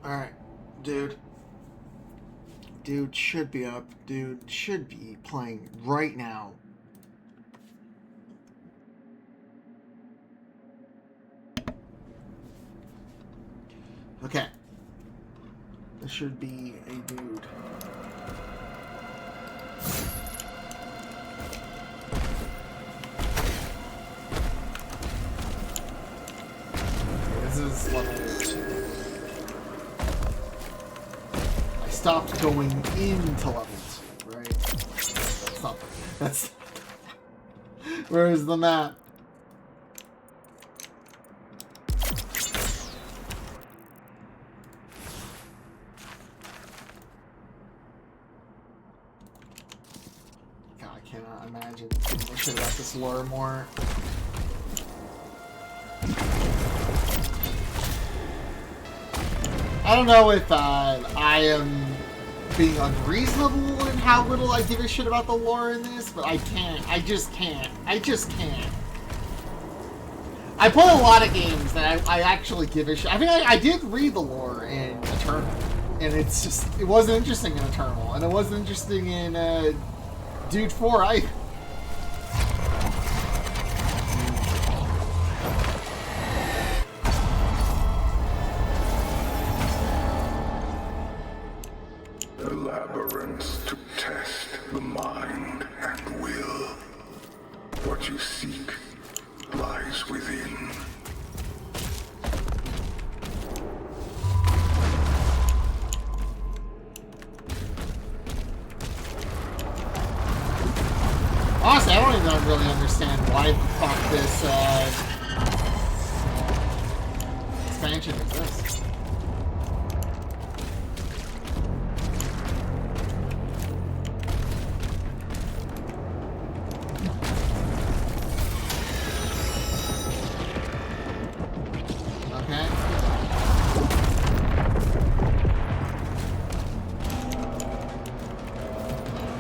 Alright, dude. Dude should be up. Dude should be playing right now. Okay. This should be a dude. This is level 2. I stopped going into level 2, right? That's not... That's... Where's the map? God, I cannot imagine giving a shit about this lore more. I don't know if I am being unreasonable in how little I give a shit about the lore in this, but I can't. I just can't. I just can't. I play a lot of games that I actually give a shit. I think I did read the lore in Eternal, and it's just, it wasn't interesting in Eternal, and it wasn't interesting in Dude 4. The labyrinths to test the mind and will. What you seek lies within. Honestly, I don't even really understand why the fuck this expansion exists. Okay.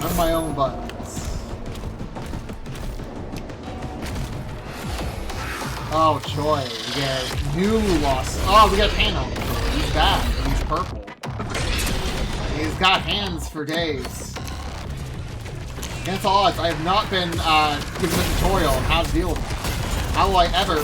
On my own buttons. Oh, joy. We get new loss. Oh, we got Pano. He's back. He's purple. He's got hands for days. Against all odds, I have not been given a tutorial on how to deal with it. How will I ever...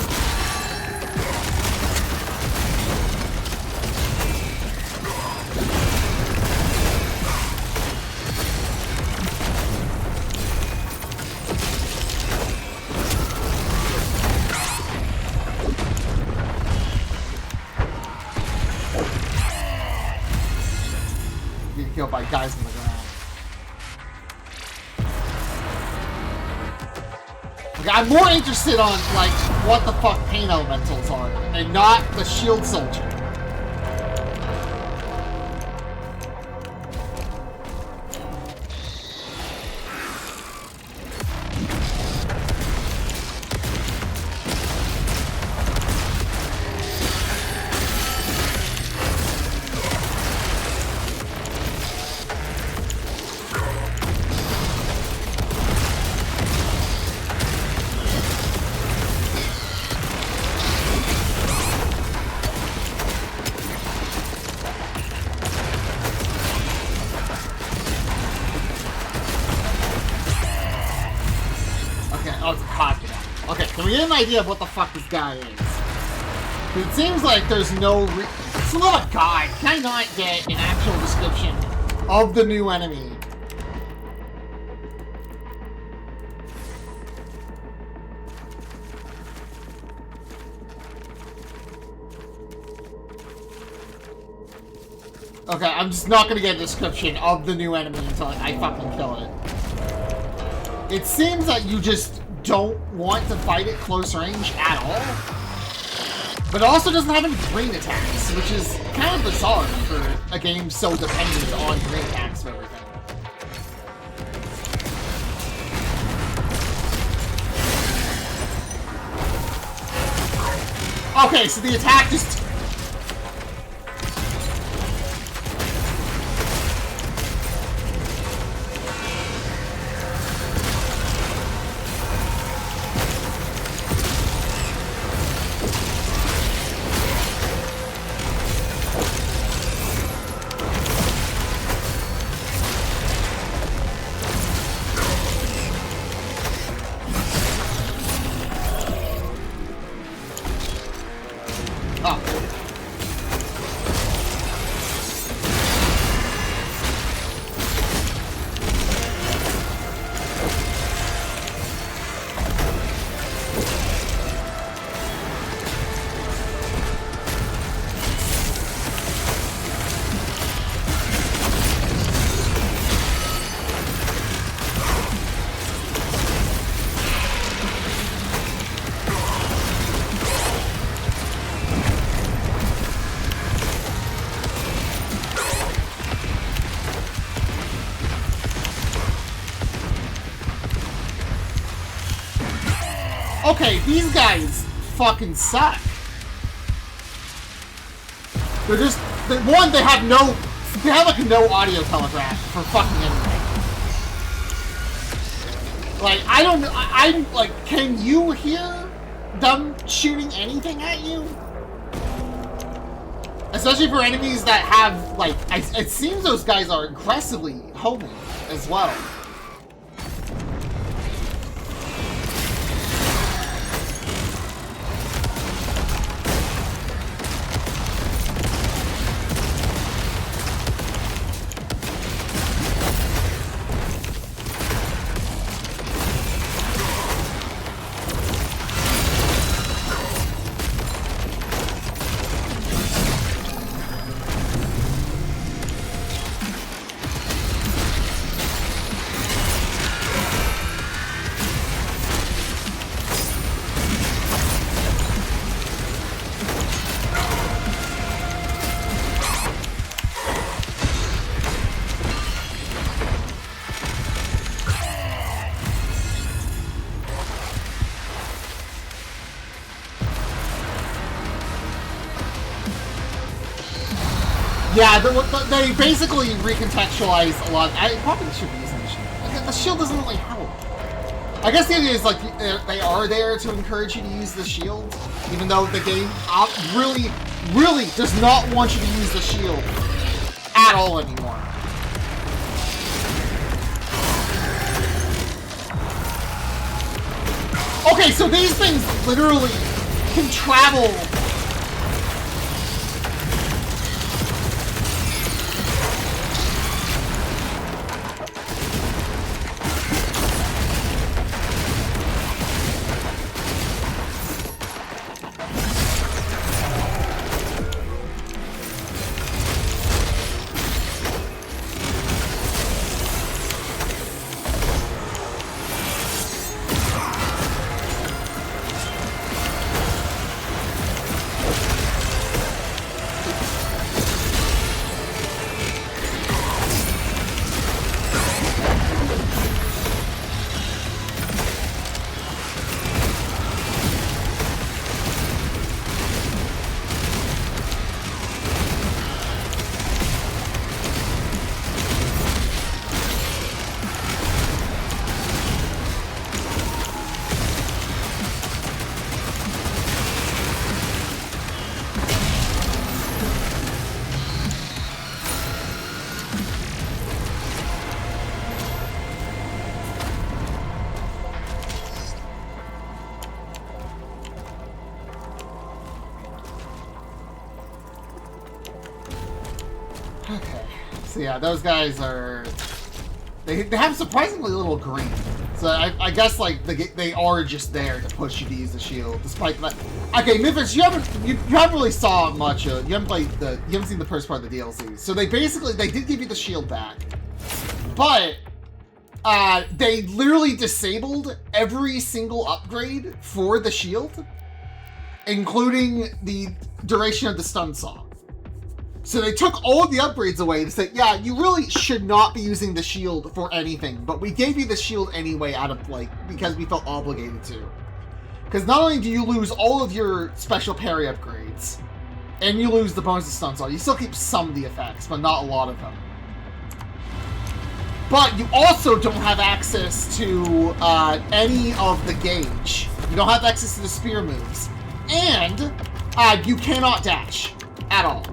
Killed by guys on the ground. Okay, I'm more interested on like what the fuck pain elementals are, and not the shield soldier. Can we get an idea of what the fuck this guy is? It seems like there's no it's not a guide. Can I not get an actual description of the new enemy? Okay, I'm just not gonna get a description of the new enemy until I fucking kill it. It seems that you just don't want to fight it close range at all. But it also doesn't have any green attacks, which is kind of bizarre for a game so dependent on green attacks for everything. Okay, so the attack just... Oh. Okay, these guys fucking suck. They're just... One, they have no... They have, like, no audio telegraph for fucking anything. Like, I don't... I'm, like, can you hear them shooting anything at you? Especially for enemies that have, like... It seems those guys are aggressively homing as well. Yeah, they basically recontextualize a lot. I probably should be using the shield. The shield doesn't really help. I guess the idea is, like, they are there to encourage you to use the shield, even though the game really, really does not want you to use the shield at all anymore. Okay, so these things literally can travel. Okay, so yeah, those guys are... They have surprisingly little green. So I guess, like, they are just there to push you to use the shield, despite that. Okay, Memphis, you haven't really saw much of... You haven't seen the first part of the DLC. So they did give you the shield back. But, they literally disabled every single upgrade for the shield, including the duration of the stun saw. So they took all of the upgrades away to say, yeah, you really should not be using the shield for anything, but we gave you the shield anyway out of, like, because we felt obligated to. Because not only do you lose all of your special parry upgrades, and you lose the bonus of stun saw, you still keep some of the effects, but not a lot of them. But you also don't have access to any of the gauge. You don't have access to the spear moves. And you cannot dash at all.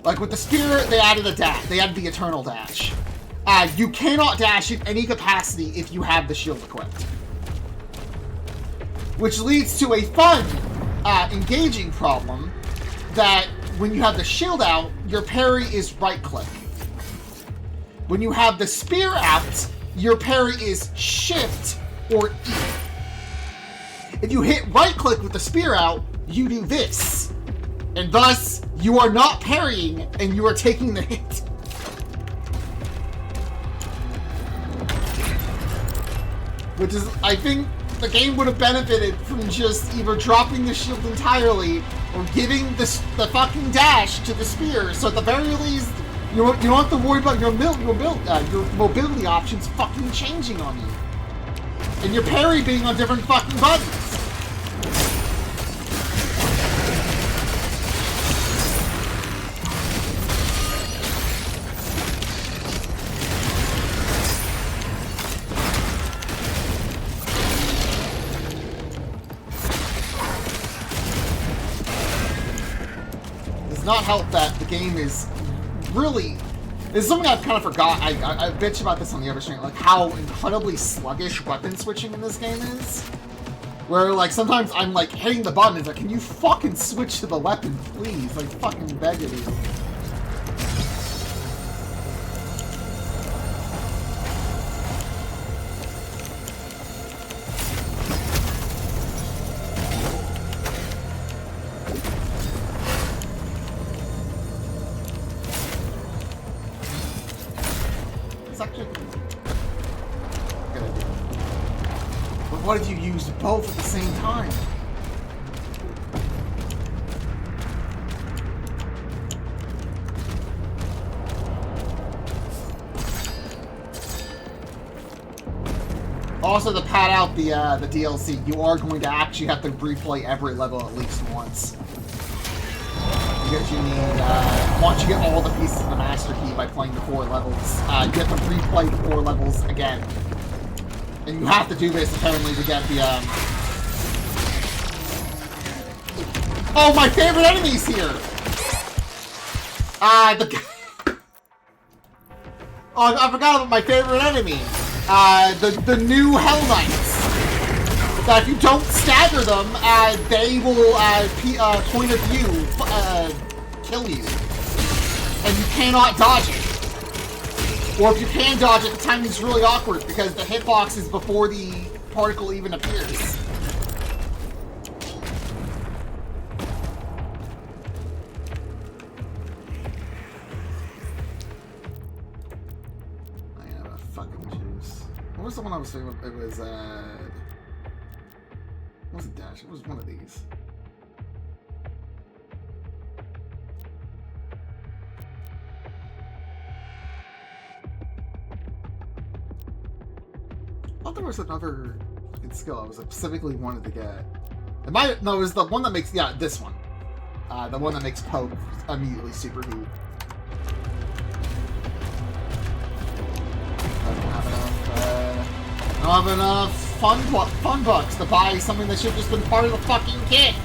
Like with the spear, they added a dash. They added the eternal dash. You cannot dash in any capacity if you have the shield equipped. Which leads to a fun engaging problem that when you have the shield out, your parry is right-click. When you have the spear out, your parry is shift or E. If you hit right-click with the spear out, you do this. And thus, you are not parrying, and you are taking the hit. Which is, I think, the game would have benefited from just either dropping the shield entirely or giving the fucking dash to the spear. So at the very least, you don't have to worry about your mobility options fucking changing on you. And your parry being on different fucking buttons. Not help that the game is really... It's something I've kind of forgot. I bitch about this on the other stream, like how incredibly sluggish weapon switching in this game is. Where, like, sometimes I'm, like, hitting the button, it's like, can you fucking switch to the weapon, please? Like, fucking beg of you. What if you use both at the same time? Also, to pad out the DLC, you are going to actually have to replay every level at least once. Because you need, once you get all the pieces of the Master Key by playing the 4 levels, you have to replay the 4 levels again. And you have to do this, apparently, to get the, Oh, my favorite enemy's here! Oh, I forgot about my favorite enemy. The new Hell Knights. That if you don't stagger them, they will, point of view, kill you. And you cannot dodge it. Or if you can dodge it, the timing's really awkward because the hitbox is before the particle even appears. I have a fucking juice. What was the one I was saying? It was, it wasn't Dash, it was one of these. I thought there was another fucking skill I was specifically wanted to get. No, it was the one that makes, yeah, this one. The one that makes Poke immediately superheat. I don't have enough fun bucks to buy something that should have just been part of the fucking kit.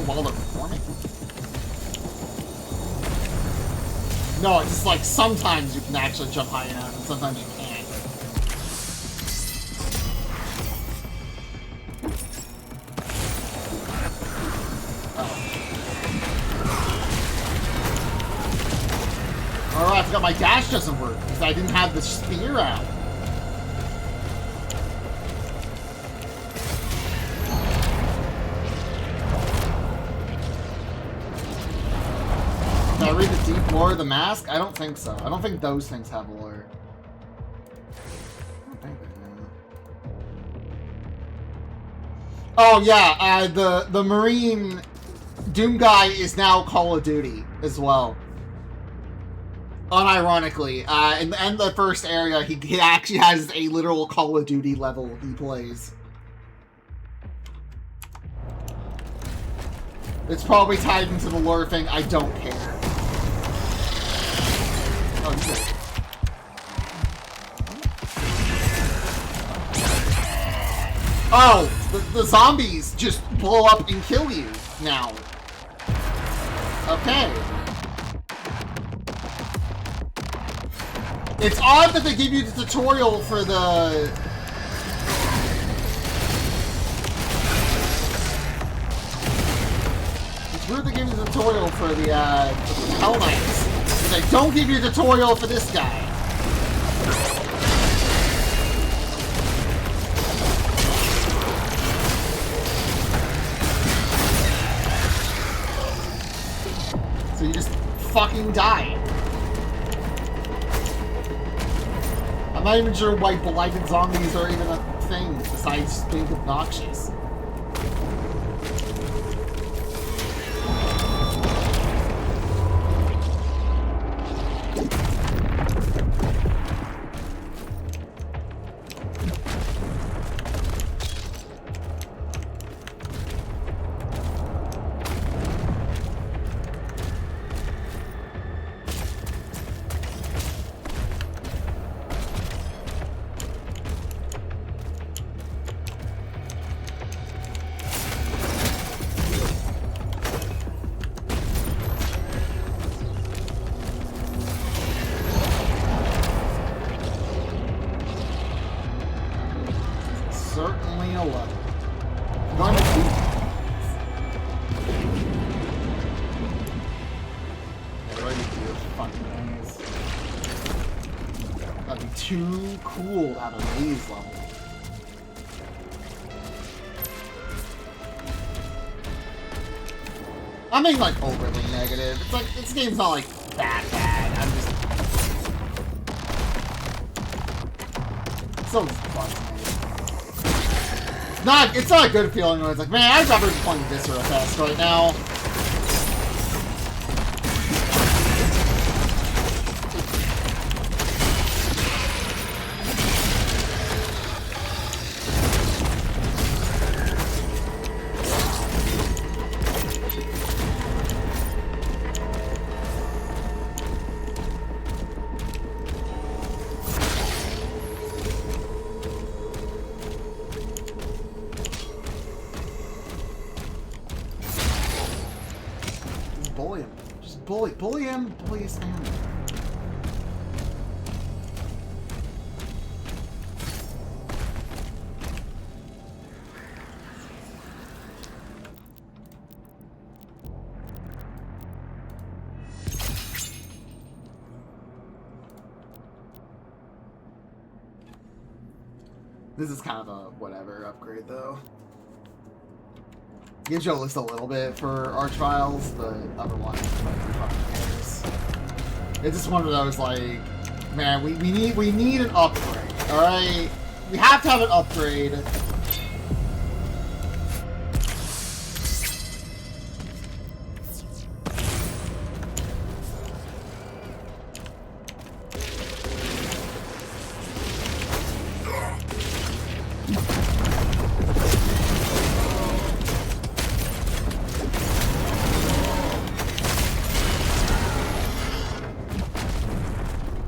While they're performing? No, it's just like sometimes you can actually jump high enough and sometimes you can't. God, my dash doesn't work because I didn't have the spear out. Can I read the deep lore of the mask? I don't think so. I don't think those things have lore. I don't think they do. Oh yeah, the Marine Doom guy is now Call of Duty as well. Unironically, in the end of the first area, he actually has a literal Call of Duty level he plays. It's probably tied into the lore thing. I don't care. Oh, shit. Oh, the zombies just blow up and kill you now. Okay. It's odd that they give you the tutorial for the... It's weird they give you the tutorial for the Hell Knights. But they don't give you a tutorial for this guy. So you just fucking die. I'm not even sure why blighted zombies are even a thing, besides being obnoxious. Certainly a level. I'm going to do... Yeah, ready to do fucking maze. That'd be too cool to have a maze level. I'm being like overly negative. It's like this game's not like that bad. I'm just so frustrating. It's not a good feeling when it's like, man, I'd rather be playing Viscera Fest right now. Bully him, bully his family. This is kind of a whatever upgrade though. Gives you at least a little bit for Archviles, but otherwise, like, who fucking cares? It's just one of those, like, man, we need an upgrade, alright? We have to have an upgrade.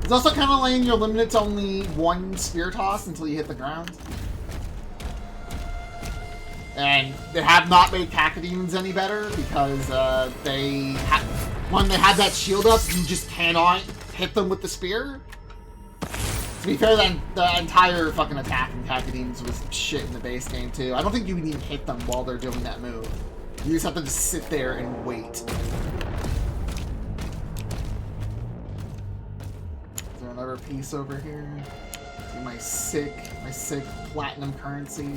It's also kind of lame you're limited to only one spear toss until you hit the ground. And they have not made Cacodemons any better because when they had that shield up, you just cannot hit them with the spear. To be fair, then the entire fucking attack in Cacodemons was shit in the base game too. I don't think you can even hit them while they're doing that move. You just have to just sit there and wait. a piece over here. My sick platinum currency.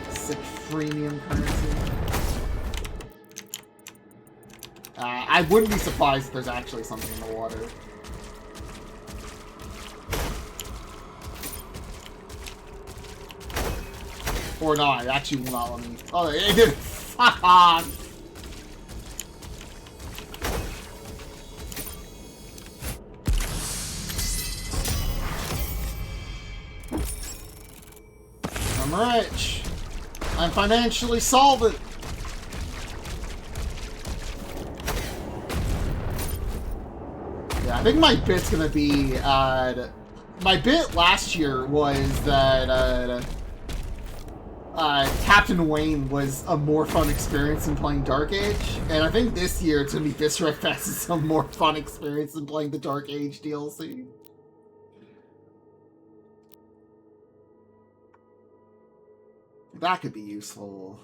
Sick freemium currency. I wouldn't be surprised if there's actually something in the water. Or not, it actually will not let me. Oh, it did. Fuck on! I'm rich. I'm financially solvent. Yeah, I think my bit's gonna be, my bit last year was that, Captain Wayne was a more fun experience than playing Dark Age, and I think this year it's gonna be Viscera Fest is a more fun experience than playing the Dark Age DLC. That could be useful.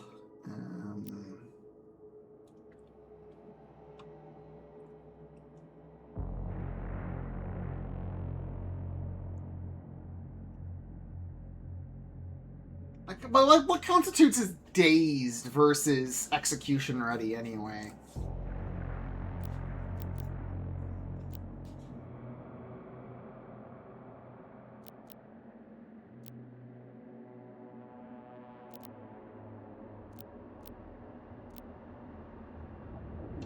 But like, what constitutes as dazed versus execution ready anyway?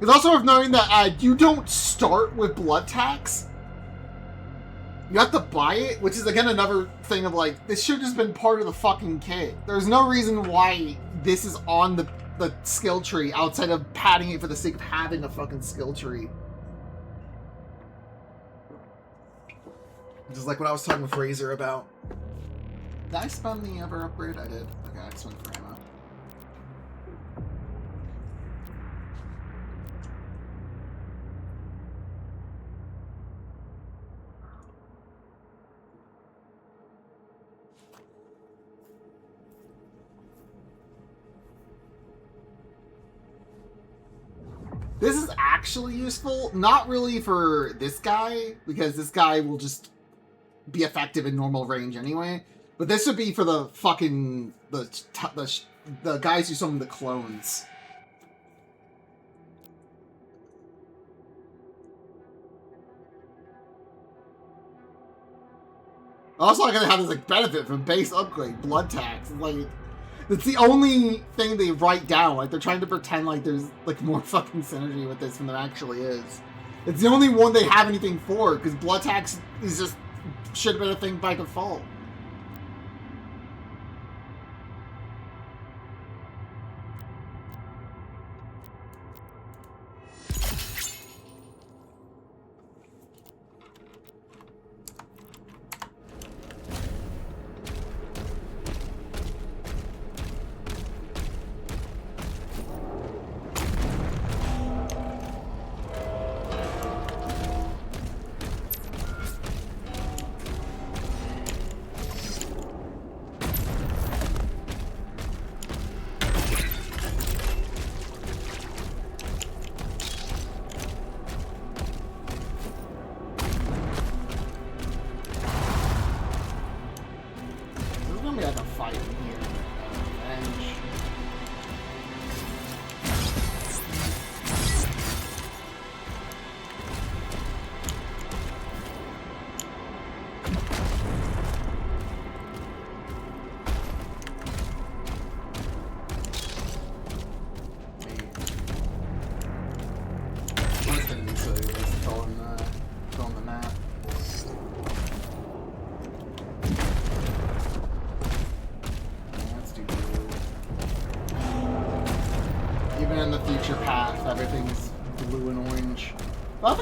It's also worth knowing that you don't start with blood tax. You have to buy it, which is again another thing of like, this should have just been part of the fucking kit. There's no reason why this is on the skill tree outside of padding it for the sake of having a fucking skill tree. Just like what I was talking with Fraser about. Did I spend the ever upgrade? I did. Okay, I just went for ammo. This is actually useful, not really for this guy, because this guy will just be effective in normal range anyway. But this would be for the fucking the guys who summon the clones. Also, I'm gonna have this like benefit from base upgrade, blood tax, like. It's the only thing they write down. Like, they're trying to pretend like there's, like, more fucking synergy with this than there actually is. It's the only one they have anything for, because blood tax is just, should have been a thing by default.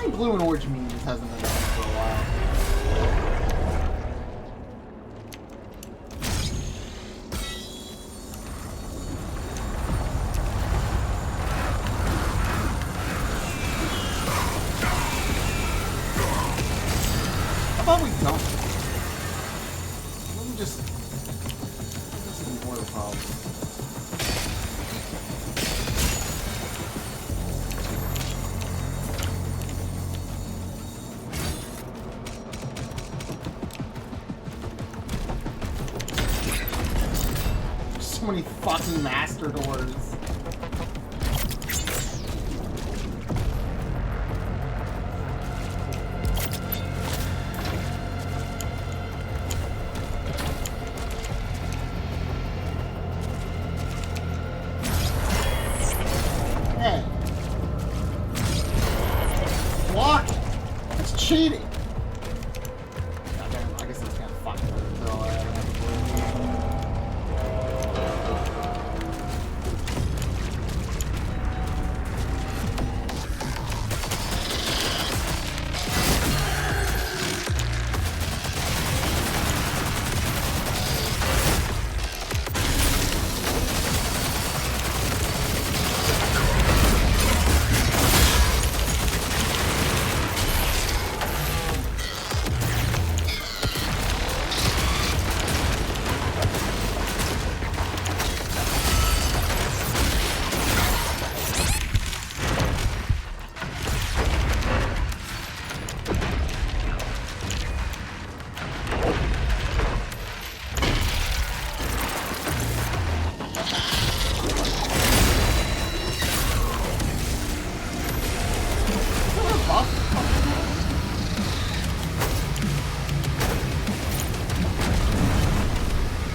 Blue and orange memes hasn't been done for a while. How about we don't? Let me just... This is more of a problem. so many fucking master doors. Hey. Block! That's cheating! Goddamn, I guess that's kind of fucking throw it.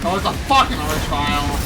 Oh, it's a fucking art trial.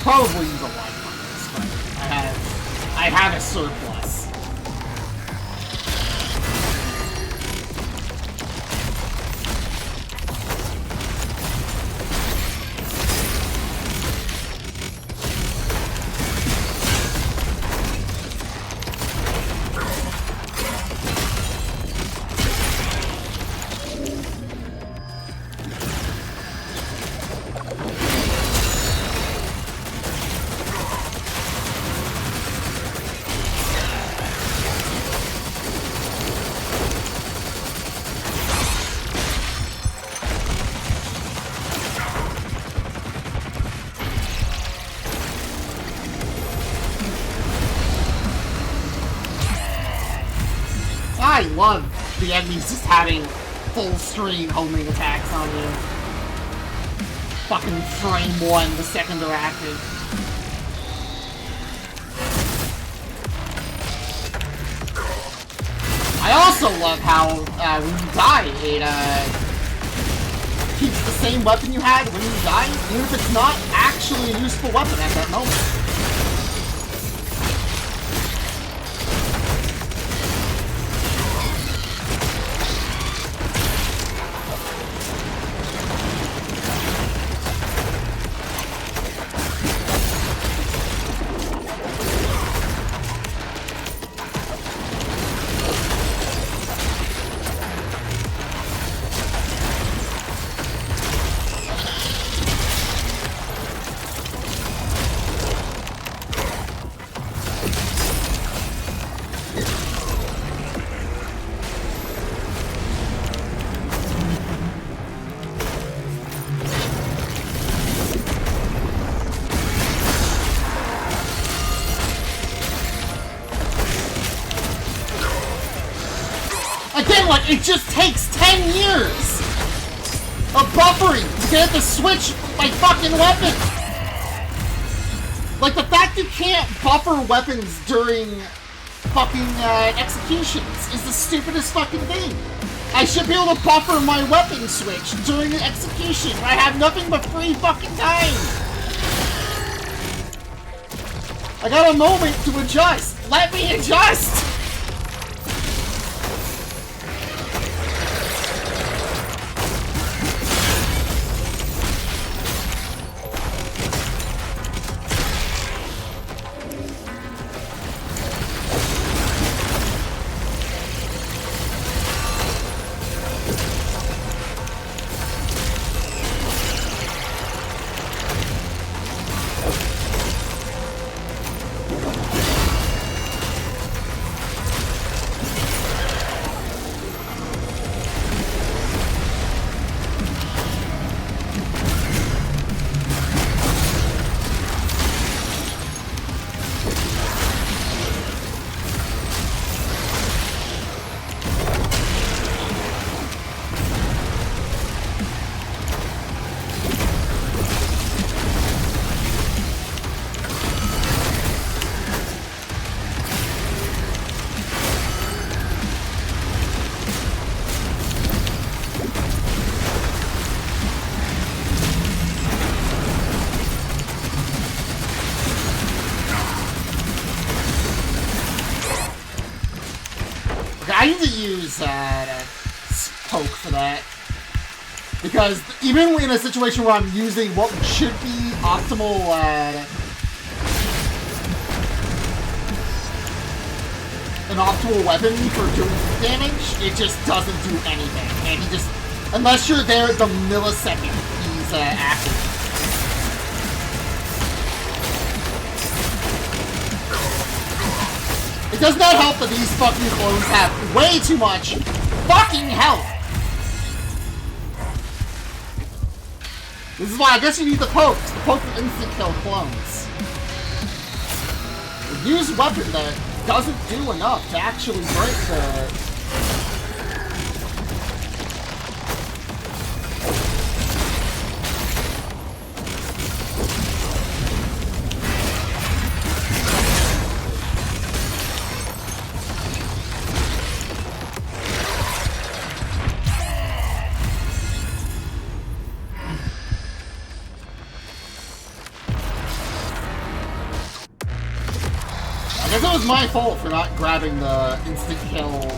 Probably use a life on this, but I have a surplus. I love the enemies just having full screen homing attacks on you. Fucking frame one the second they're active. I also love how when you die, it keeps the same weapon you had when you die, even if it's not actually a useful weapon at that moment. Again, like, it just takes 10 years of buffering to get it to switch my fucking weapon. Like, the fact you can't buffer weapons during fucking executions is the stupidest fucking thing. I should be able to buffer my weapon switch during the execution when I have nothing but free fucking time. I got a moment to adjust. Let me adjust. I need to use poke for that. Because even in a situation where I'm using what should be optimal an optimal weapon for doing damage, it just doesn't do anything. And he just, unless you're there at the millisecond, he's active. It does not help that these fucking clones have way too much fucking health. This is why I guess you need the poke. The poke will instant kill clones. Use a weapon that doesn't do enough to actually break the... I guess it was my fault for not grabbing the instant kill.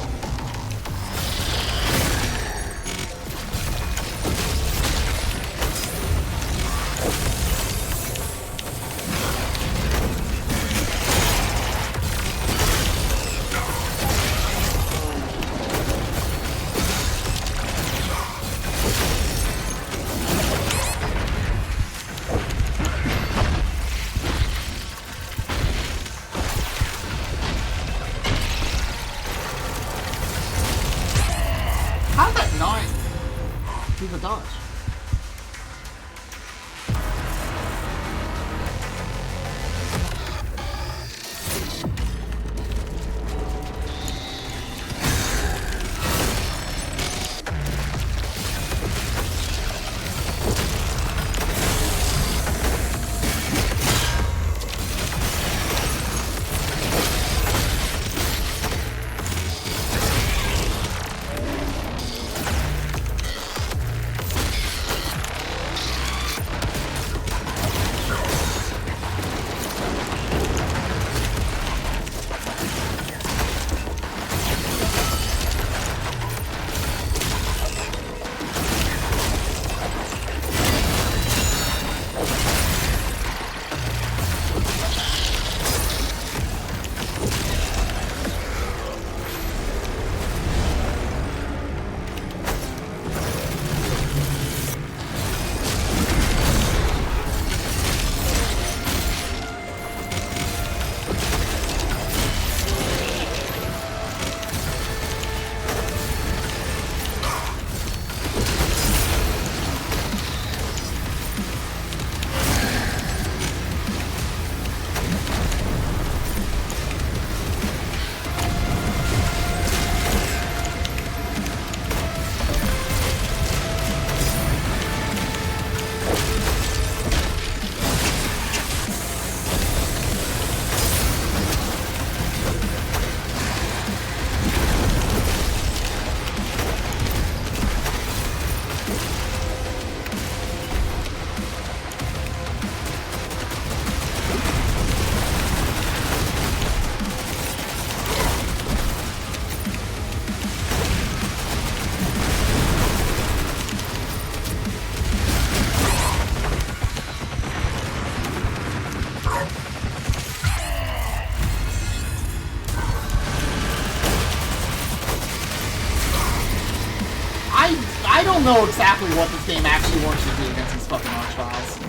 don't know exactly what this game actually wants you to do against these fucking Archviles.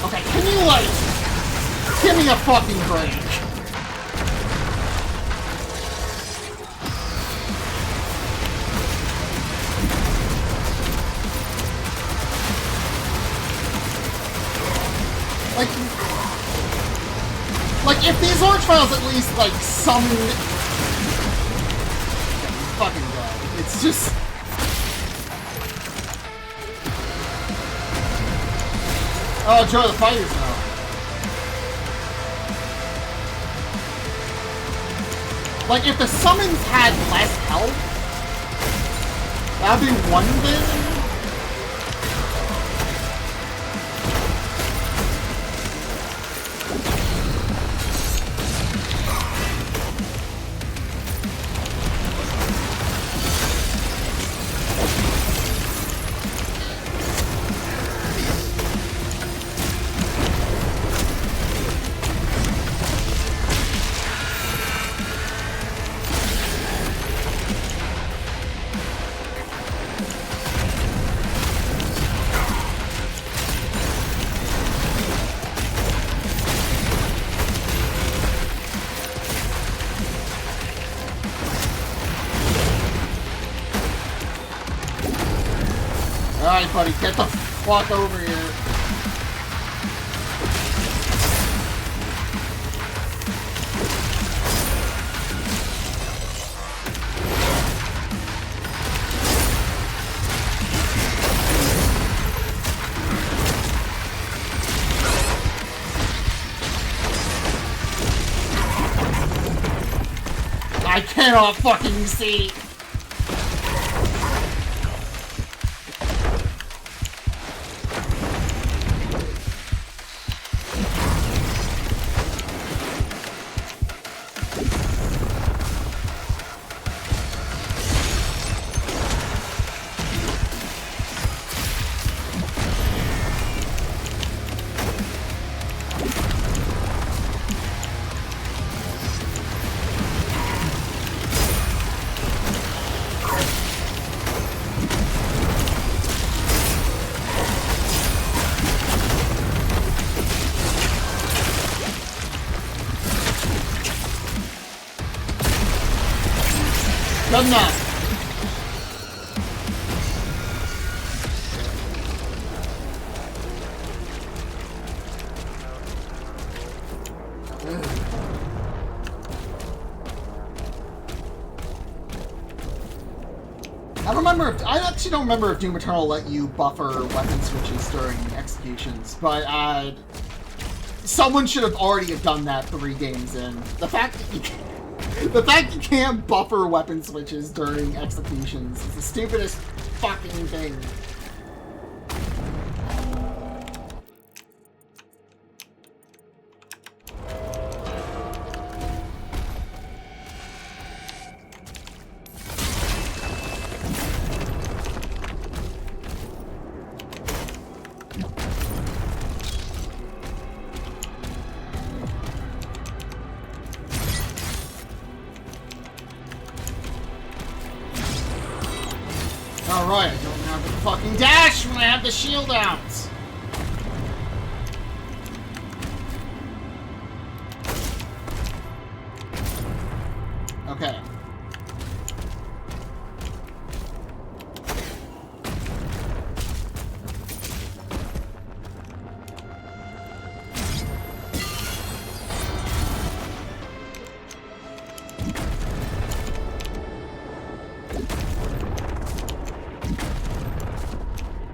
Okay, can you, like, give me a fucking break? Like, if these Archviles at least, like, summoned... Fucking god. It's just... Oh, enjoy the fighters now. Like, if the summons had less health, that'd be one thing. Alright, buddy, get the fuck over here. I cannot fucking see. Good enough. I actually don't remember if Doom Eternal let you buffer weapon switches during executions, but someone should have already have done that 3 games in. The fact that you can't buffer weapon switches during executions is the stupidest fucking thing. Alright, I don't have the fucking dash when I have the shield out! Okay.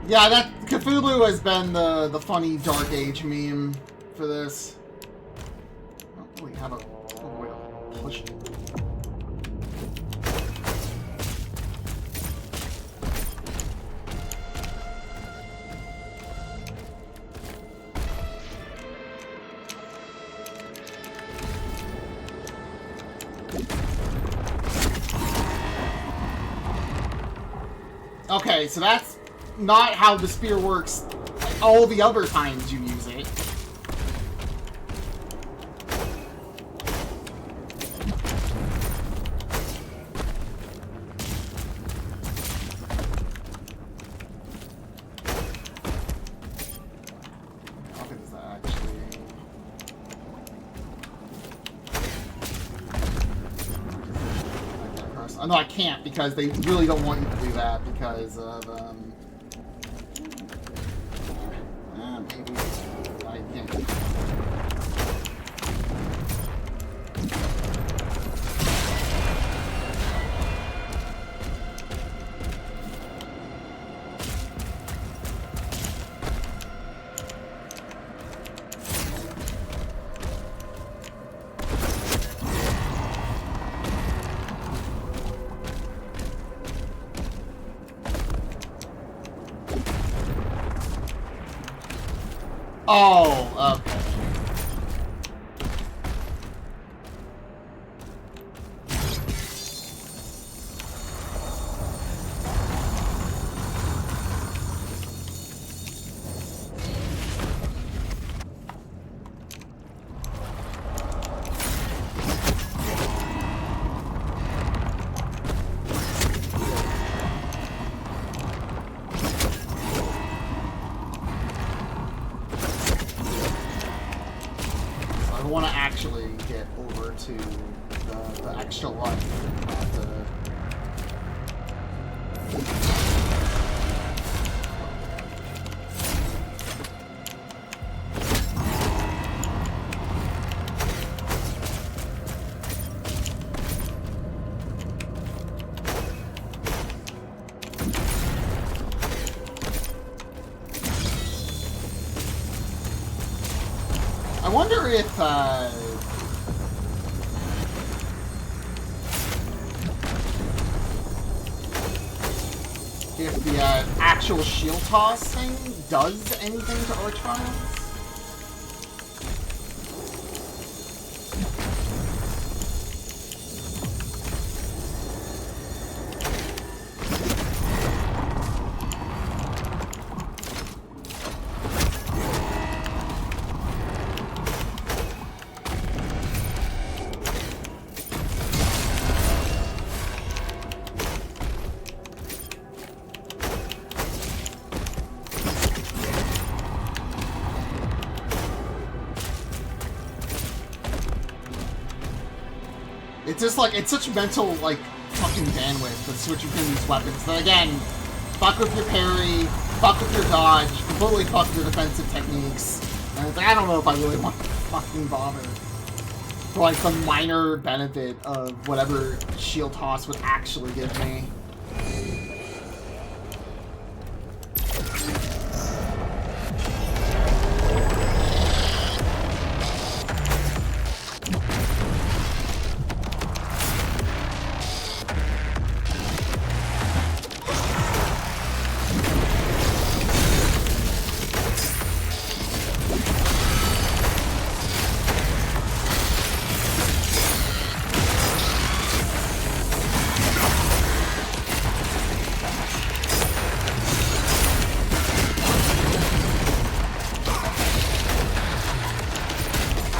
Yeah, that Cthulhu has been the funny Dark Age meme for this. I don't really have a way to push it. Okay, so that's not how the spear works all the other times you use it. No, I can't because they really don't want you to do that because of, maybe I can't. Oh, okay. I want to actually get over to the extra life. I wonder if the actual shield toss thing does anything to Arch Triumphs. It's just like, it's such mental, like, fucking bandwidth to switch between these weapons. That again, fuck with your parry, fuck with your dodge, completely fuck with your defensive techniques. And it's like, I don't know if I really want to fucking bother. For like the minor benefit of whatever shield toss would actually give me.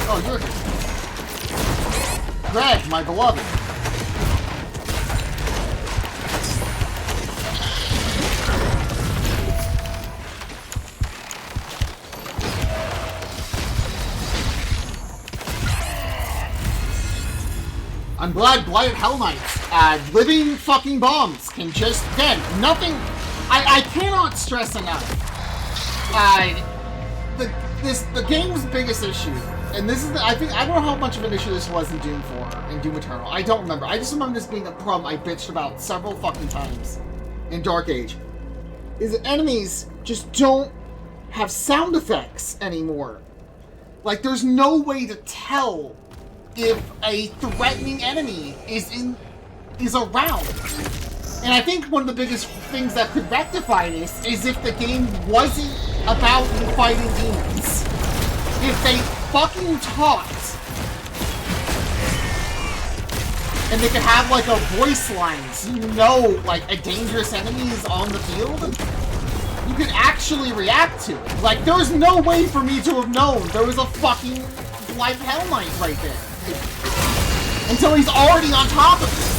Oh, you're here. Greg, my beloved. I'm glad Blighted Hell Knights, living fucking bombs can just, again, nothing, I cannot stress enough, the game's biggest issue, and this is the, I don't know how much of an issue this was in Doom 4 and Doom Eternal. I don't remember. I just remember this being a problem I bitched about several fucking times in Dark Age. Is that enemies just don't have sound effects anymore. Like, there's no way to tell if a threatening enemy is around. And I think one of the biggest things that could rectify this is if the game wasn't about you fighting demons. If they fucking talked, and they could have like a voice line so you know like a dangerous enemy is on the field, you could actually react to it. Like, there's no way for me to have known there was a fucking Blighted Hell Knight right there. Until he's already on top of it.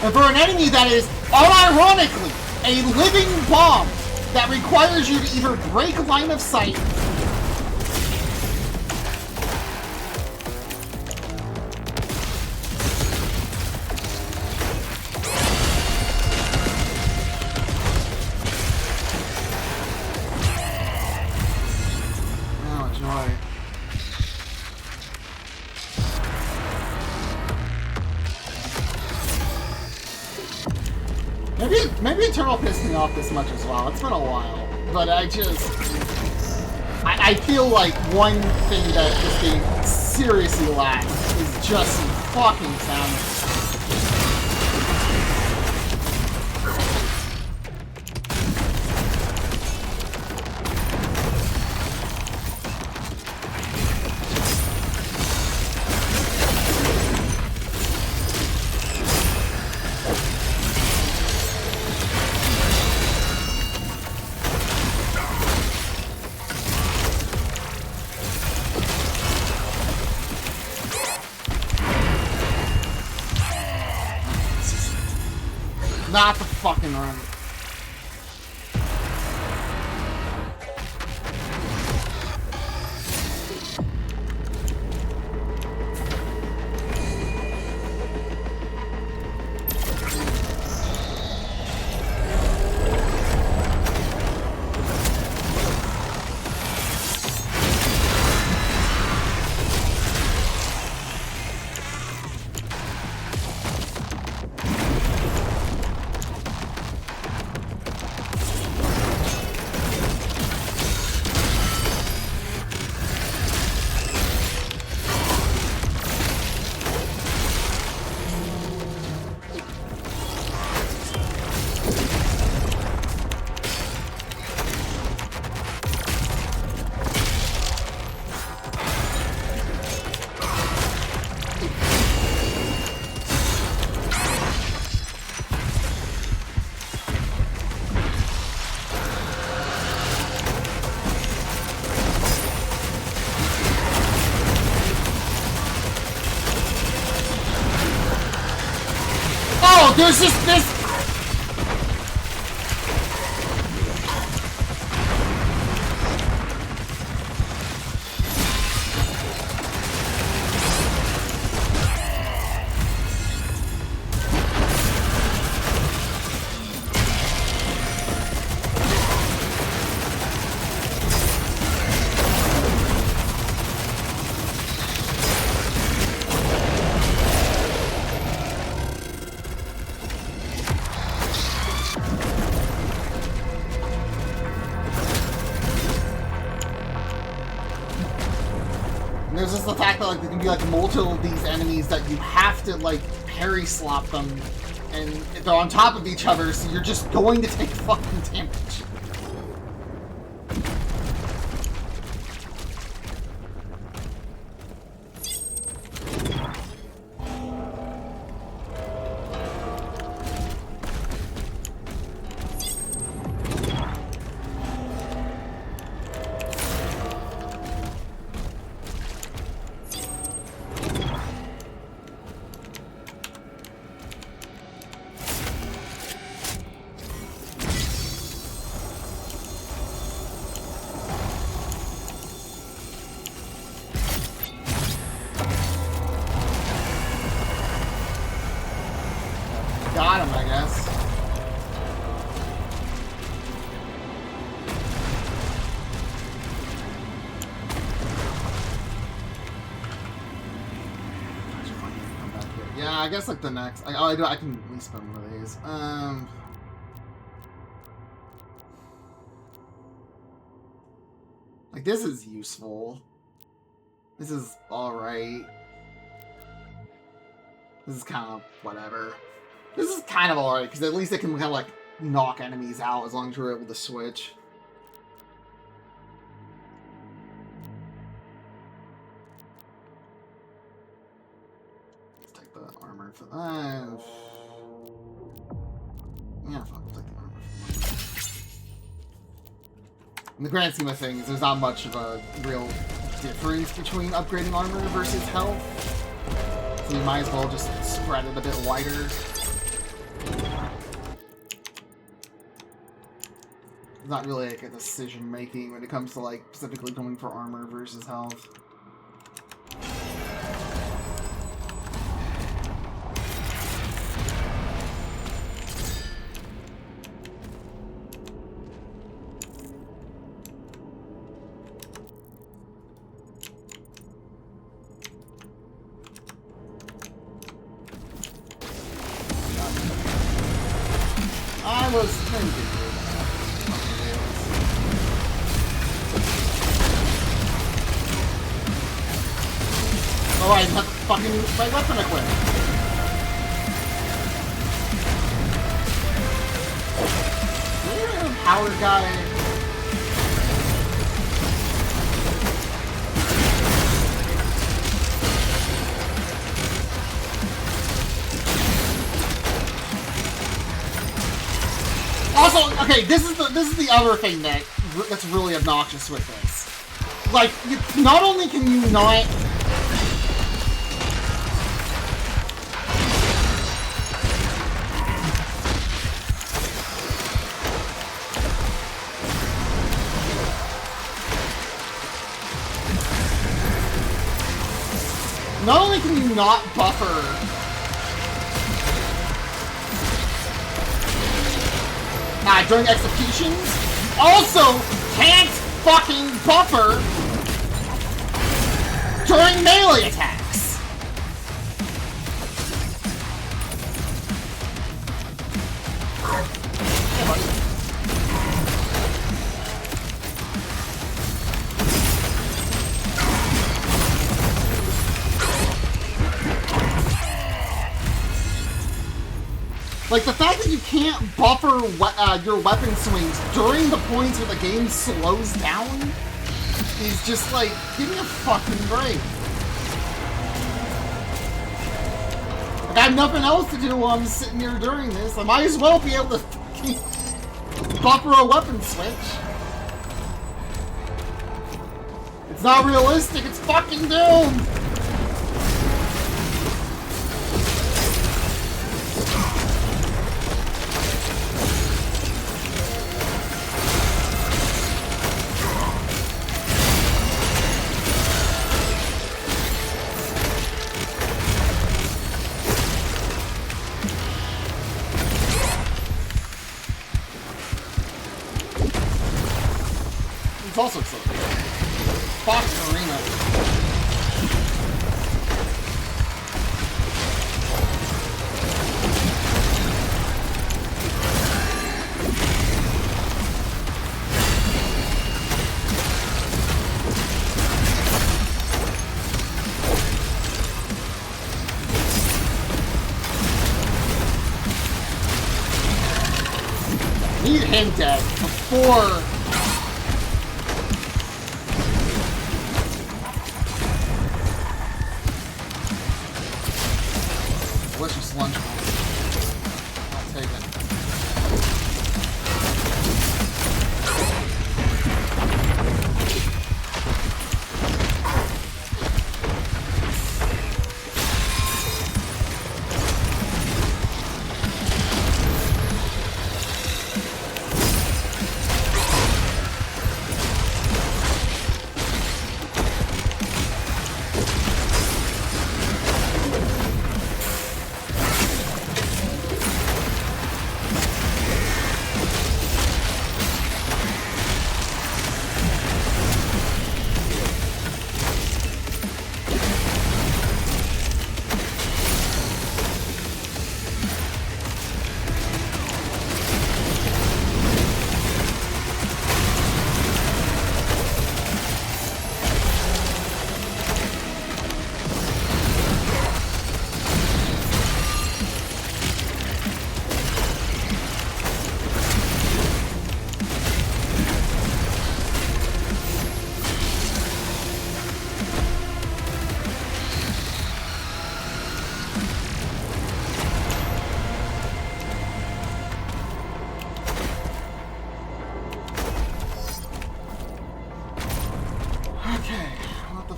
And for an enemy that is, unironically, A living bomb that requires you to either break line of sight Maybe Eternal pissed me off this much as well. It's been a while. But I feel like one thing that this game seriously lacks is just some fucking sound. Not the fucking run. There's just this. There's just the fact that like there can be like multiple of these enemies that you have to like parry slap them, and they're on top of each other, so you're just going to take fucking damage. Got him, I guess. Yeah, I guess like the next. I can at least spend one of these. Like this is useful. This is all right. This is kind of whatever. This is kind of alright, because at least it can kind of like knock enemies out as long as you're able to switch. Let's take the armor for that. Yeah, fuck, I'll take the armor for that. In the grand scheme of things, there's not much of a real difference between upgrading armor versus health. So you might as well just spread it a bit wider. not really like a decision making when it comes to like specifically going for armor versus health. I was thinking. Oh, I have fucking my weapon equipped. Power guy. Also, okay, this is the other thing that's really obnoxious with this. Like, not only can you not. Not only can you not buffer during executions, also can't fucking buffer during melee attacks. Hey, buddy. Like, the fact that you can't buffer your weapon swings during the points where the game slows down is just like, give me a fucking break. Like, I have nothing else to do while I'm sitting here during this. I might as well be able to buffer a weapon switch. It's not realistic, it's fucking doomed! It's also exciting. Fox Arena. Need him dead before. Delicious lunch roll. I'll take it.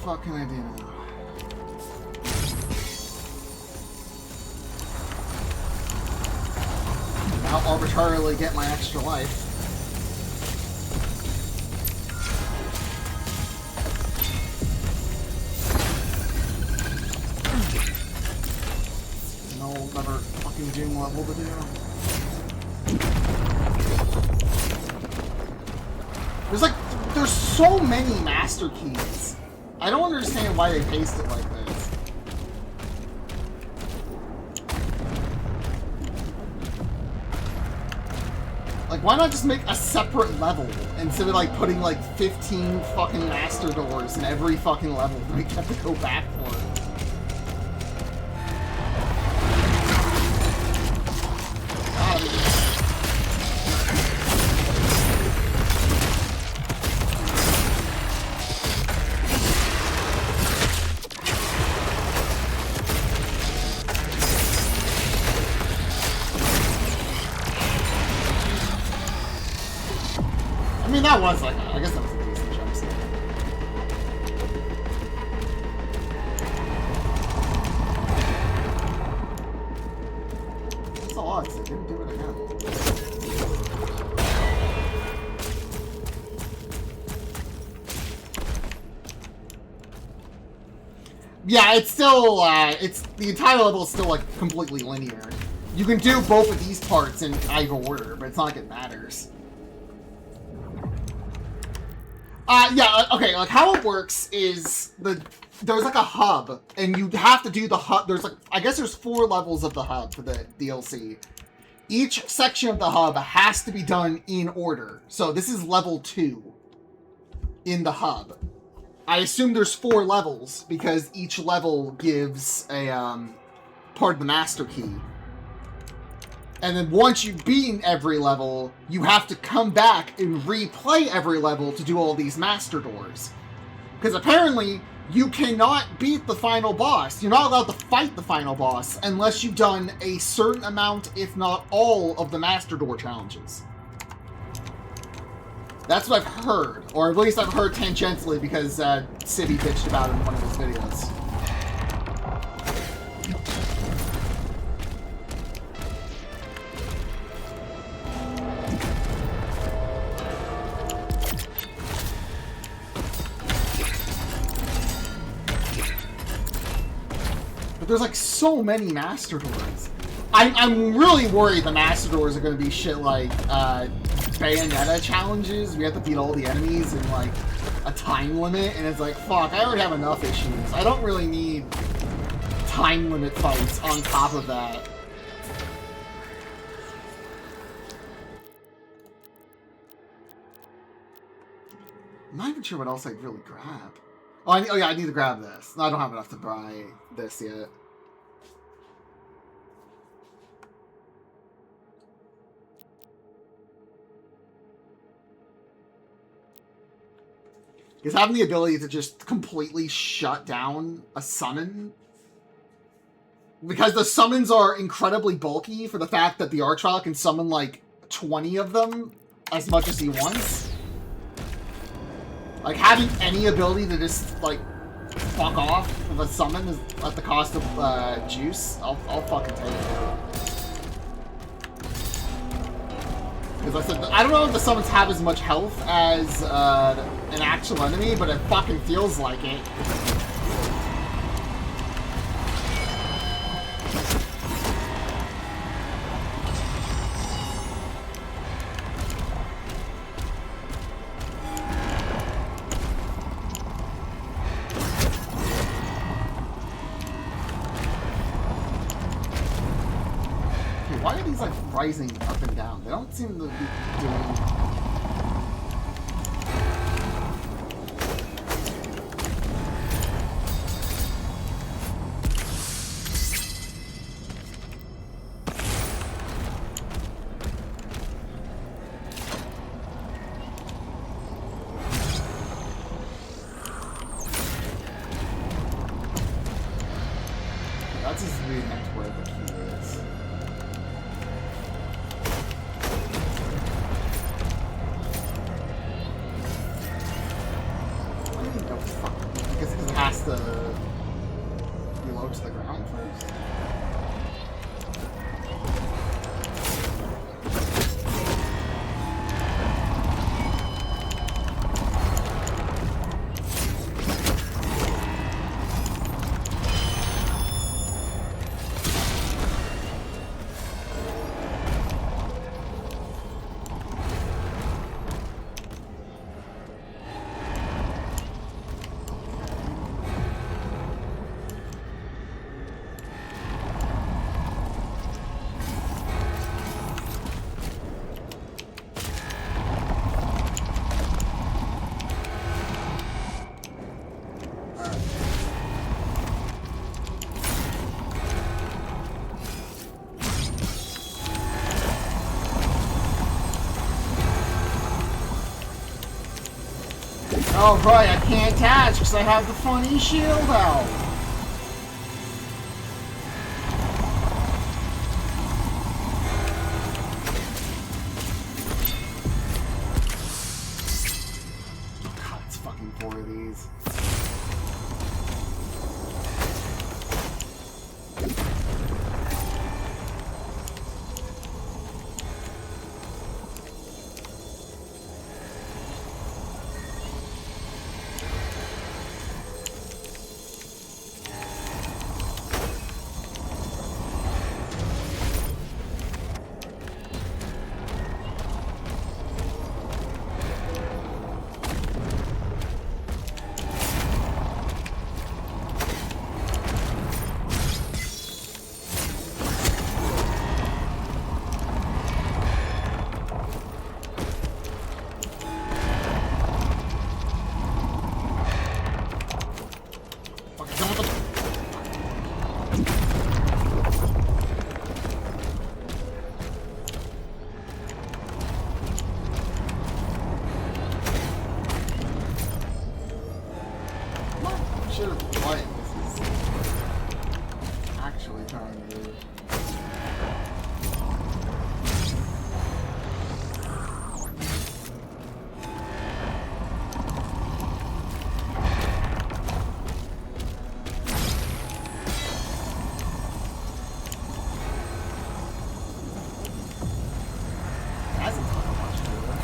What can I do now? I'll arbitrarily get my extra life. clever fucking Doom level to do. There's so many master keys. I don't understand why they paced it like this. Like, why not just make a separate level instead of, like, putting, like, 15 fucking master doors in every fucking level that we have to go back for? That was like, I guess that was a decent jump scare. That's a lot, so I didn't do it again. Yeah, it's still, the entire level is still, like, completely linear. You can do both of these parts in either order, but it's not like it matters. Yeah, okay, like, how it works is there's, like, a hub, and you have to do the hub. There's, like, I guess there's 4 levels of the hub for the DLC. Each section of the hub has to be done in order. So this is level 2 in the hub. I assume there's 4 levels, because each level gives a, part of the master key. And then once you've beaten every level, you have to come back and replay every level to do all these master doors. Because apparently, you cannot beat the final boss. You're not allowed to fight the final boss unless you've done a certain amount, if not all, of the master door challenges. That's what I've heard. Or at least I've heard tangentially because Civvy bitched about it in one of his videos. There's like so many master doors. I'm really worried the master doors are going to be shit like Bayonetta challenges. We have to beat all the enemies in like a time limit, and it's like, fuck, I already have enough issues. I don't really need time limit fights on top of that. I'm not even sure what else I'd really grab. Oh yeah, I need to grab this. I don't have enough to buy this yet. Because having the ability to just completely shut down a summon, because the summons are incredibly bulky for the fact that the Archvile can summon like 20 of them as much as he wants. Like, having any ability to just, like, fuck off with a summon is at the cost of, juice, I'll fucking take it. Because I said, I don't know if the summons have as much health as, an actual enemy, but it fucking feels like it. Why are these, like, rising up and down? They don't seem to be doing... That's just really next where the key is. Because it has to reload to the ground first. Oh, right, I can't attach because I have the funny shield out. God, it's fucking 4 of these. Should have what this is actually trying to do. Hasn't done much to it.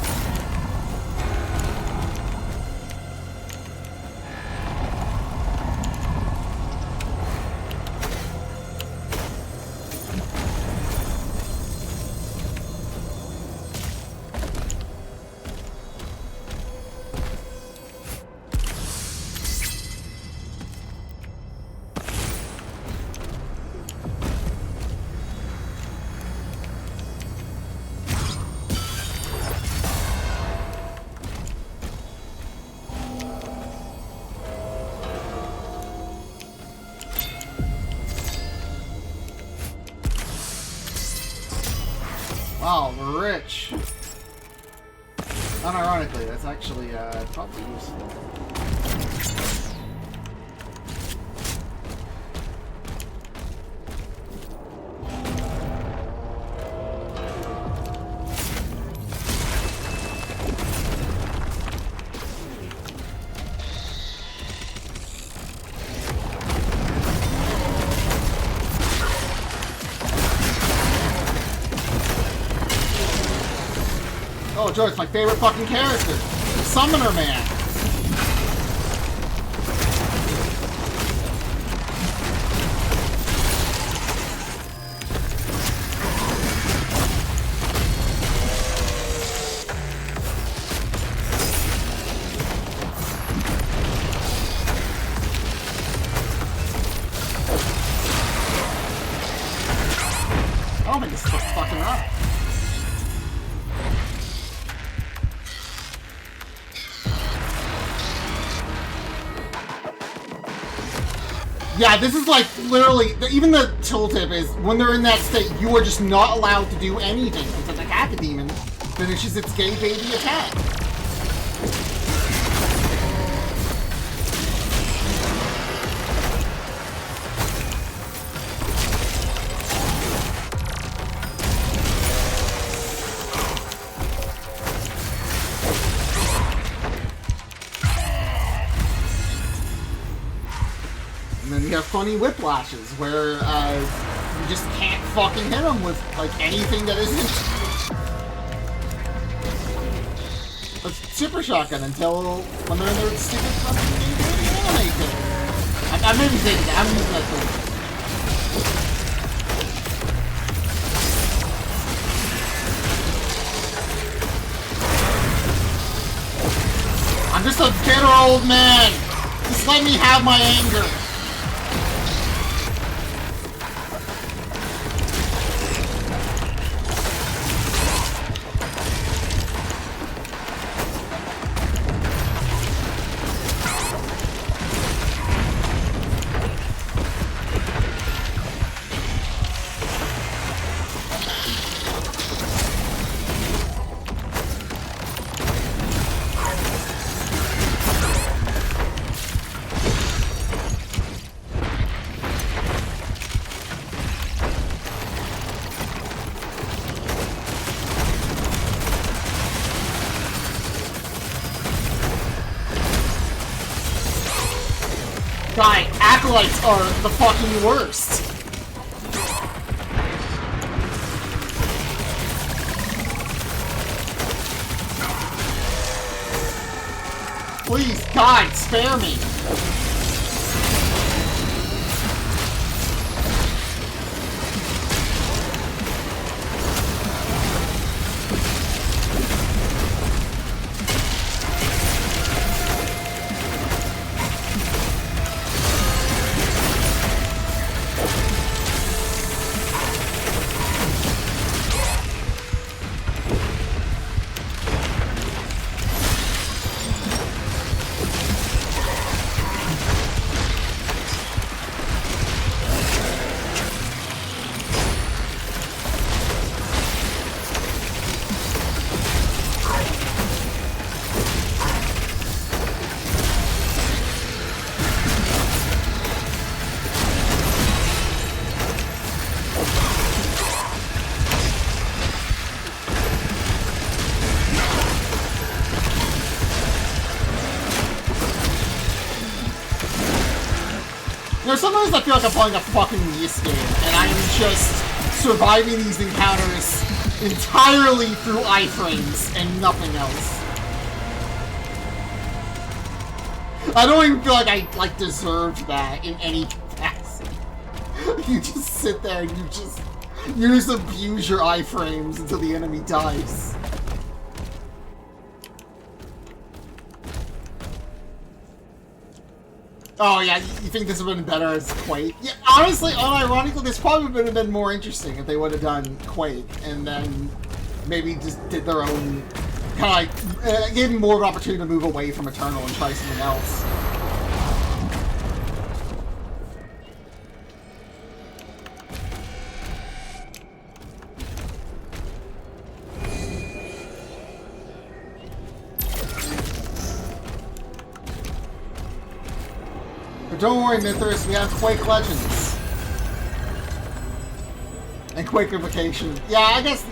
Wow, we're rich. Unironically, that's actually probably useful. Oh, Joe, it's my favorite fucking character. The Summoner Man. I don't think this is fucking right. Yeah, this is like literally, even the tooltip is when they're in that state, you are just not allowed to do anything until the Cacodemon finishes its gay baby attack. And then you have funny whiplashes where you just can't fucking hit them with like anything that isn't a super shotgun until when they're in their stupid fucking anime thing. I may be saying that. I'm using that thing. I'm just a bitter old man. Just let me have my anger. Guy, acolytes are the fucking worst. Please, God, spare me. Sometimes I feel like I'm playing a fucking Ys game, and I am just surviving these encounters entirely through iframes and nothing else. I don't even feel like I, deserved that in any capacity. You just sit there and you just abuse your iframes until the enemy dies. Oh yeah, you think this would have been better as Quake? Yeah, honestly, unironically, this probably would have been more interesting if they would have done Quake and then maybe just did their own kind of like gave them more of an opportunity to move away from Eternal and try something else. Don't worry, Mithras, we have Quake Legends. And Quakeification. Yeah, I guess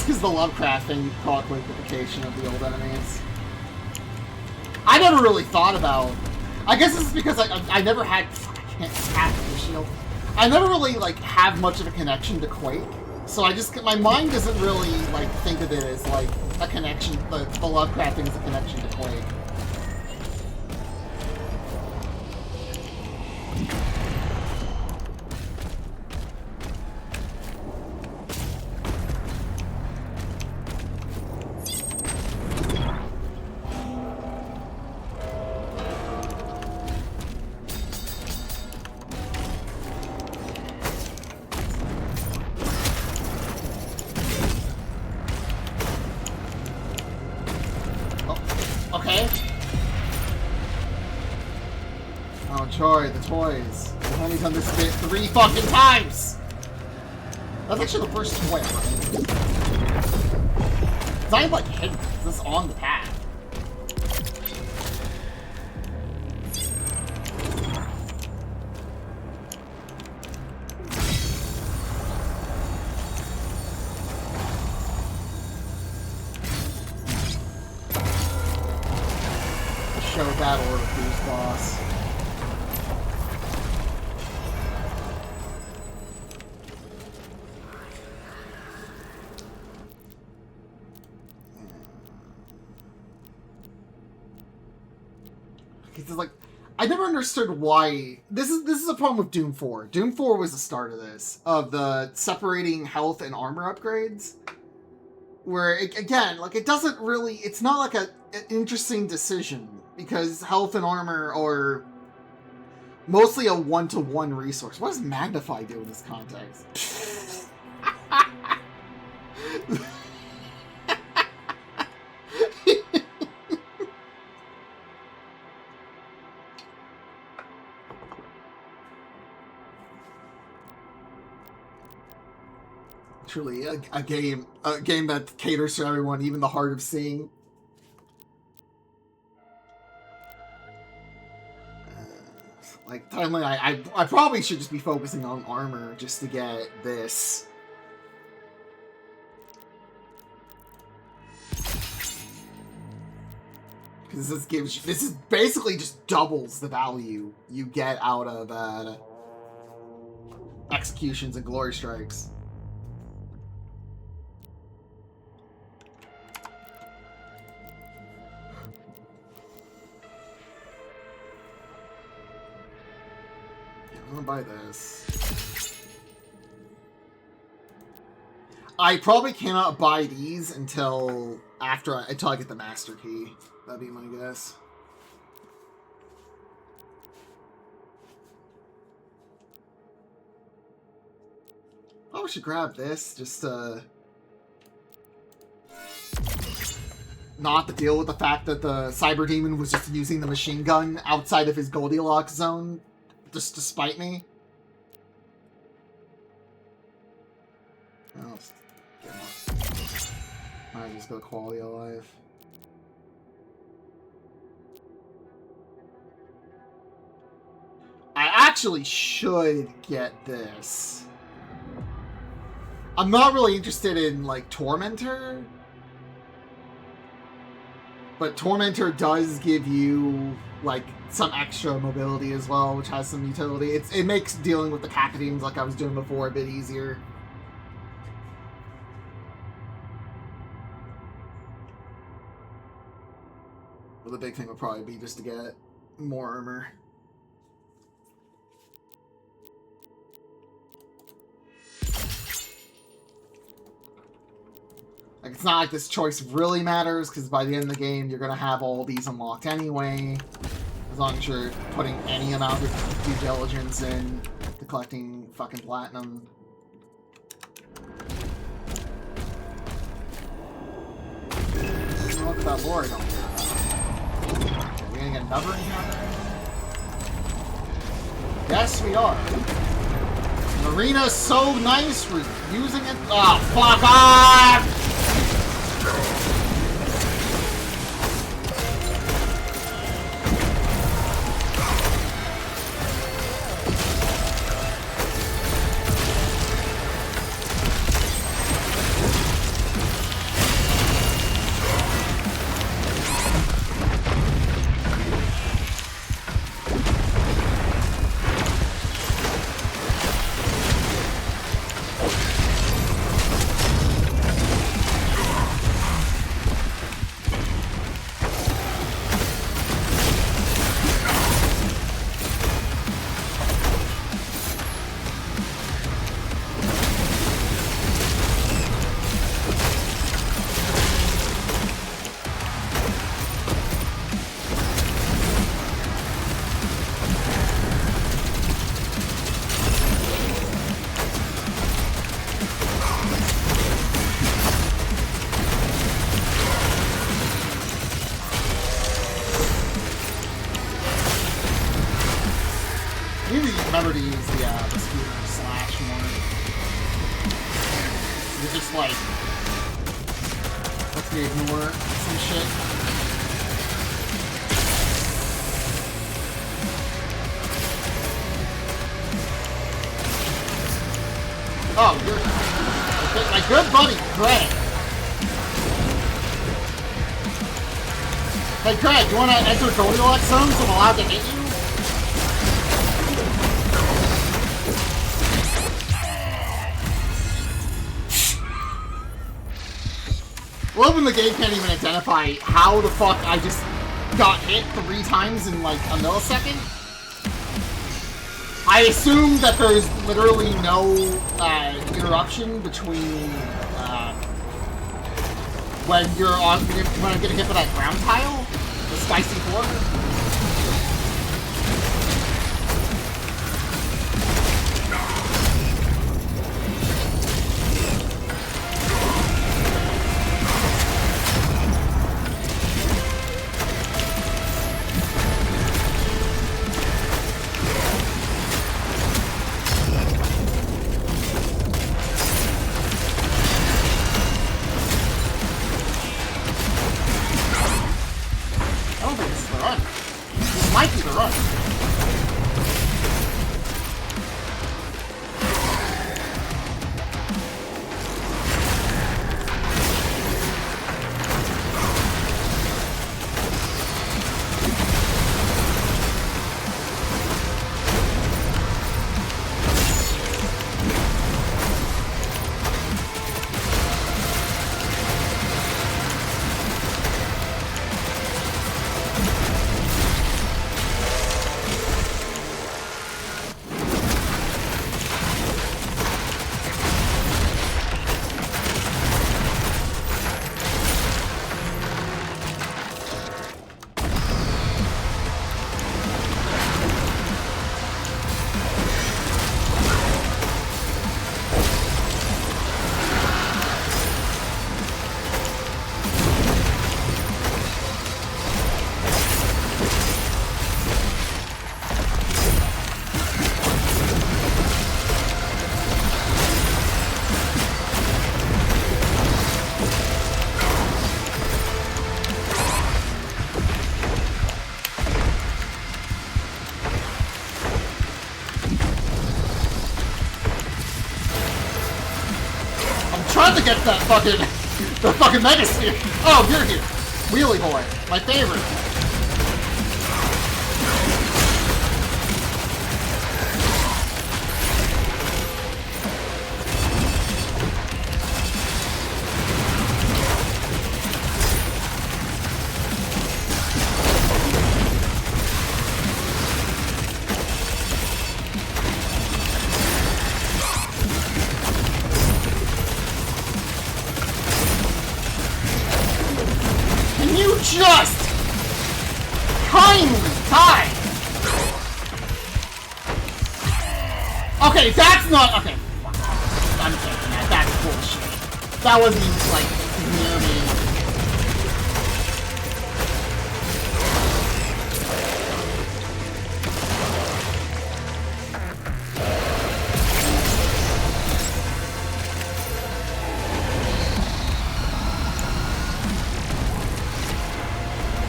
because the Lovecraft thing called Quakeification of the old enemies. I never really thought about... I guess it's because I never had... I can't have the shield. I never really, have much of a connection to Quake. So my mind doesn't really, think of it as, a connection... The Lovecraft thing is a connection to Quake. Troy, the toys. I've only done this bit 3 fucking times! That's actually the first toy I've done. It's not even hidden. It's just on the path. Show battle of who's boss. I never understood why this is a problem with Doom 4. Doom 4 was the start of this, of the separating health and armor upgrades, where it doesn't really, it's not an interesting decision because health and armor are mostly a one-to-one resource. What does Magnify do in this context? Truly a game that caters to everyone, even the hard of seeing. Timeline, I probably should just be focusing on armor just to get this. Because This is basically just doubles the value you get out of executions and glory strikes. I'm gonna buy this. I probably cannot buy these until I get the master key. That'd be my guess. Oh, we should grab this just to not to deal with the fact that the Cyber Demon was just using the machine gun outside of his Goldilocks zone just to spite me. Oh, Alright, just go quality of life. I actually should get this. I'm not really interested in, like, Tormentor. But Tormentor does give you, like, some extra mobility as well, which has some utility. It makes dealing with the Cacodemons, like I was doing before, a bit easier. Well, the big thing would probably be just to get more armor. Like, it's not like this choice really matters, because by the end of the game, you're going to have all these unlocked anyway. As long as you're putting any amount of due diligence in to collecting fucking platinum. Look at that lore I don't have. Okay, we gonna get another encounter? Yes, we are. The arena's so nice, we're using it. Oh, fuck off! Remember to use the scooter slash more. It's just like, let's me ignore some shit. Oh, you're my good buddy, Greg. Hey, Greg, you want to enter Goldilocks zone so I'm allowed to hit you? Love when the game can't even identify how the fuck I just got hit 3 times in like a millisecond. I assume that there's literally no interruption between when I get hit by that ground tile, the spicy floor. about to get that fucking... the fucking Megasphere! Oh, you're here! Wheelie Boy, my favorite. Just kindly die. Okay, that's not okay. I'm taking that. That's bullshit. That wasn't even like near me.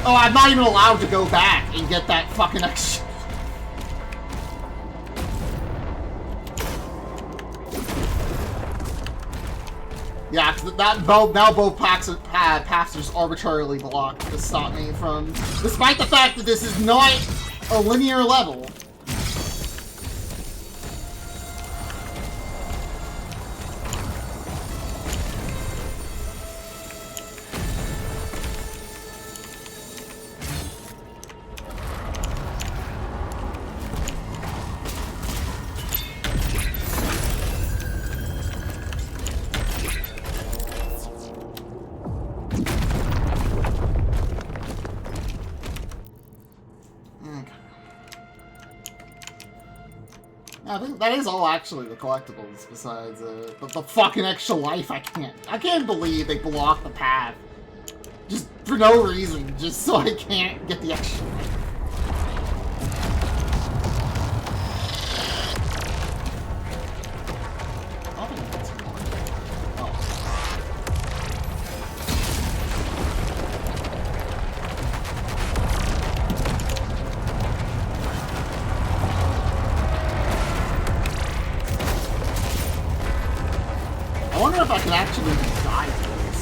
Oh, I'm not even allowed to go back and get that fucking extra. Yeah, cause now both paths are just arbitrarily blocked to stop me from, despite the fact that this is not a linear level. I think that is all actually the collectibles, besides the fucking extra life. I can't believe they blocked the path. Just for no reason, just so I can't get the extra life. I wonder if I can actually die to this.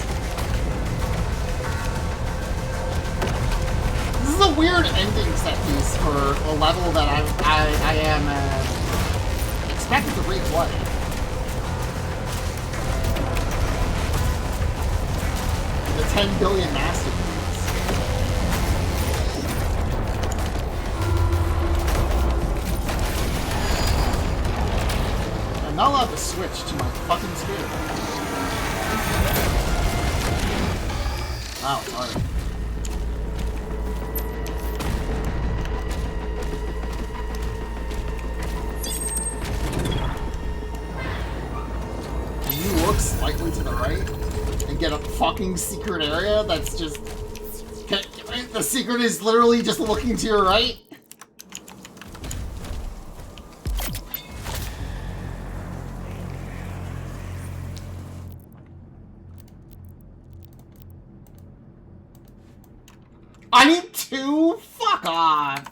This is a weird ending set piece for a level that I am expected to replay. The 10 billion masterpiece. I'm not allowed to switch to my fucking spirit. Wow, sorry. Can you look slightly to the right and get a fucking secret area that's just... the secret is literally just looking to your right? I need two? Fuck off!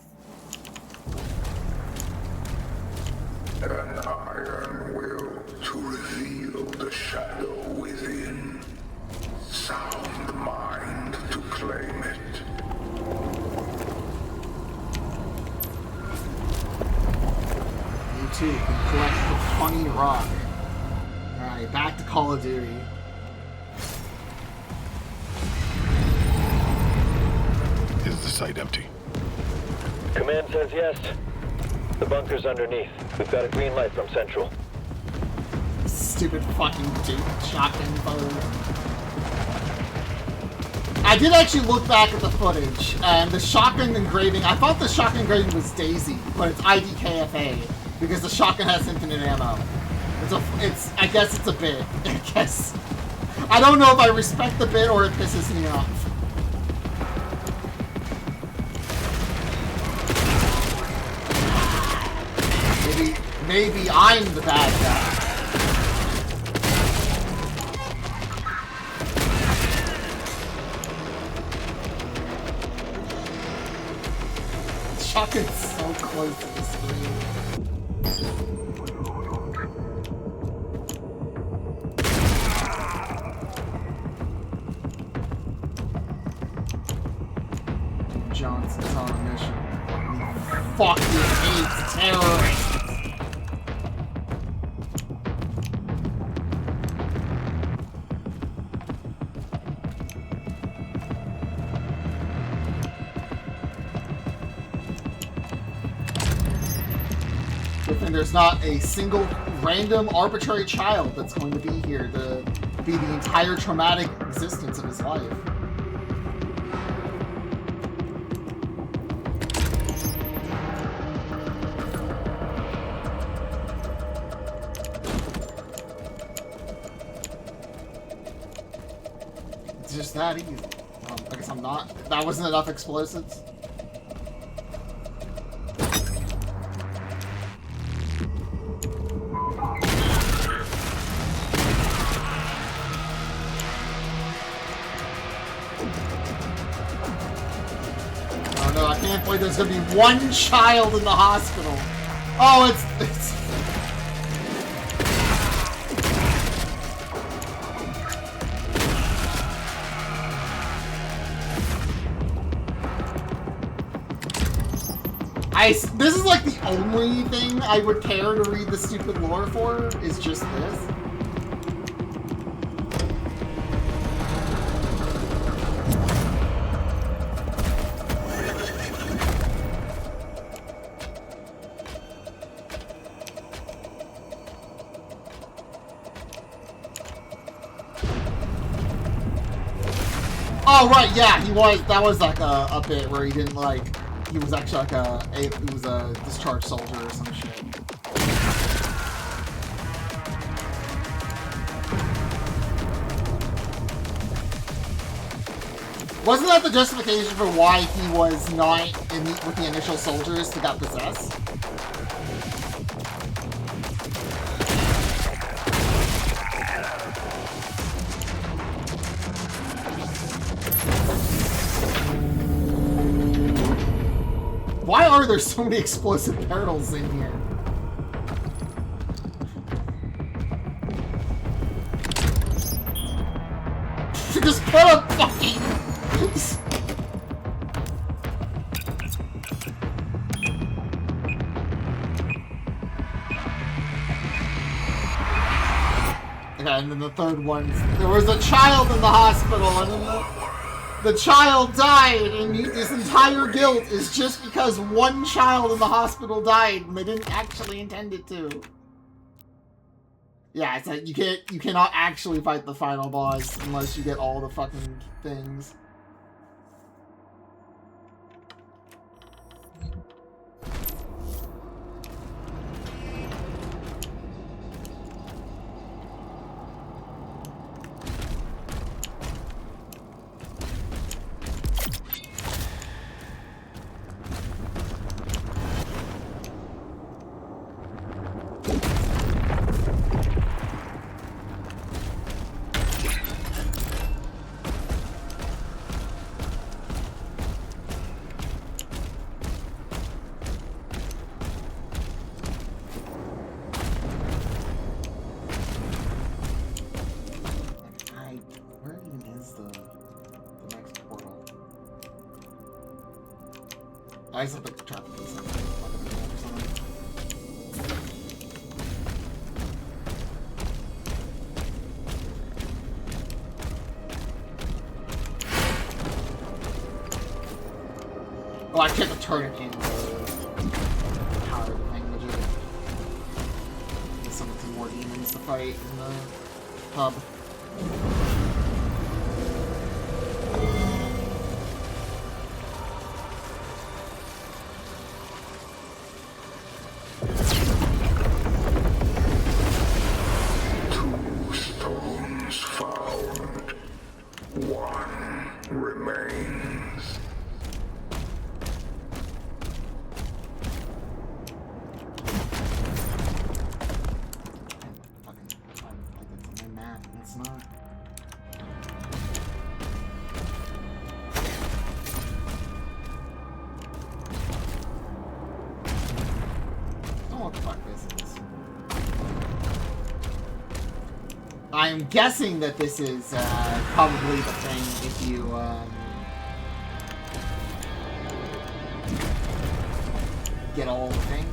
An iron will to reveal the shadow within. Sound mind to claim it. You too can collect the funny rock. Alright, back to Call of Duty. Is the site empty? Command says yes. The bunker's underneath. We've got a green light from Central. Stupid fucking Duke shotgun phone. I did actually look back at the footage, and the shotgun engraving, I thought the shotgun engraving was Daisy, but it's IDKFA, because the shotgun has infinite ammo. I guess it's a bit. I guess. I don't know if I respect the bit or it pisses me off. Maybe I'm the bad guy. The shotgun's so close to the screen. fucking hates terrorists. And there's not a single random arbitrary child that's going to be here to be the entire traumatic existence of his life. It's just that easy. I guess I'm not. That wasn't enough explosives. There's gonna be one child in the hospital. Oh, it's this is like the only thing I would care to read the stupid lore for, is just this. Oh right, yeah, he was. That was like a bit where he didn't like. He was actually like he was a discharged soldier or some shit. Wasn't that the justification for why he was not with the initial soldiers that got possessed? Why are there so many explosive barrels in here? Just put a fucking... Okay, and then the third one, there was a child in the hospital, and then the child died, and this entire guilt is just because one child in the hospital died, and they didn't actually intend it to. Yeah, it's like you cannot actually fight the final boss unless you get all the fucking things. I just have to try to do something. Oh, I can't turn it in the power thing, which is some more demons to fight in the hub. I'm guessing that this is probably the thing if you get all the things.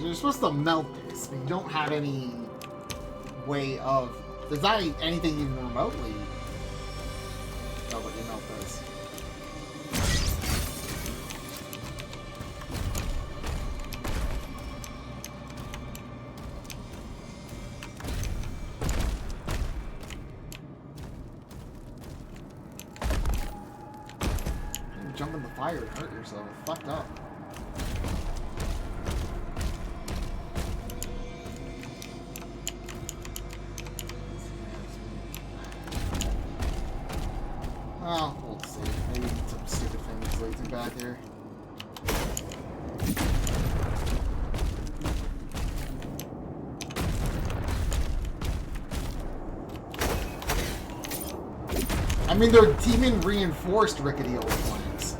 You're supposed to melt this, but you don't have any way of... There's not anything even remotely that let you melt this. You jump in the fire and hurt yourself. It's fucked up. Oh, we'll see. Maybe some stupid things waiting back here. I mean, they're demon reinforced rickety old plants.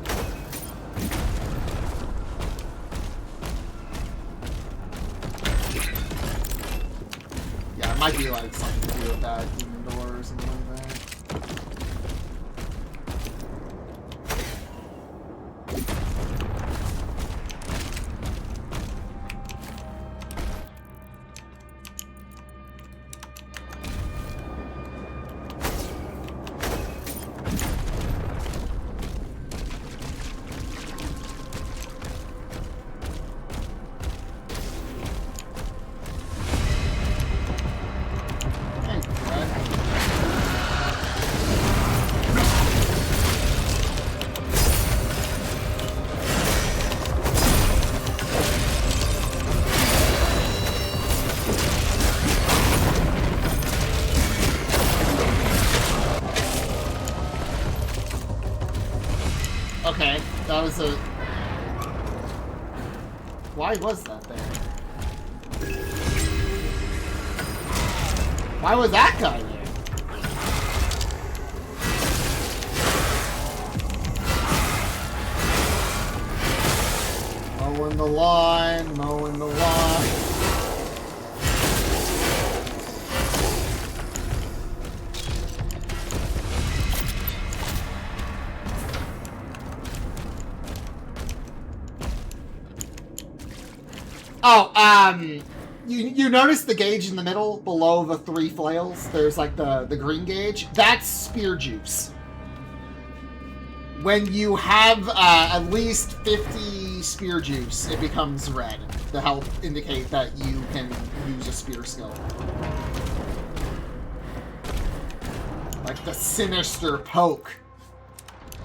Yeah, it might be like something to do with that demon door or something like that. Okay, that was a... Why was that there? Why was that guy there? Mowing the lawn, mowing the lawn. Oh, you notice the gauge in the middle below the 3 flails? There's like the green gauge. That's spear juice. When you have at least 50 spear juice, it becomes red to help indicate that you can use a spear skill. Like the Sinister Poke,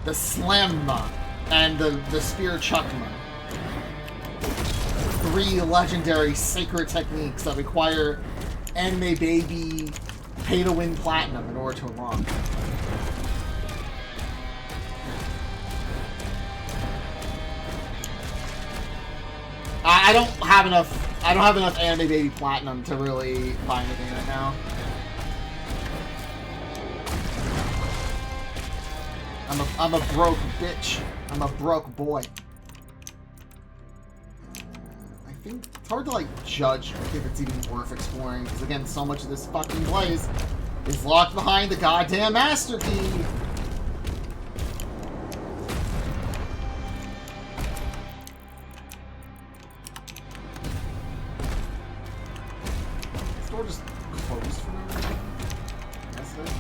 the Slamma, and the Spear Chuckma. 3 legendary sacred techniques that require anime baby pay-to-win platinum in order to unlock. I don't have enough anime baby platinum to really buy anything right now. I'm a broke bitch. I'm a broke boy. I think it's hard to like judge if it's even worth exploring because again, so much of this fucking place is locked behind the goddamn master key. This door just closed for no reason. Yes, it is.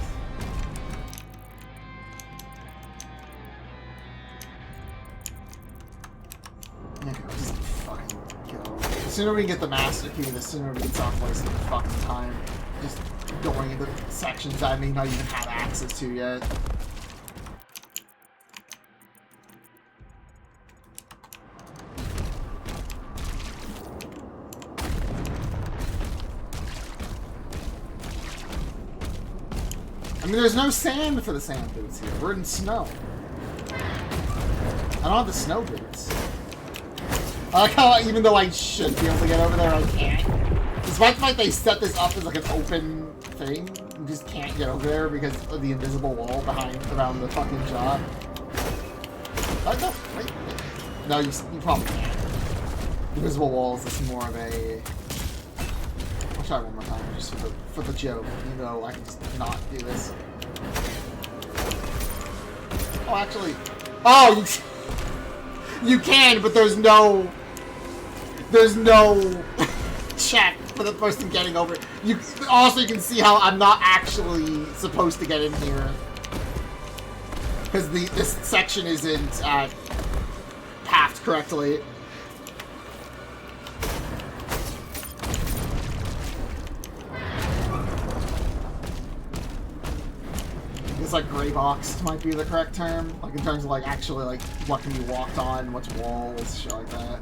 Just fucking go. The sooner we can get the master key, the sooner we can stop wasting fucking time. Just going into sections I may not even have access to yet. I mean, there's no sand for the sand boots here. We're in snow. I don't have the snow boots. I like how, even though I should be able to get over there, I can't. Despite the fact they set this up as like an open thing, you just can't get over there because of the invisible wall around the fucking job. Wait. No, you probably can't. The invisible wall is just more of a... I'll try one more time just for the joke, even though I can just not do this. Oh, actually... Oh, you can, but there's no check for the person getting over it. You can see how I'm not actually supposed to get in here because this section isn't pathed correctly. It's like gray boxed might be the correct term, like in terms of like actually like what can be walked on, what's walls, shit like that.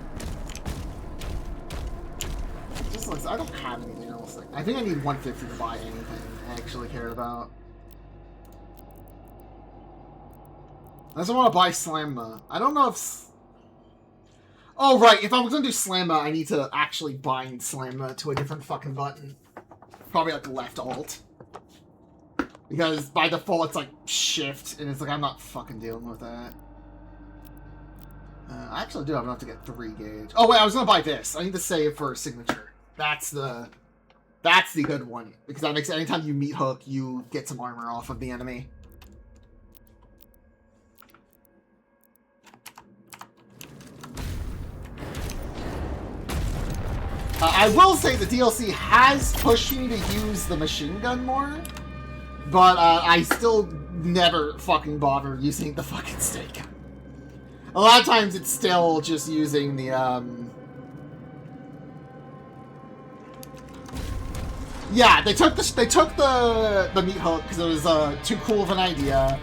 Just like I don't have anything else. Like, I think I need 150 to buy anything I actually care about. I just want to buy Slamma. I don't know if. Oh right, if I was gonna do Slamma, I need to actually bind Slamma to a different fucking button. Probably like left alt. Because by default it's like shift, and it's like I'm not fucking dealing with that. I actually do have enough to get 3 gauge. Oh wait, I was gonna buy this. I need to save for a signature. That's the good one. Because that makes anytime you meet Hook, you get some armor off of the enemy. I will say the DLC has pushed me to use the machine gun more. But I still never fucking bother using the fucking stake. A lot of times it's still just using the yeah, they took the meat hook because it was too cool of an idea,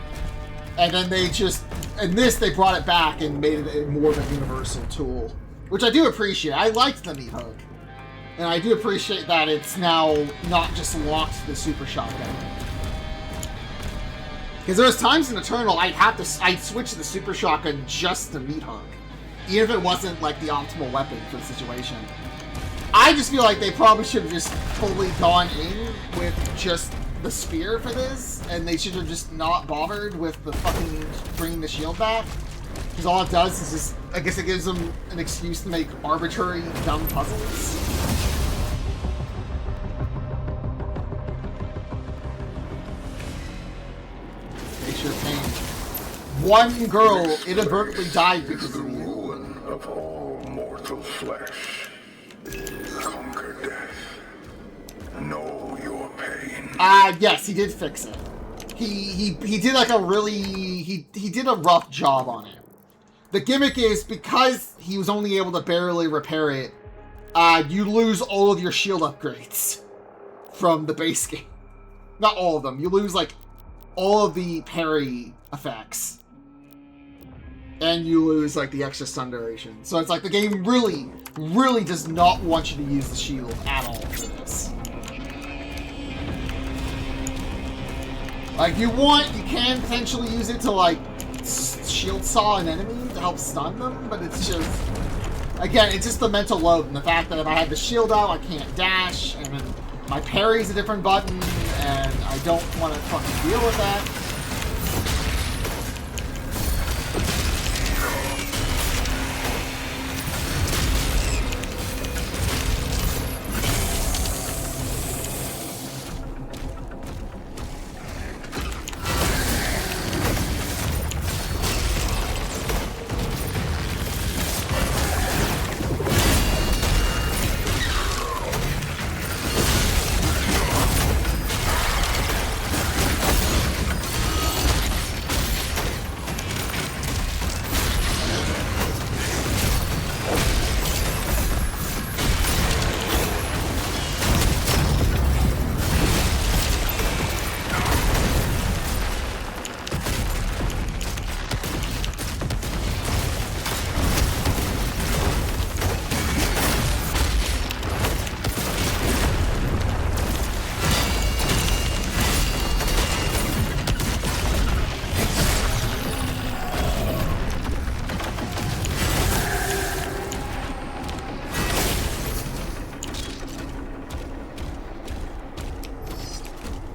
and then they brought it back and made it more of a universal tool, which I do appreciate. I liked the meat hook, and I do appreciate that it's now not just locked to the super shotgun. Because there was times in Eternal I'd switch to the super shotgun just to meat hook, even if it wasn't like the optimal weapon for the situation. I just feel like they probably should have just fully gone in with just the spear for this, and they should have just not bothered with the fucking bringing the shield back. Because all it does is just, I guess it gives them an excuse to make arbitrary, dumb puzzles. Your pain. One girl inadvertently died because of you. Ruin of all mortal flesh. Yes, he did fix it. He did like a really... He did a rough job on it. The gimmick is, because he was only able to barely repair it, you lose all of your shield upgrades from the base game. Not all of them. You lose, like, all of the parry effects. And you lose, like, the extra stun duration. So it's like the game really, really does not want you to use the shield at all for this. Like, you can potentially use it to, like, shield saw an enemy to help stun them, but it's just... Again, it's just the mental load and the fact that if I had the shield out, I can't dash, and then my parry's a different button, and I don't want to fucking deal with that.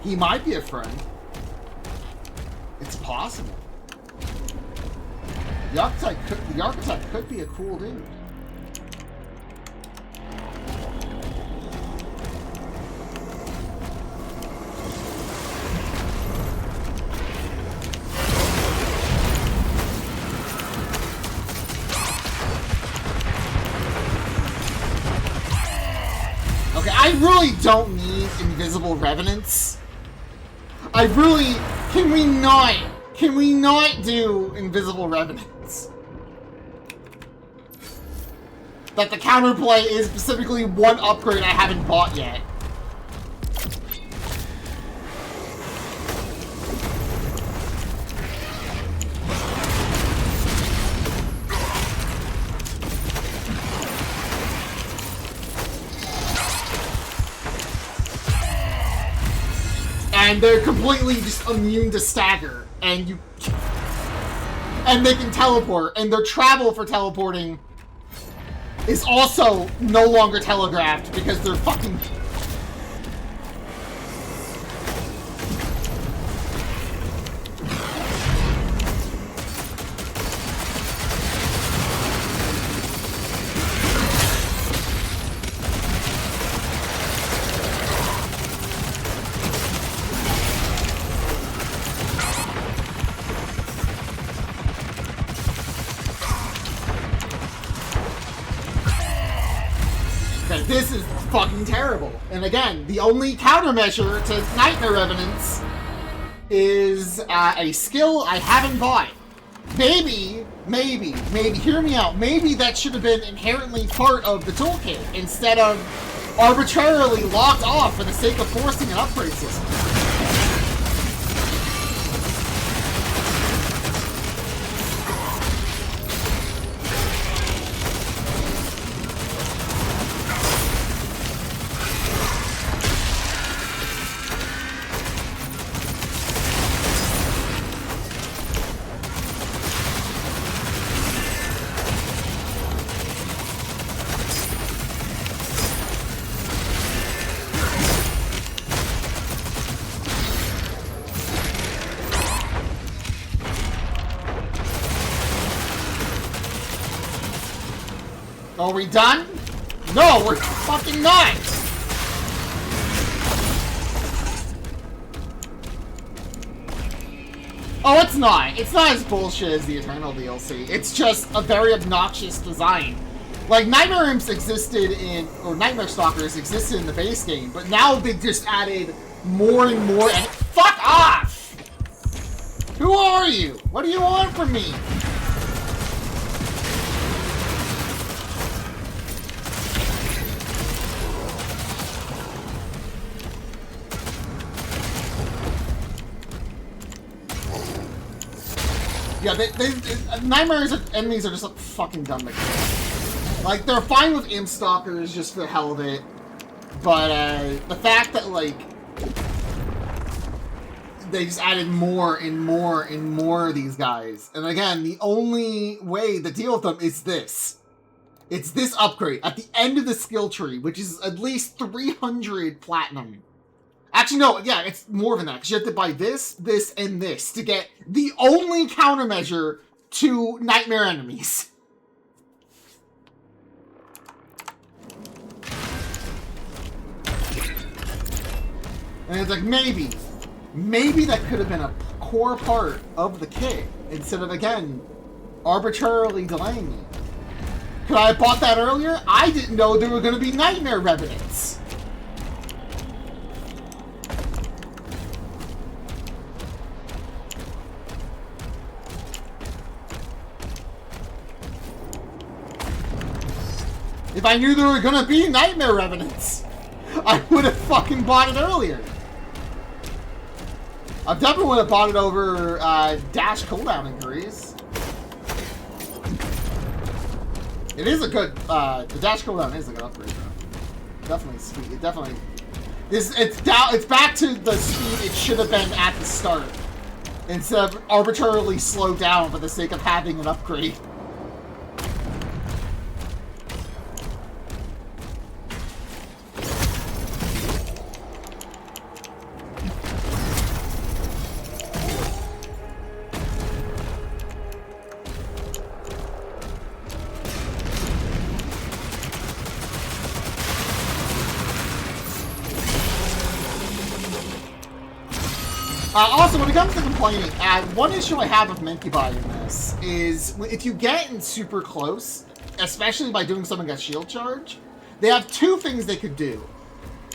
He might be a friend. It's possible. The archetype could be a cool dude. Okay, I really don't need invisible revenants. Can we not do invisible revenants? That the counterplay is specifically one upgrade I haven't bought yet. And they're completely just immune to stagger, and they can teleport, and their travel for teleporting is also no longer telegraphed because they're fucking... This is fucking terrible. And again, the only countermeasure to Nightmare Revenants is a skill I haven't bought. Maybe, hear me out, maybe that should have been inherently part of the toolkit instead of arbitrarily locked off for the sake of forcing an upgrade system. Are we done? No, we're fucking not! Oh, it's not. It's not as bullshit as the Eternal DLC. It's just a very obnoxious design Like, Nightmare Imps existed in, or Nightmare Stalkers existed in the base game, but now they just added more and more, and fuck off! Who are you? What do you want from me? Yeah, Nightmare's enemies are just like, fucking dumb to kill. Like, they're fine with Imp Stalkers just for the hell of it, but the fact that, like, they just added more and more and more of these guys. And again, the only way to deal with them is this. It's this upgrade at the end of the skill tree, which is at least 300 platinum. Actually, no, yeah, it's more than that, because you have to buy this, this, and this to get the only countermeasure to Nightmare enemies. And it's like, maybe that could have been a core part of the kit, instead of, again, arbitrarily delaying it. Could I have bought that earlier? I didn't know there were going to be Nightmare Revenants. If I knew there were gonna be Nightmare Revenants, I would have fucking bought it earlier. I definitely would have bought it over dash cooldown increase. It is a good, the dash cooldown is a good upgrade though. Definitely sweet. It definitely, it's back to the speed it should have been at the start, instead of arbitrarily slowed down for the sake of having an upgrade. Also, when it comes to complaining, one issue I have with Menkibai in this is if you get in super close, especially by doing something like shield charge, they have two things they could do.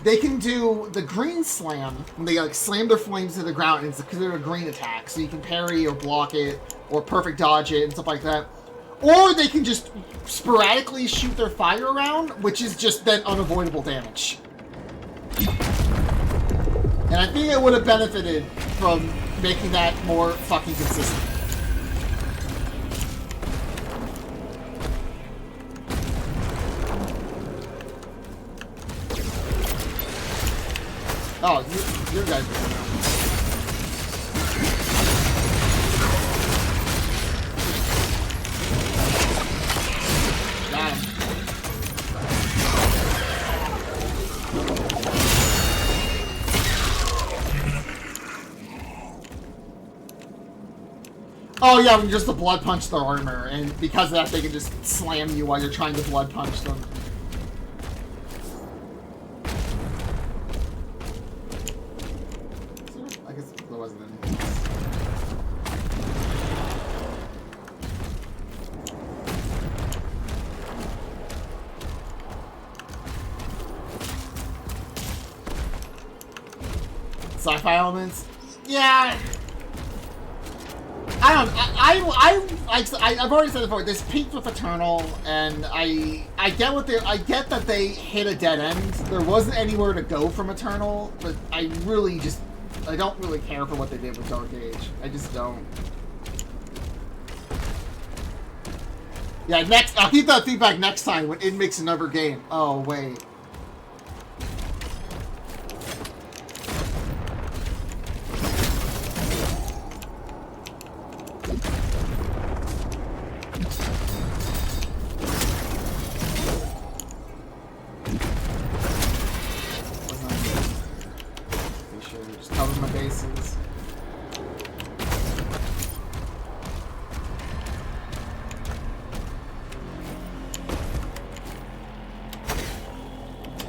They can do the green slam, when they like slam their flames to the ground, and it's considered a green attack, so you can parry or block it, or perfect dodge it, and stuff like that. Or they can just sporadically shoot their fire around, which is just then unavoidable damage. And I think it would have benefited from making that more fucking consistent. Oh, you guys are going Got him. Oh yeah, when you just blood punch their armor, and because of that they can just slam you while you're trying to blood punch them. I guess there wasn't anything else. Sci-fi elements? Yeah. I've already said it before. This peaked with Eternal, and I get that they hit a dead end. There wasn't anywhere to go from Eternal, but I don't really care for what they did with Dark Age. I just don't. Yeah, I'll keep that feedback next time when it makes another game. Oh wait.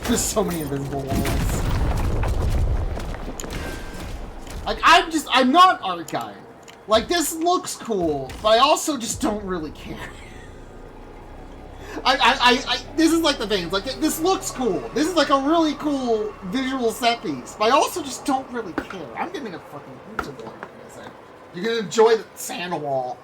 There's so many invisible walls. Like, I'm not an art guy. Like, this looks cool, but I also just don't really care. This is like the thing. It's like, this looks cool. This is like a really cool visual set piece. But I also just don't really care. I'm getting a fucking YouTube wall. You're gonna enjoy the sand wall.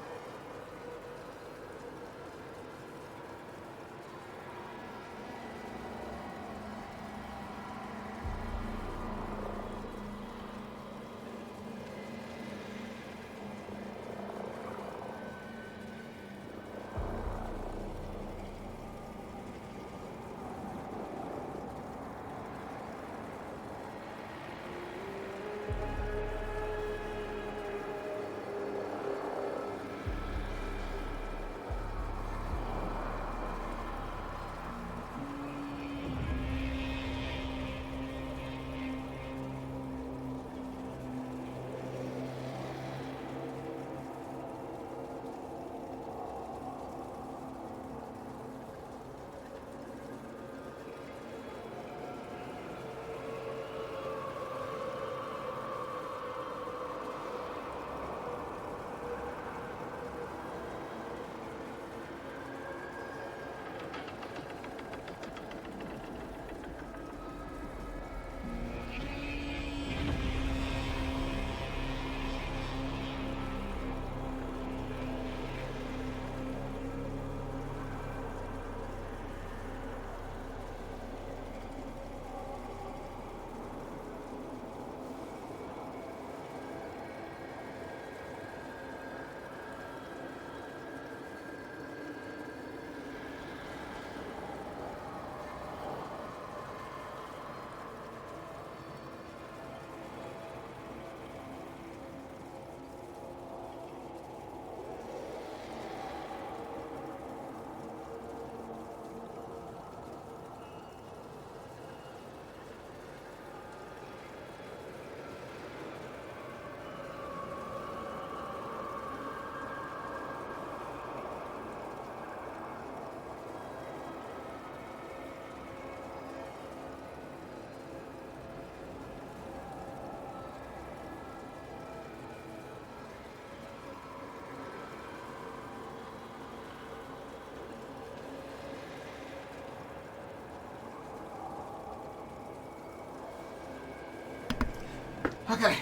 Okay,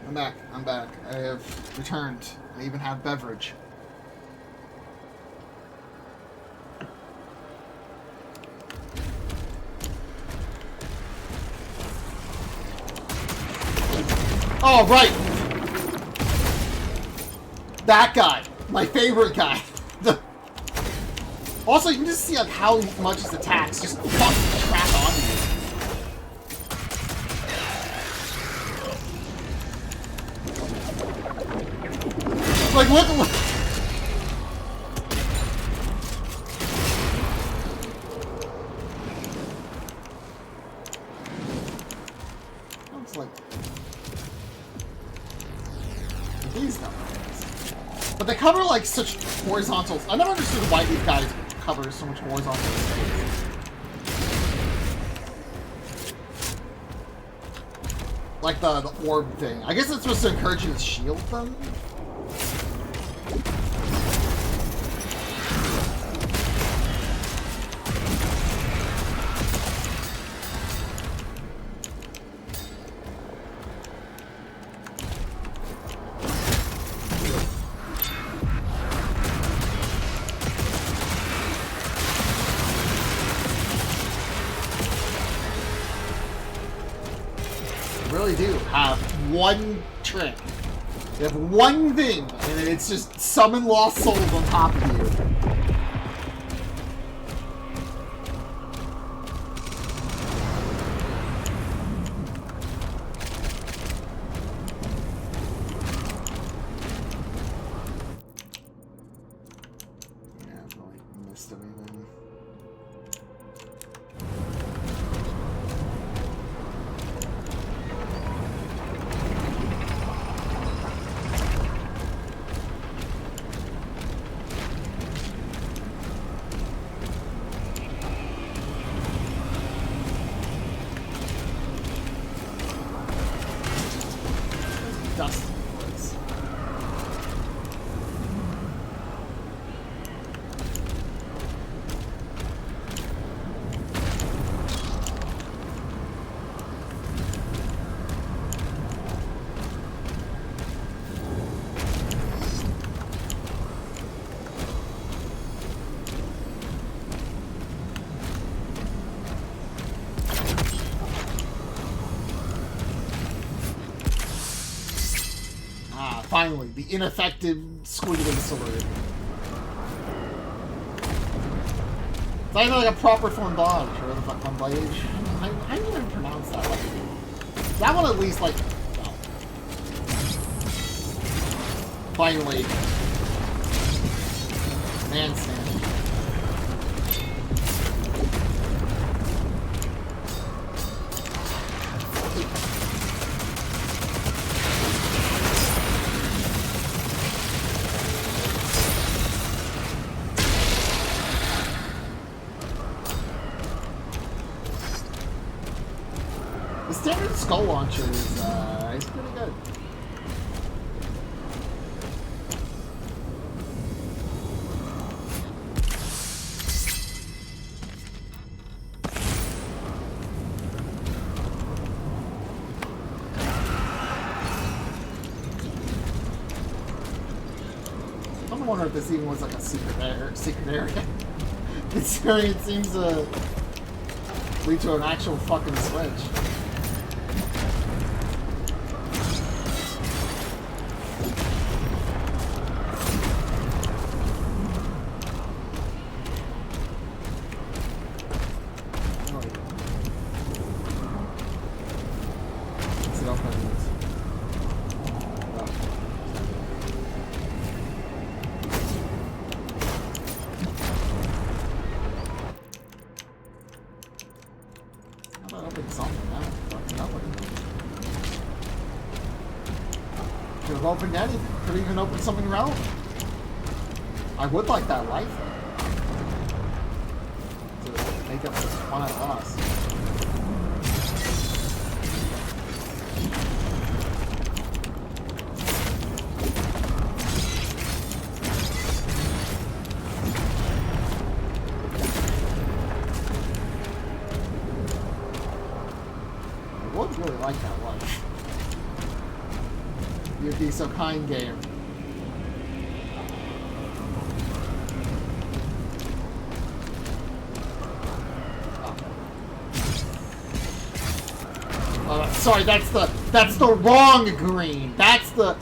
I'm back. I'm back. I have returned. I even have beverage. Oh, right! That guy. My favorite guy. Also, you can just see like how much his attacks just fucking crap onto you. Like, look. Looks like these guys. But they cover like such horizontals. I never understood why these guys cover so much horizontal space. Like the orb thing. I guess it's supposed to encourage you to shield them. Do have one trick. You have one thing, and it's just summon lost souls on top of you. Yeah, I haven't really missed anything. finally, the ineffective squiggly sword. It's not even like a proper fondage, or the fuck fondage. How do you even pronounce that? Like, that one at least, like, well. Finally. Man stand. The standard skull launcher is pretty good. I'm wondering if this even was like a secret area. Considering it seems to lead to an actual fucking switch. Opened anything. Could even open something relevant. I would like that life to make up this one I lost. I would really like that life. You'd be so kind, game. Oh, sorry, that's the wrong green. That's the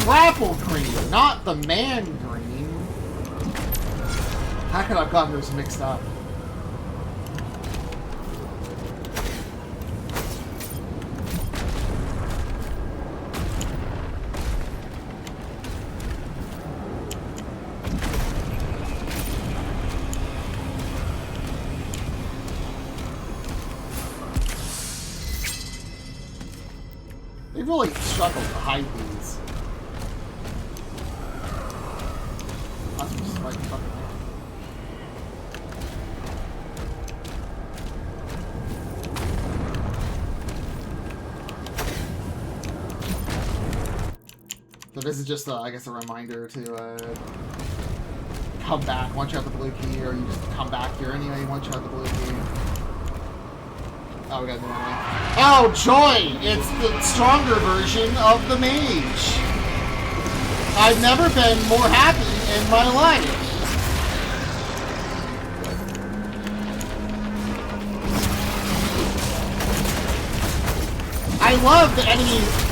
grapple green, not the man green. How could I have gotten those mixed up? They really struggled to hide these. That's just like fucking. So this is just, I guess, a reminder to come back once you have the blue key, or you just come back here anyway once you have the blue key. Oh, we got a new one. Oh, joy! It's the stronger version of the mage. I've never been more happy in my life. I love the enemies.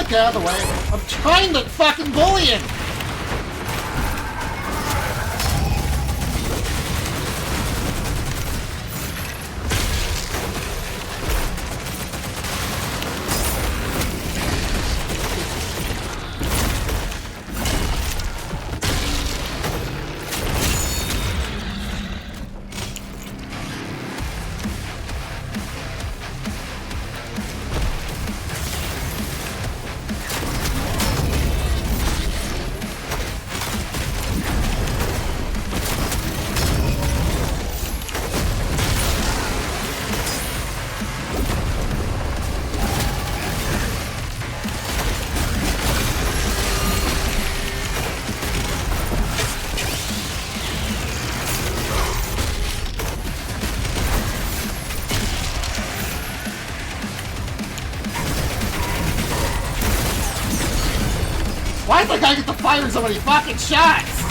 Get out of the way. I'm trying to fucking bully him! Why does that guy get to fire so many fucking shots?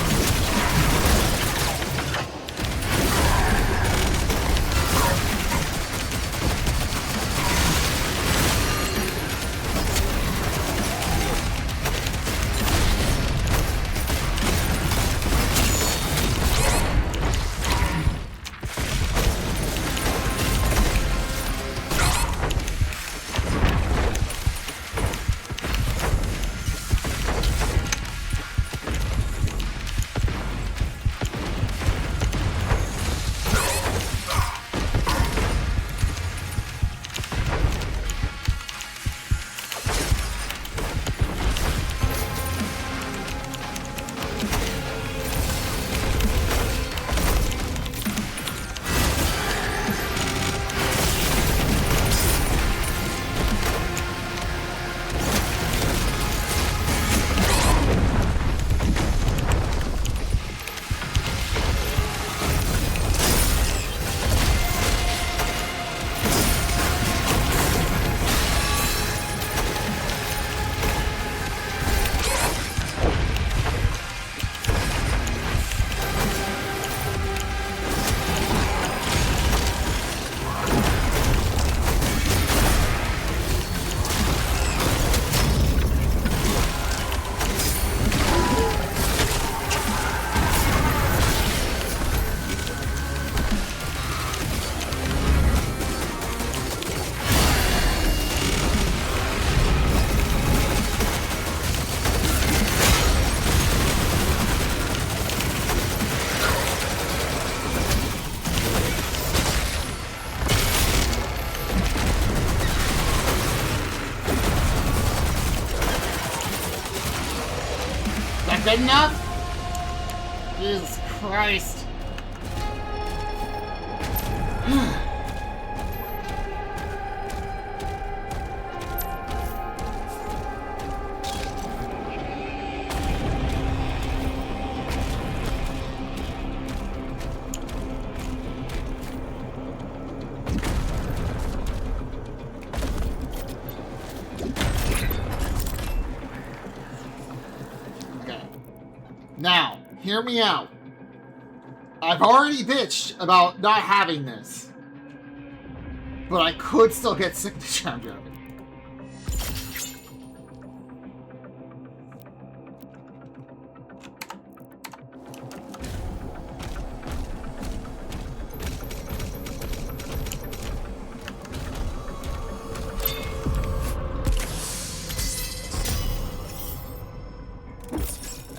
Good enough? Jesus Christ. Now, hear me out. I've already bitched about not having this, but I could still get signature out of it.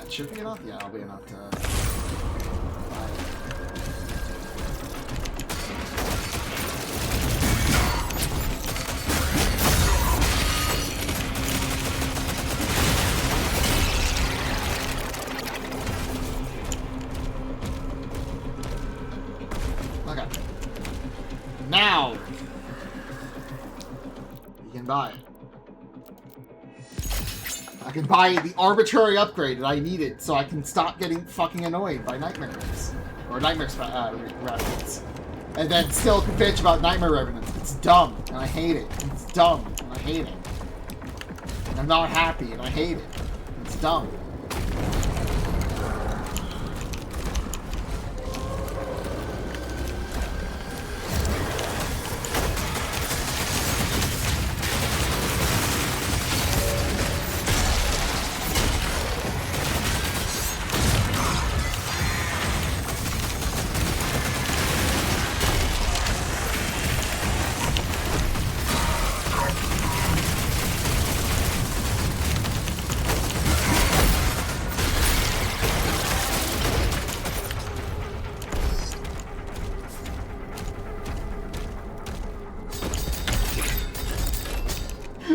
Should be enough? Yeah, I'll be enough to buy it. Okay. Now you can buy it. I can buy the arbitrary upgrade that I needed so I can stop getting fucking annoyed by nightmares. Or nightmare revenants. And then still bitch about nightmare revenants. It's dumb, and I hate it. It's dumb, and I hate it. And I'm not happy, and I hate it. It's dumb.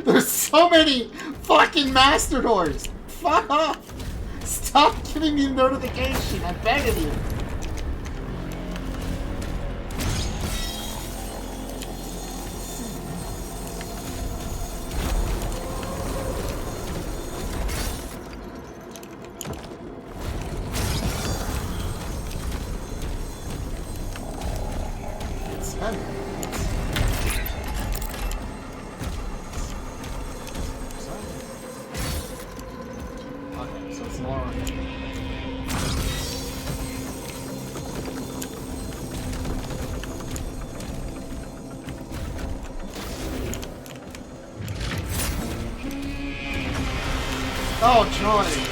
There's so many fucking master doors! Fuck off! Stop giving me notification, I'm begging you! more. Oh, joy!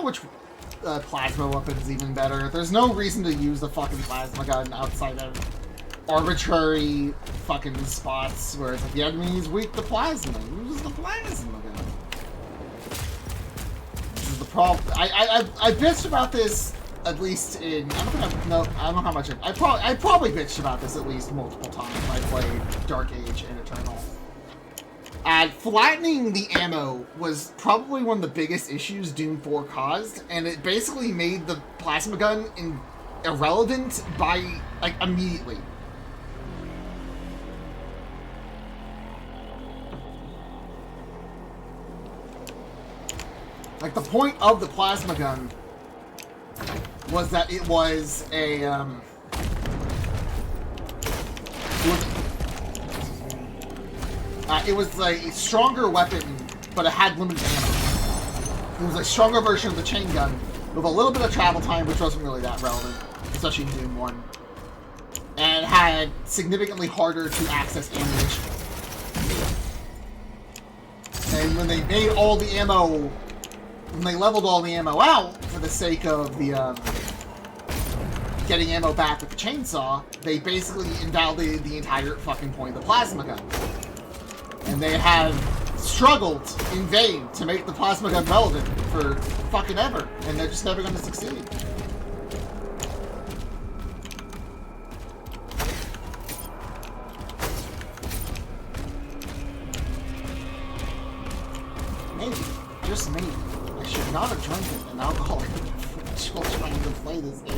Which plasma weapon's even better. There's no reason to use the fucking plasma gun outside of arbitrary fucking spots where it's like the enemy is weak to plasma. Use the plasma gun. This is the problem. I bitched about this at least in I don't know how much I probably bitched about this at least multiple times when I played Dark Age and Eternal. Flattening the ammo was probably one of the biggest issues Doom 4 caused, and it basically made the plasma gun irrelevant by, like, immediately. Like, the point of the plasma gun was that it was a, it was like a stronger weapon, but it had limited ammo. It was a stronger version of the chain gun with a little bit of travel time, which wasn't really that relevant, especially in Doom 1. And it had significantly harder to access ammunition. And when they made all the ammo, when they leveled all the ammo out for the sake of the getting ammo back with the chainsaw, they basically invalidated the entire fucking point of the plasma gun. And they have struggled in vain to make the plasma gun relevant for fucking ever, and they're just never going to succeed. Maybe, just maybe, I should not have drunk an alcoholic while trying to play this game.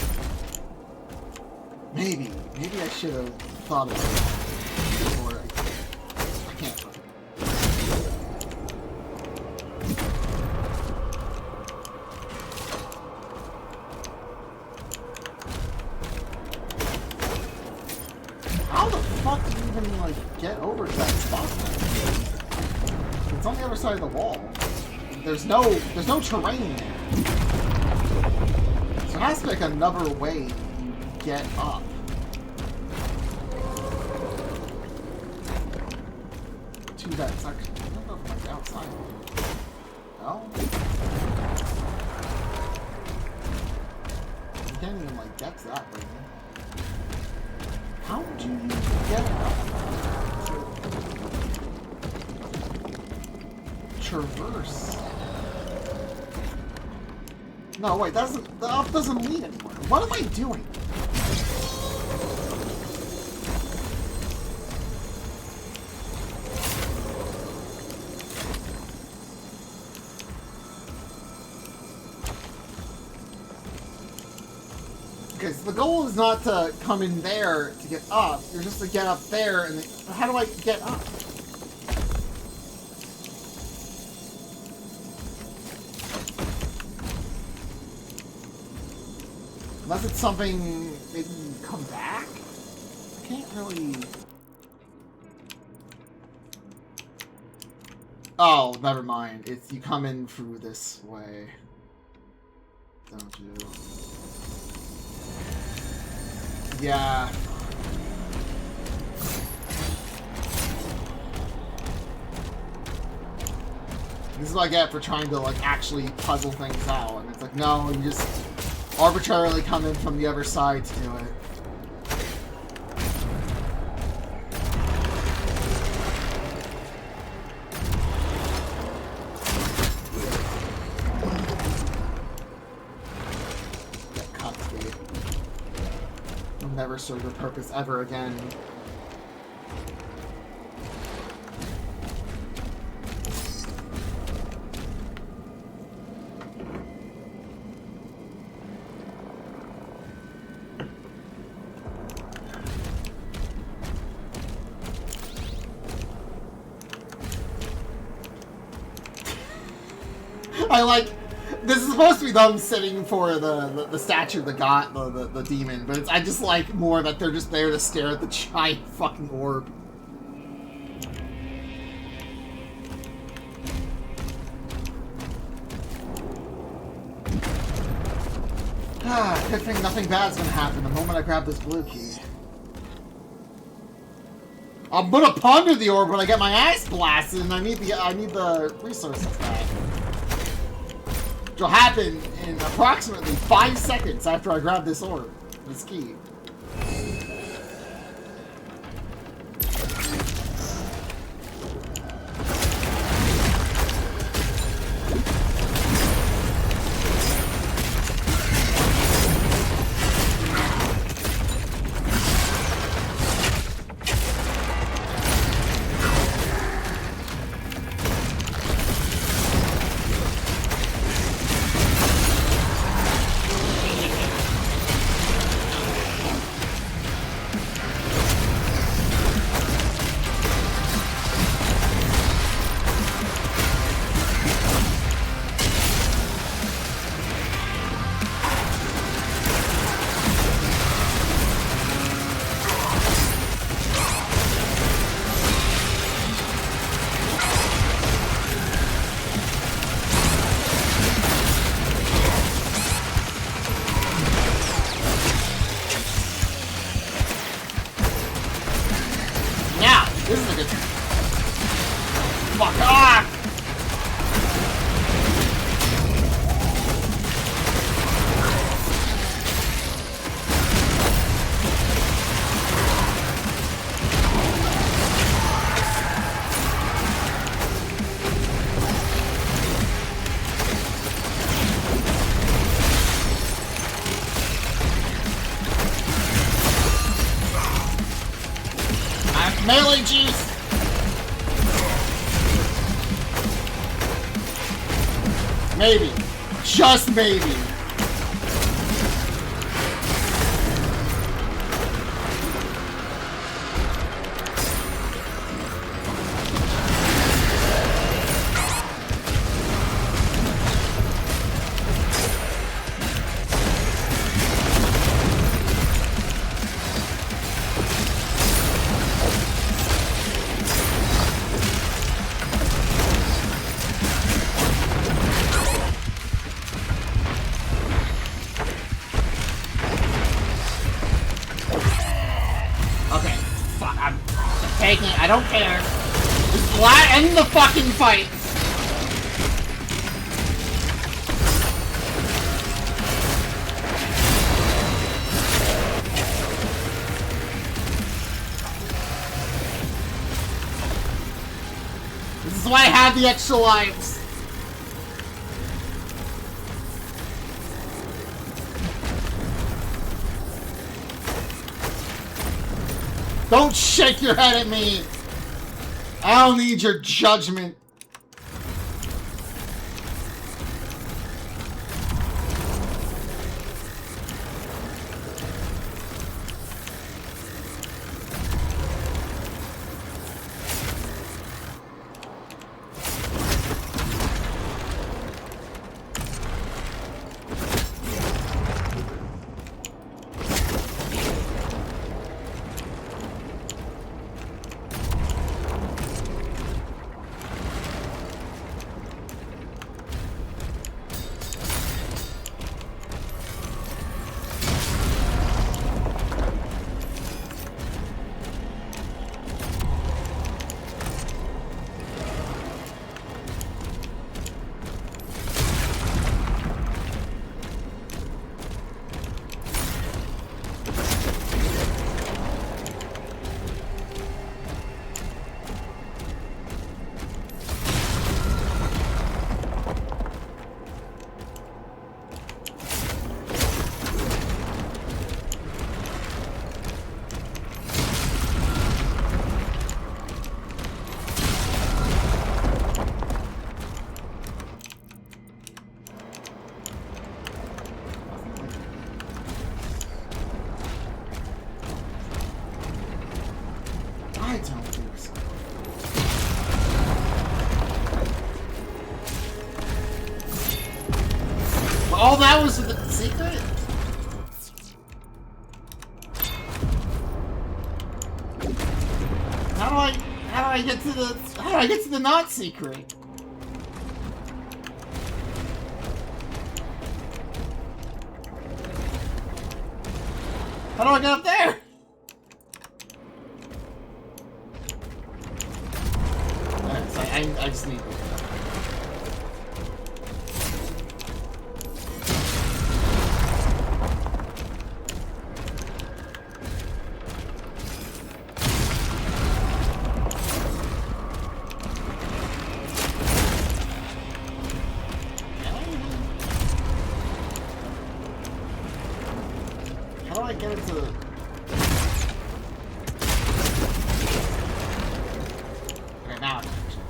Maybe I should have thought of it before I can't. How the fuck do you even, like, get over to that spot? It's on the other side of the wall. There's no terrain there. So it has to be, like, another way you get up. To that section. I don't know if I'm, like, outside. No? You can't even, like, get to that way. How do you get up? Traverse. No, wait, the up doesn't lead anywhere. What am I doing? Okay, so the goal is not to come in there to get up. You're just to get up there, and then, how do I get up? Unless it's something, maybe come back? I can't really... Oh, never mind. It's, you come in through this way. Don't you? Yeah. This is what I get for trying to, like, actually puzzle things out. And it's like, no, you just arbitrarily come in from the other side to do it. That complicated. Will never serve a purpose ever again. I like. This is supposed to be them sitting for the statue of the god, the demon, but I just like more that they're just there to stare at the giant fucking orb. Good thing nothing bad's gonna happen the moment I grab this blue key. I'm gonna ponder the orb when I get my ass blasted, and I need the resources back. Which will happen in approximately 5 seconds after I grab this orb, this key. Melee juice! Maybe. Just maybe. I don't care. Just end the fucking fight. This is why I have the extra lives. Don't shake your head at me! I don't need your judgment. all that was the secret? How do I get to the not secret? How do I get up there? Alright, so I just need this. How do I get into the... Okay, now I can actually...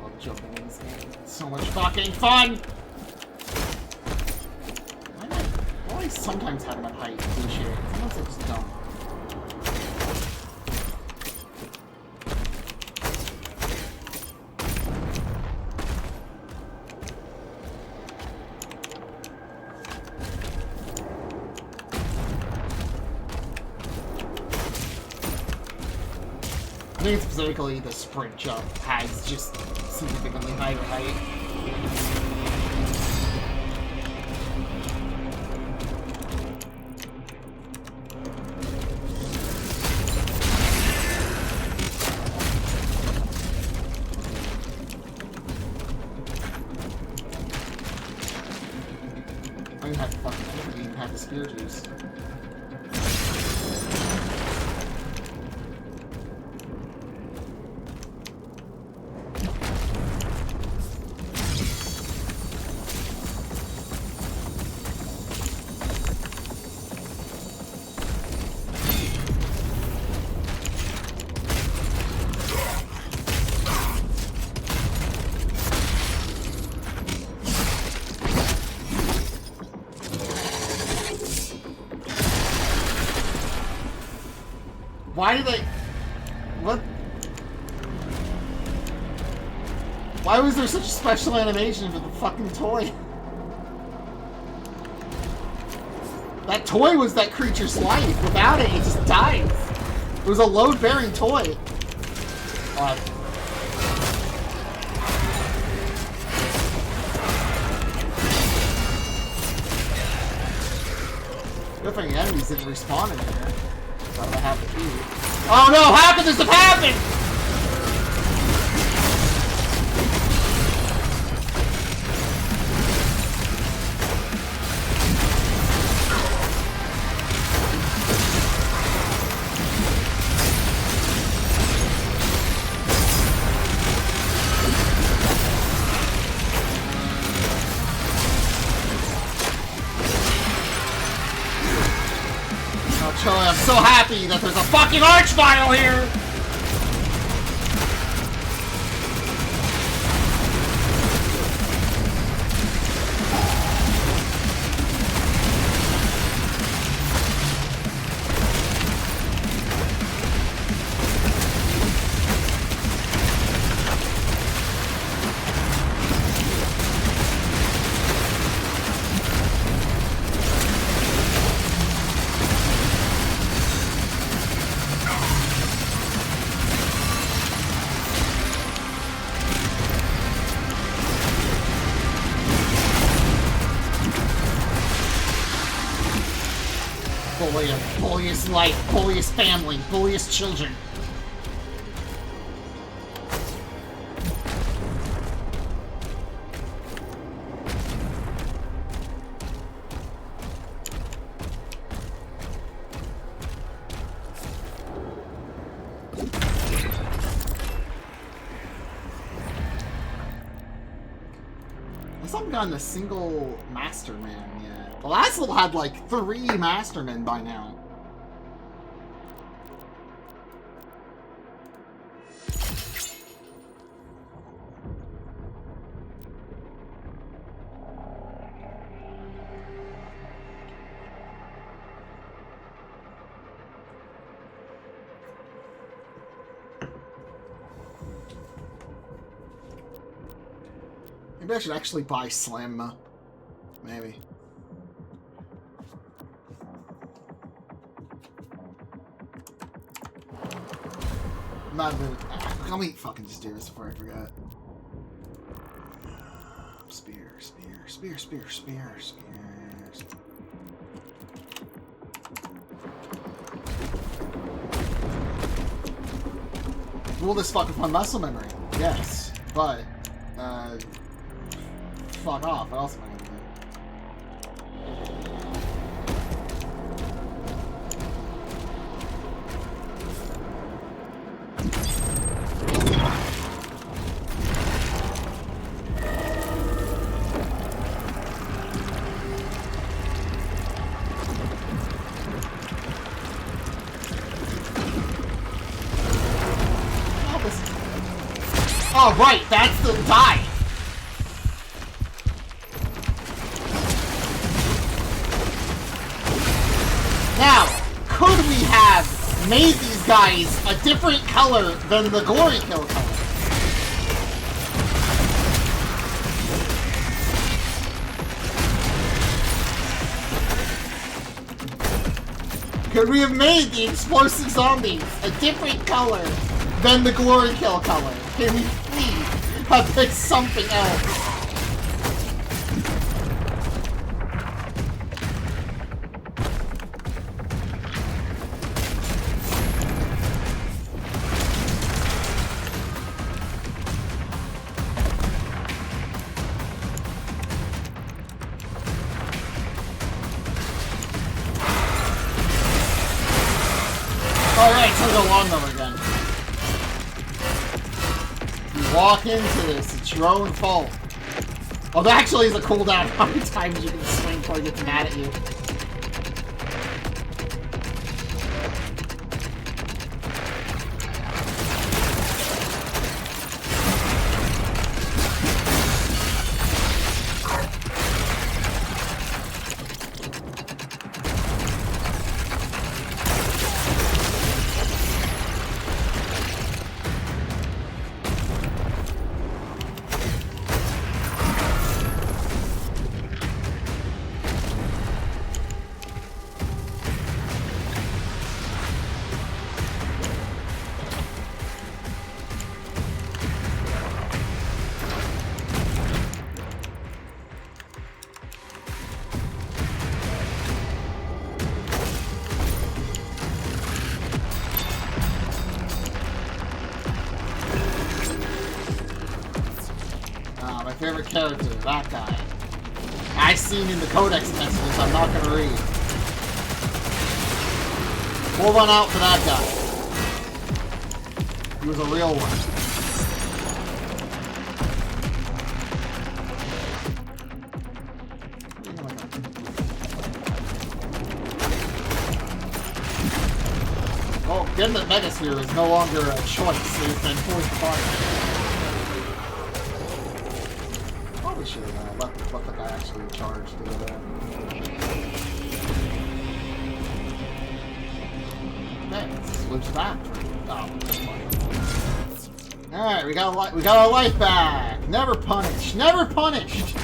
Love jumping in this game. It's so much fucking fun! I sometimes have enough height to do shit. Sometimes I just don't. I think specifically the sprint jump has just significantly higher height. I didn't have to fucking even have the spear juice. Why did they... What? Why was there such a special animation for the fucking toy? That toy was that creature's life. Without it, it just dies. It was a load-bearing toy. Good thing the enemies didn't respawn in here. What happened to you? Oh no! How could this have happened? I'm so happy that there's a fucking archvile here! Bulliest life, bulliest family, bulliest children. I haven't gotten a single Masterman yet. The last level had like 3 Mastermen by now. Maybe I should actually buy Slim. Maybe. Not really. Let me fucking just do this before I forget. Spear, spear, spear, spear, spear, spear. Will this fuck with my muscle memory? Yes, but fuck off. What else am I gonna do? Oh, right, that's the die. Now, could we have made these guys a different color than the glory kill color? Could we have made the explosive zombies a different color than the glory kill color? Can we please have picked something else? Alright, so go on them again. Walk into this, it's your own fault. Oh, that actually is a cooldown. How many times you can swing before it gets mad at you? Favorite character, that guy. I've seen in the codex messages I'm not gonna read. We'll run out for that guy. He was a real one. Oh, getting the Megasphere is no longer a choice, it's been forced upon you. Should have let the guy actually charge to do that. Okay, switch back. Oh, alright, we got our life back. Never punished. Never punished.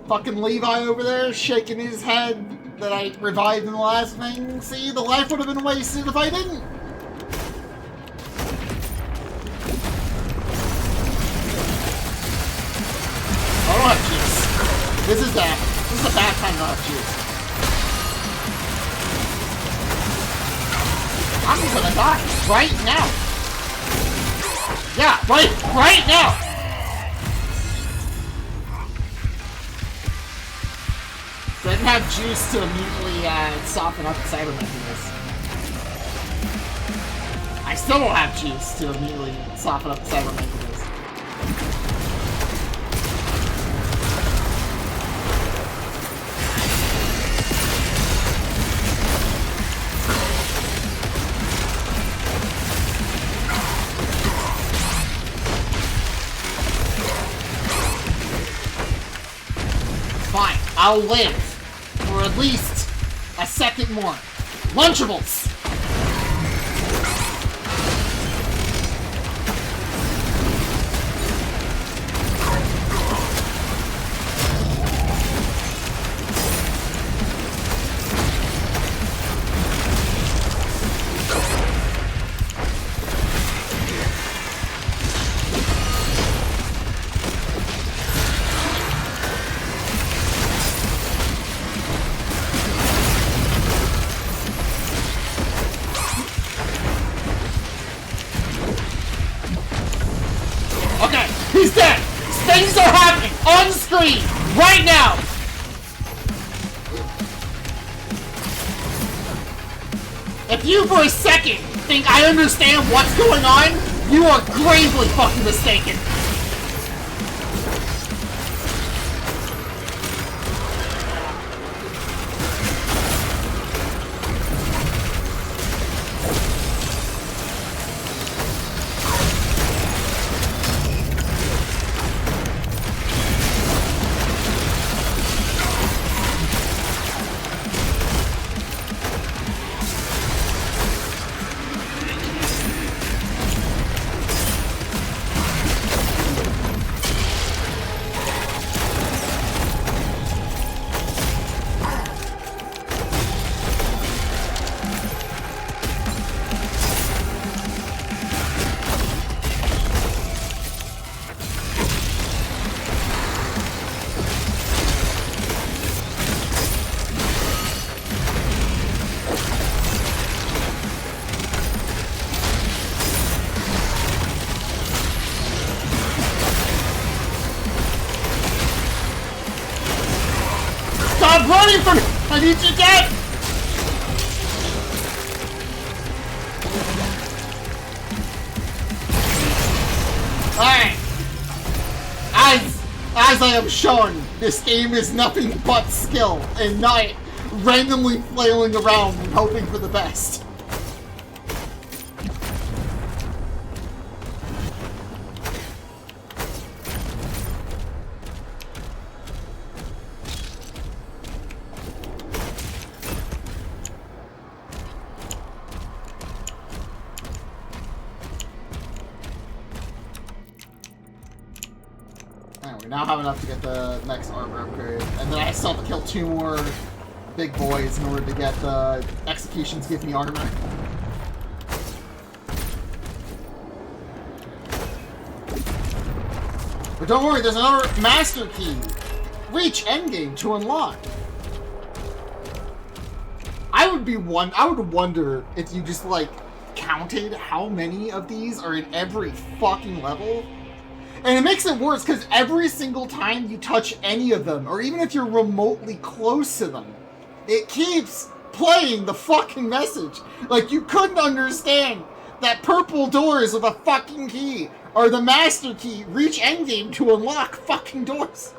Fucking Levi over there shaking his head that I revived in the last thing. See, the life would have been wasted if I didn't. This is a bad time to have juice. I'm gonna die right now. Yeah, right now. Didn't have juice to immediately soften up the cybermechanism. I still don't have juice to immediately soften up the cybermechanism. Fine, I'll live for at least a second more. Lunchables! free! Right now! If you for a second think I understand what's going on, you are gravely fucking mistaken. Stop running from me! I need you dead! Alright. As I have shown, this game is nothing but skill and not randomly flailing around and hoping for the best. We now have enough to get the next armor upgrade, and then I still have to kill 2 more big boys in order to get the executions give me armor. But don't worry, there's another master key. Reach endgame to unlock. I would wonder if you just like counted how many of these are in every fucking level. And it makes it worse because every single time you touch any of them, or even if you're remotely close to them, it keeps playing the fucking message. Like, you couldn't understand that purple doors with a fucking key are the master key. Reach endgame to unlock fucking doors.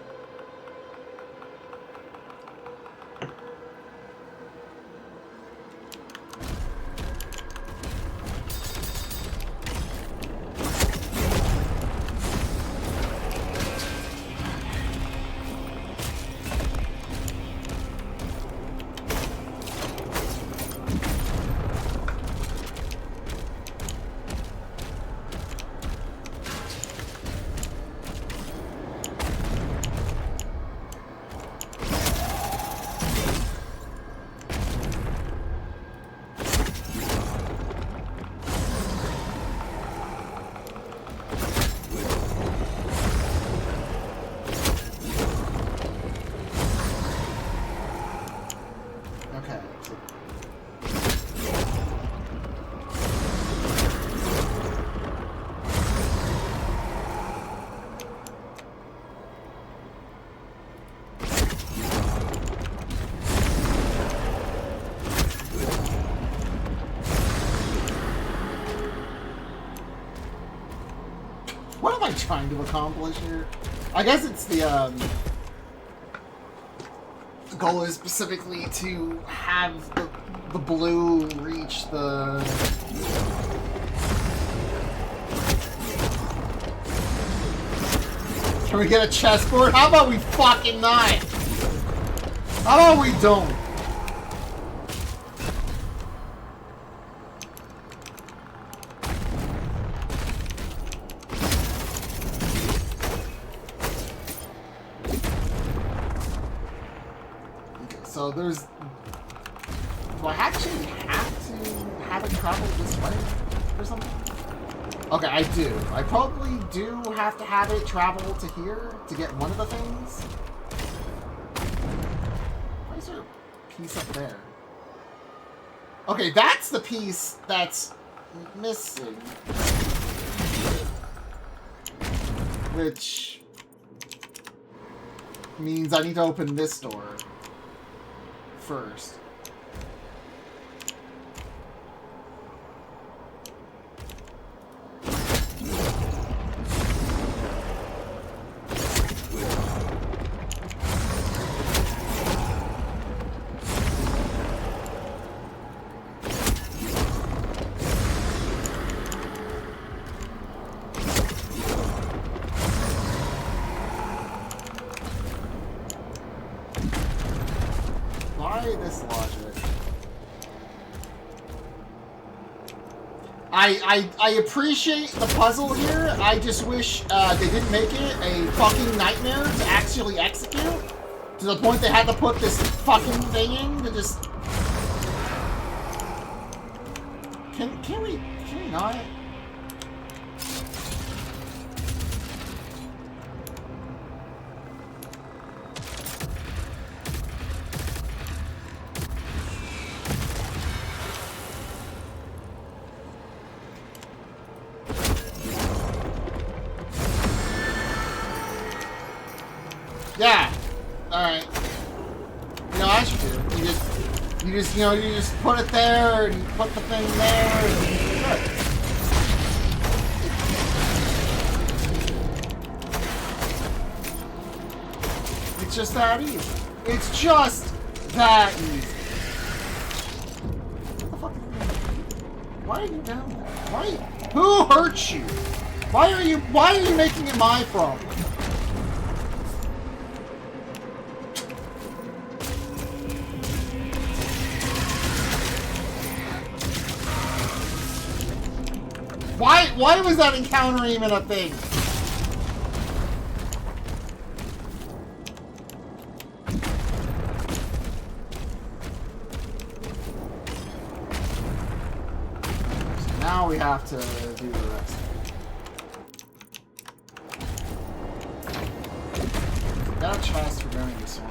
What am I trying to accomplish here? I guess it's the goal is specifically to have the blue reach the... Can we get a chessboard? How about we fucking not? How about we don't? So there's... Do I actually have to have it travel this way or something? Okay, I do. I probably do have to have it travel to here to get one of the things. Why is there a piece up there? Okay, that's the piece that's missing. Which... means I need to open this door first. This logic. I appreciate the puzzle here. I just wish they didn't make it a fucking nightmare to actually execute. To the point they had to put this fucking thing in to just... Can we not? Yeah. Alright. You know, I should do. You just put it there and put the thing there and it's just that easy. It's just that easy. What the fuck? Why are you down there? Why? Who hurt you? Why are you making it my problem? Why was that encounter even a thing? So now we have to do the rest. Got a chest for doing this one.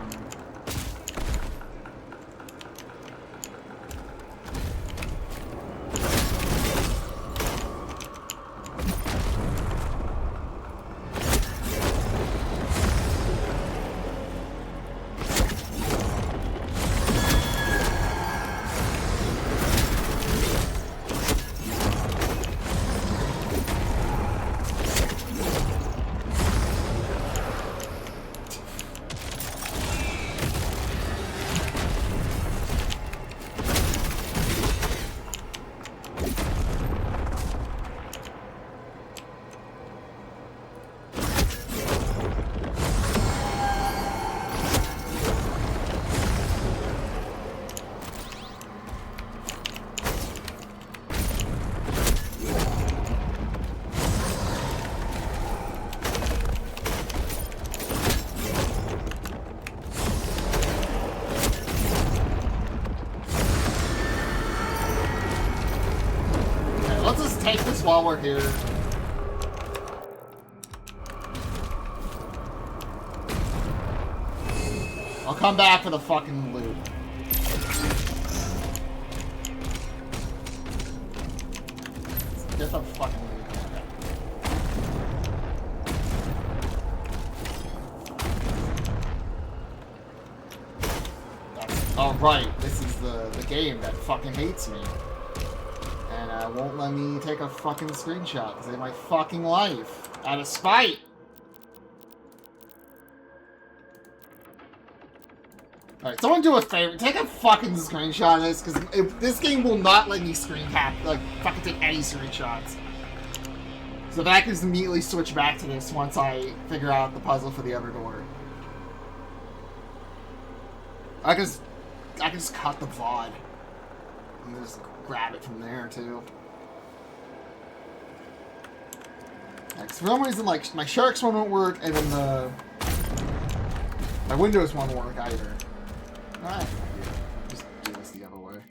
While we're here. I'll come back for the fucking loot. Get the fucking loot. Oh right, this is the game that fucking hates me. Won't let me take a fucking screenshot to save my fucking life. Out of spite! Alright, someone do a favor. Take a fucking screenshot of this, because this game will not let me screen cap, like, fucking take any screenshots. So that I can just immediately switch back to this once I figure out the puzzle for the other door. I can just cut the VOD. And just grab it from there, too. Because for some reason, like, my Sharks one won't work, and then my Windows one won't work either. Alright, just do this the other way.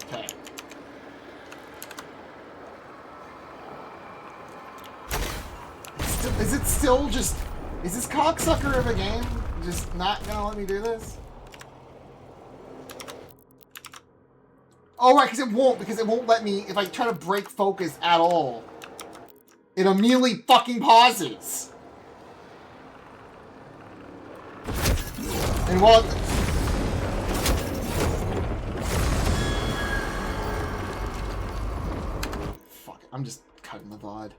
Okay. Is it still just... Is this cocksucker of a game just not gonna let me do this? Oh, right, because it won't let me, if I try to break focus at all, it immediately fucking pauses. And while... Fuck, I'm just cutting the VOD.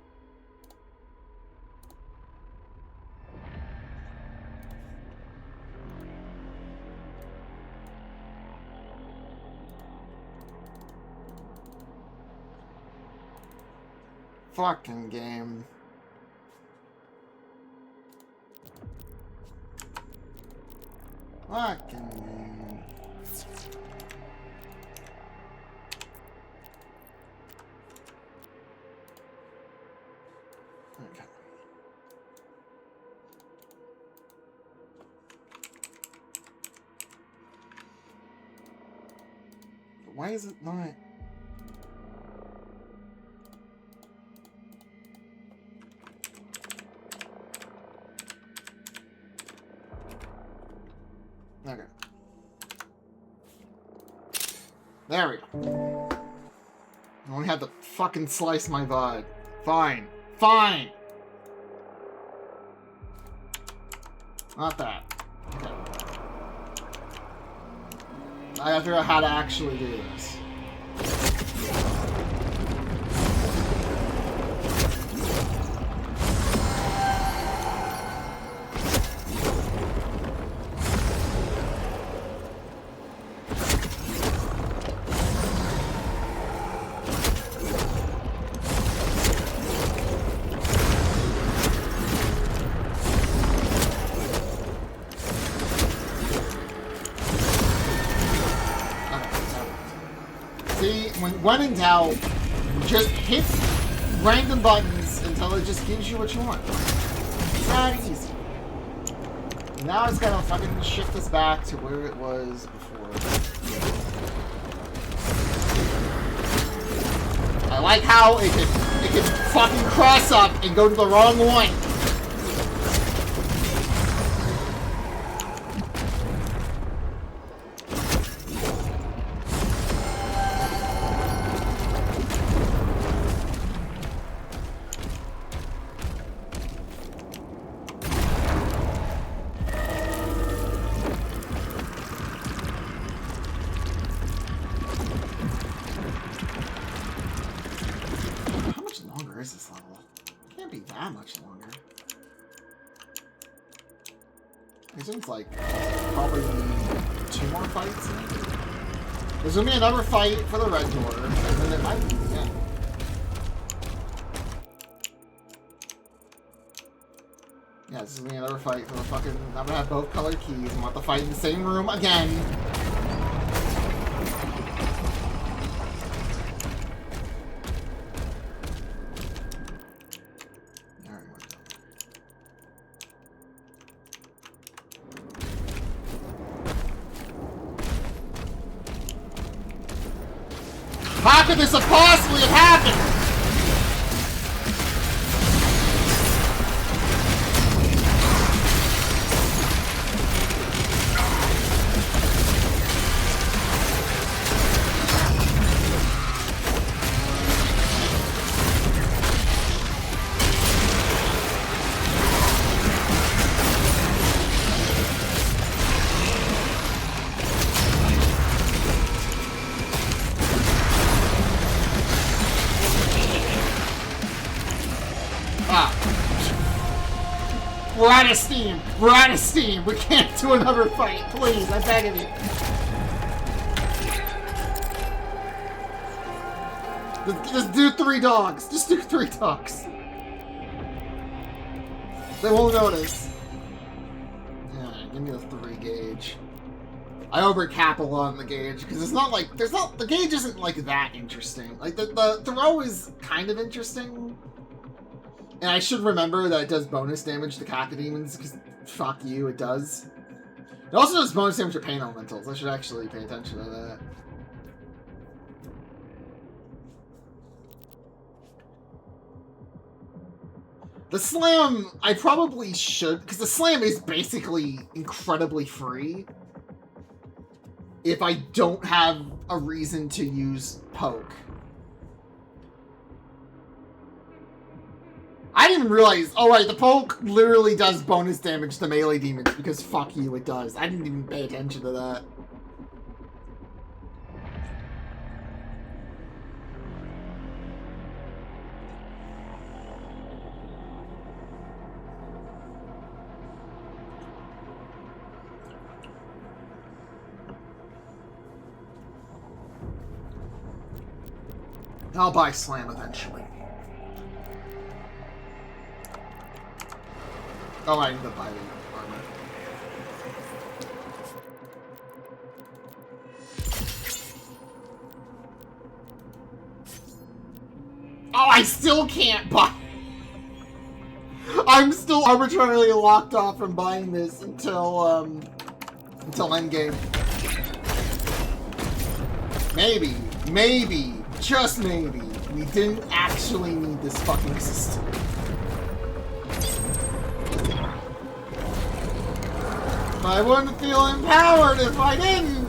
Fucking game. Fucking game. Okay. Why is it not? Okay. There we go. I only had to fucking slice my VOD. Fine. Fine! Not that. Okay. I have to figure out how to actually do this. When in doubt, just hit random buttons until it just gives you what you want. It's that easy. Now it's gotta fucking shift us back to where it was before. I like how it can fucking cross up and go to the wrong one. Like probably 2 more fights. There's gonna be another fight for the red door, and then there might be again. Yeah, this is gonna be another fight for the fucking. I'm gonna have both colored keys and we'll have to fight in the same room again. How could this have possibly have happened? We're out of steam. We're out of steam. We can't do another fight. Please, I'm begging you. Just do 3 dogs. Just do 3 dogs. They won't notice. Yeah, give me the 3 gauge. I overcap a lot on the gauge because it's not like the gauge isn't like that interesting. Like the throw is kind of interesting. And I should remember that it does bonus damage to Cacodemons, because fuck you, it does. It also does bonus damage to Pain Elementals. I should actually pay attention to that. The slam, I probably should, because the slam is basically incredibly free. if I don't have a reason to use poke. I didn't even realize, oh right, the poke literally does bonus damage to melee demons, because fuck you, it does. I didn't even pay attention to that. I'll buy Slam eventually. Oh, I need to buy the armor. Oh, I still can't buy. I'm still arbitrarily locked off from buying this until endgame. Maybe, just maybe, we didn't actually need this fucking system. I wouldn't feel empowered if I didn't!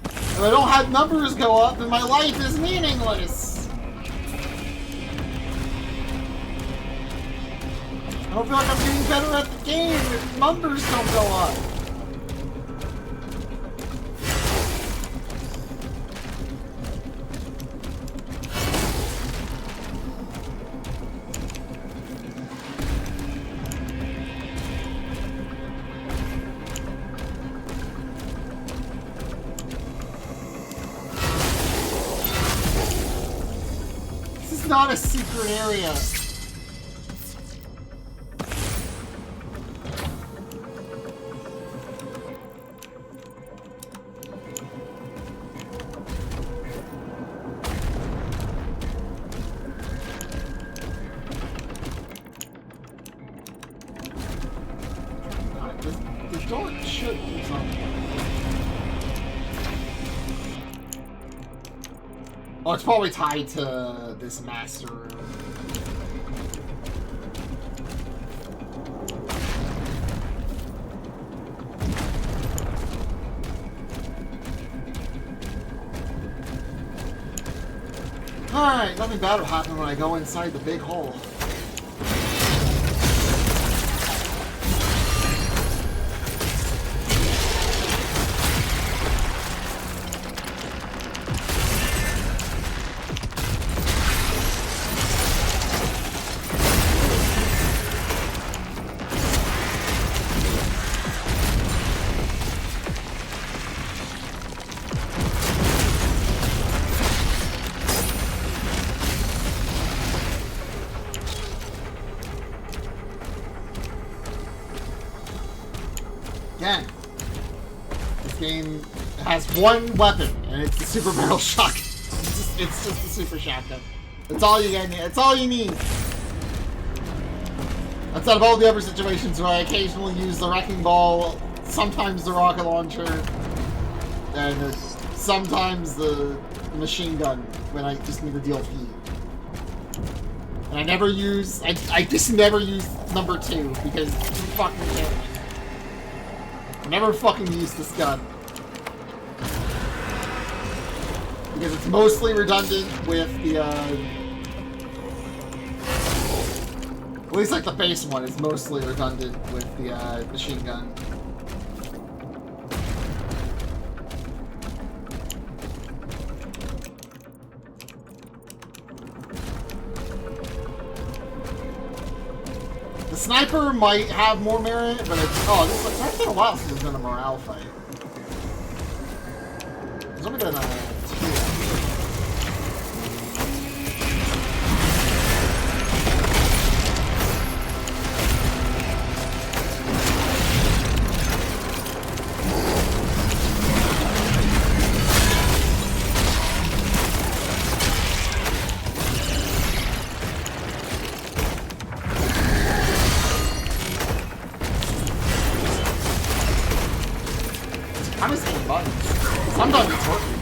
If I don't have numbers go up, then my life is meaningless! I don't feel like I'm getting better at the game if numbers don't go up. Not a secret area. The door should do something. Oh, it's probably tied to this master room. Alright, nothing bad will happen when I go inside the big hole. Again, this game has one weapon, and it's the super barrel shotgun. It's just the super shotgun. That's all you get. That's all you need. Outside of all the other situations where I occasionally use the wrecking ball, sometimes the rocket launcher, and sometimes the machine gun when I just need to deal with heat. And I never use. I just never use number 2 because it's fucking terrible. I never fucking used this gun. Because it's mostly redundant with the, at least like the base one is mostly redundant with the, machine gun. The sniper might have more merit, but it's... Oh, it's been a while since there's been a morale fight. There's only been 2. I'm just hitting buttons. Sometimes it's working.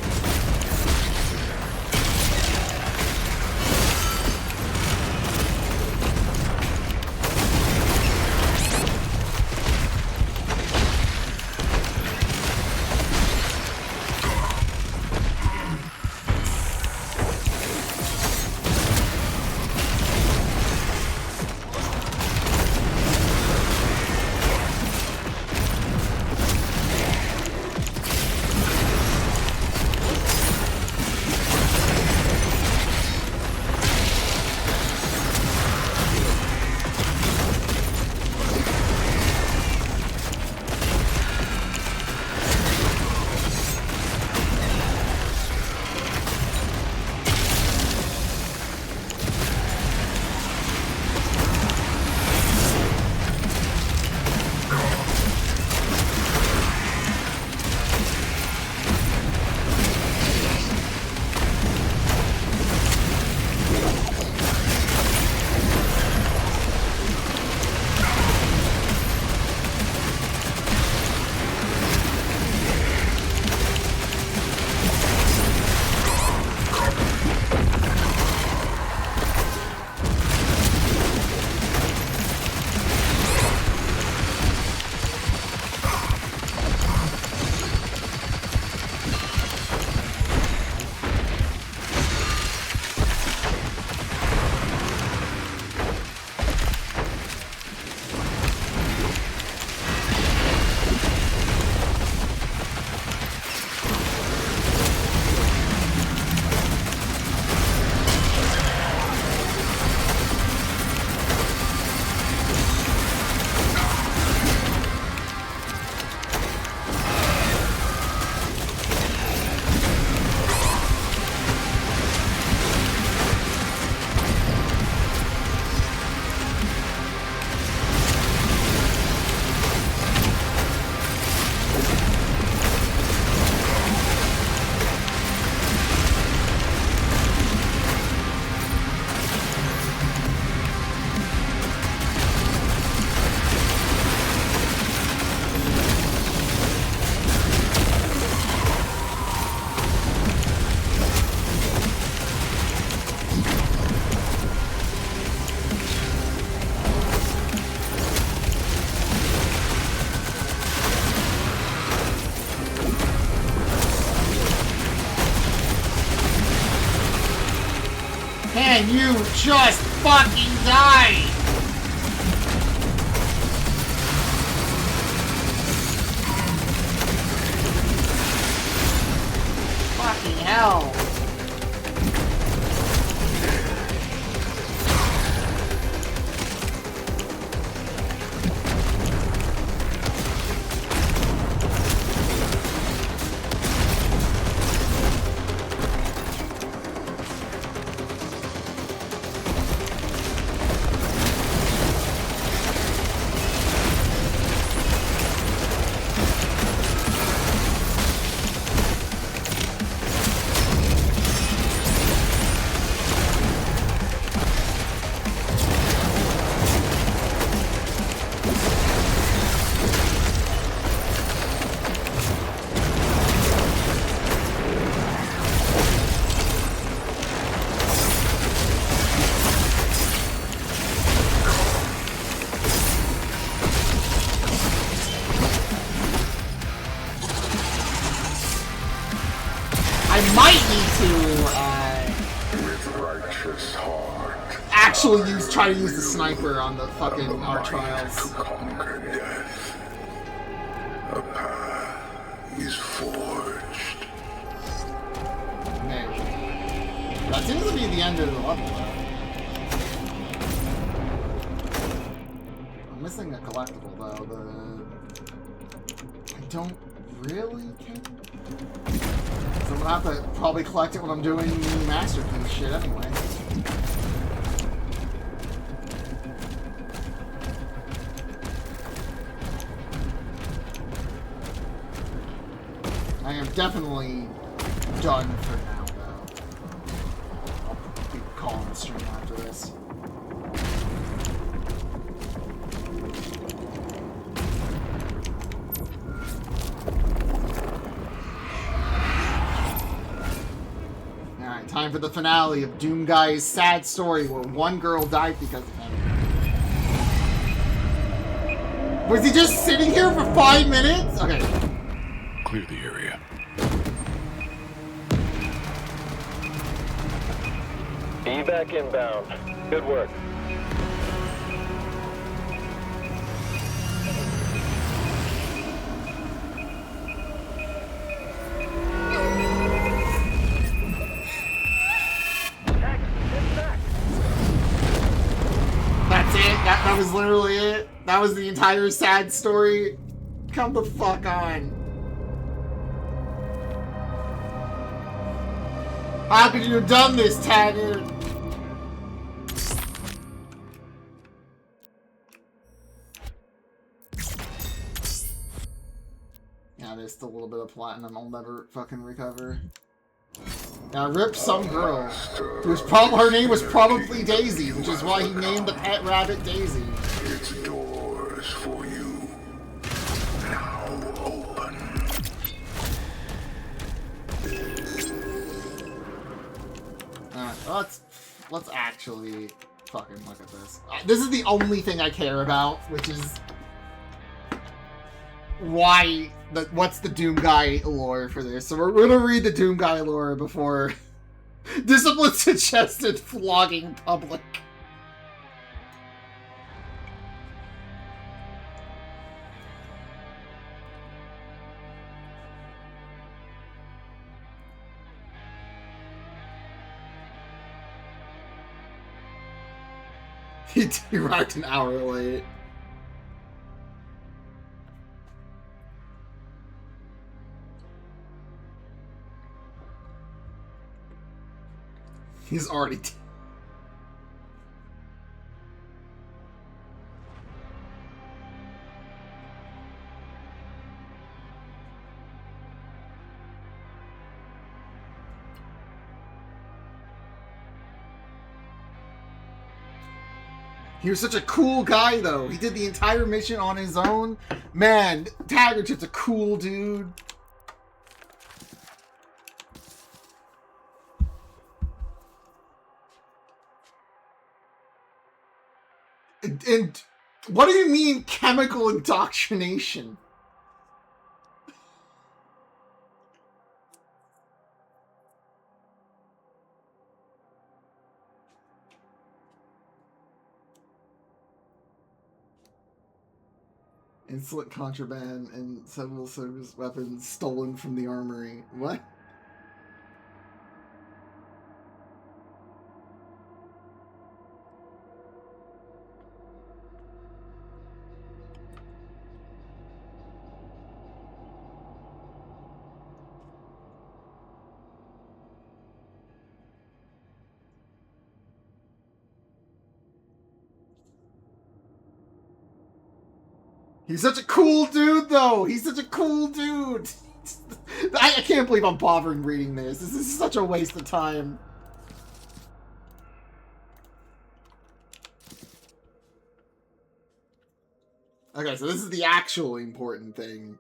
you just fucking die? Fucking hell. Actually try to use the sniper on the fucking our trials. To conquer death. A path is forged. Maybe. That seems to be the end of the level though. I'm missing a collectible though, I don't really care. So I'm gonna have to probably collect it when I'm doing masterpiece shit anyway. I am definitely done for now, though. I'll be calling the stream after this. Alright, time for the finale of Doom Guy's sad story where one girl died because of him. Was he just sitting here for 5 minutes? Okay. Clear the area. Evac inbound. Good work. That's it? That was literally it? That was the entire sad story? Come the fuck on. How could you have done this, Taggart? Yeah, there's still a little bit of platinum I'll never fucking recover. Now, rip some girl. Her name was probably Daisy, which is why he named the pet rabbit Daisy. Its doors for you. Now open. Alright, let's actually fucking look at this. This is the only thing I care about, which is what's the Doom Guy lore for this. So we're gonna read the Doom Guy lore before discipline suggested flogging public. He arrived an hour late. He's already He was such a cool guy, though. He did the entire mission on his own. Man, Taggart's just a cool dude. And what do you mean chemical indoctrination? Insolent contraband and several service weapons stolen from the armory. What? He's such a cool dude, though! He's such a cool dude! I can't believe I'm bothering reading this. This is such a waste of time. Okay, so this is the actual important thing.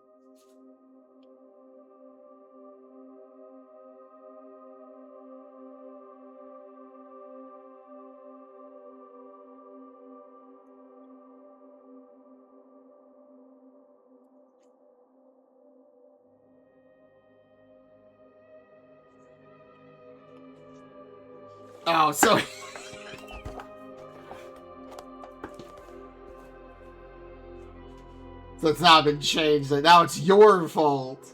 Oh, so... so it's not been changed. Like, now it's your fault.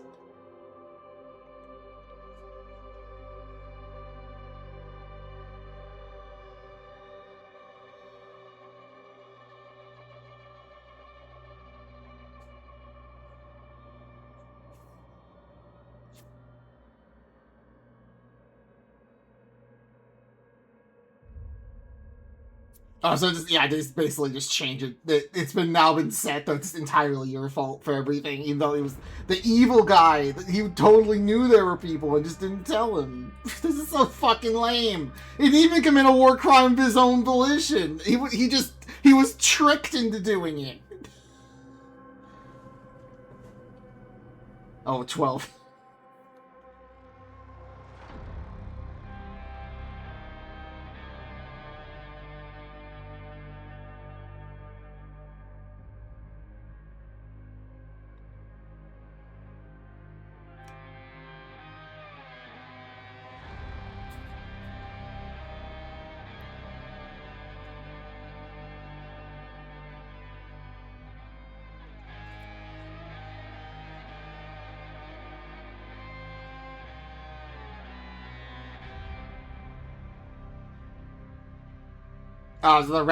Oh, so just, yeah, just basically just change it. It's now been set that it's entirely your fault for everything, even though he was the evil guy. He totally knew there were people and just didn't tell him. This is so fucking lame. He didn't even commit a war crime of his own volition. He was tricked into doing it. Oh, 12. Oh, so the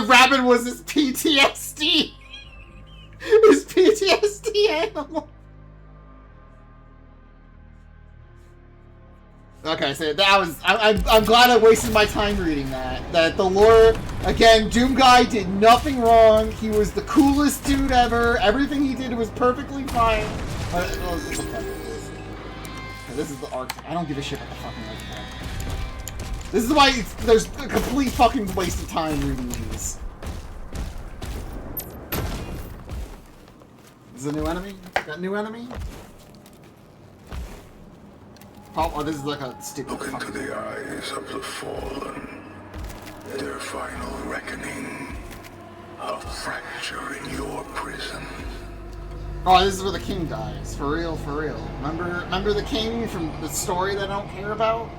rabbit was his PTSD. His PTSD animal. Okay, so that was... I'm glad I wasted my time reading that. That the lore... Again, Doom Guy did nothing wrong. He was the coolest dude ever. Everything he did was perfectly fine. This is the arc. I don't give a shit about the fucking archetype. This is why there's a complete fucking waste of time reading these. Is this a new enemy? Got a new enemy? Oh, this is like a stupid. Look into the eyes of the fallen. Their final reckoning. A fracture in your prison. Oh, this is where the king dies. For real, for real. Remember the king from the story that I don't care about?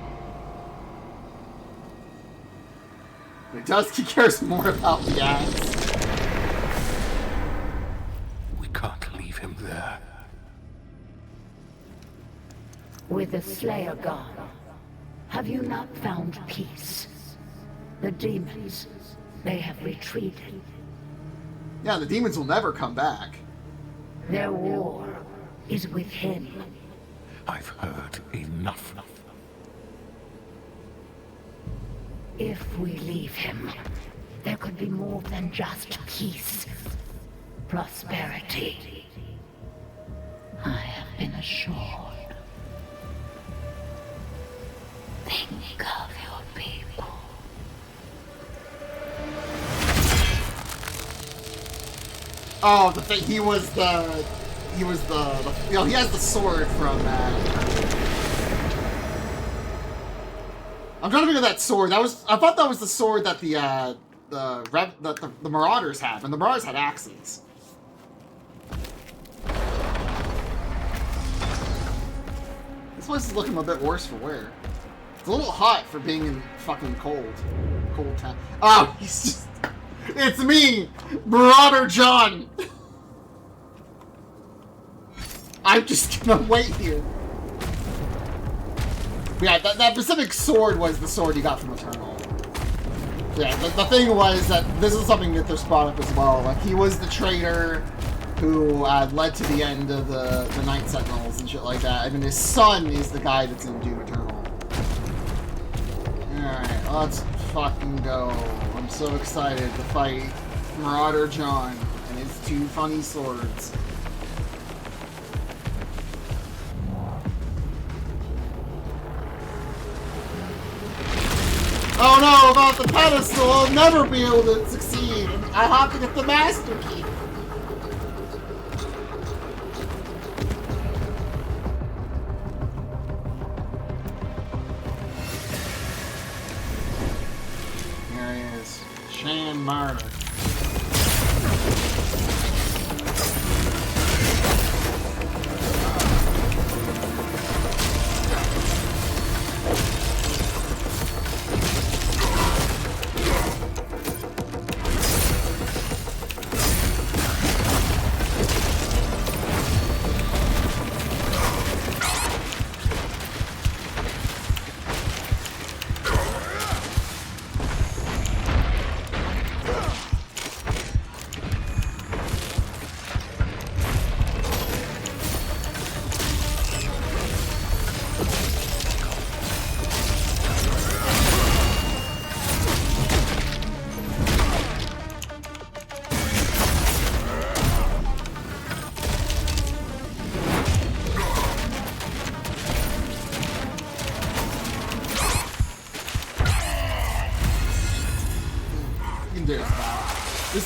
He cares more about the axe. We can't leave him there. With the Slayer gone, have you not found peace? The demons, they have retreated. Yeah, the demons will never come back. Their war is with him. I've heard enough. If we leave him, there could be more than just peace. Prosperity. I have been assured. Think of your people. Oh, the thing, he was the, you know, he has the sword from that. I'm trying to figure that sword. I thought that was the sword that the Marauders have, and the Marauders had axes. This place is looking a bit worse for wear. It's a little hot for being in fucking cold town. Oh, he's just... It's me! Marauder John! I'm just gonna wait here. But yeah, that Pacific sword was the sword you got from Eternal. Yeah, the thing was that this is something that there's brought up as well. Like, he was the traitor who led to the end of the Night Sentinels and shit like that. I mean, his son is the guy that's in Doom Eternal. Alright, let's fucking go. I'm so excited to fight Marauder John and his two funny swords. Oh no, about the pedestal, I'll never be able to succeed. I have to get the master key. Here he is. Shan Martyr.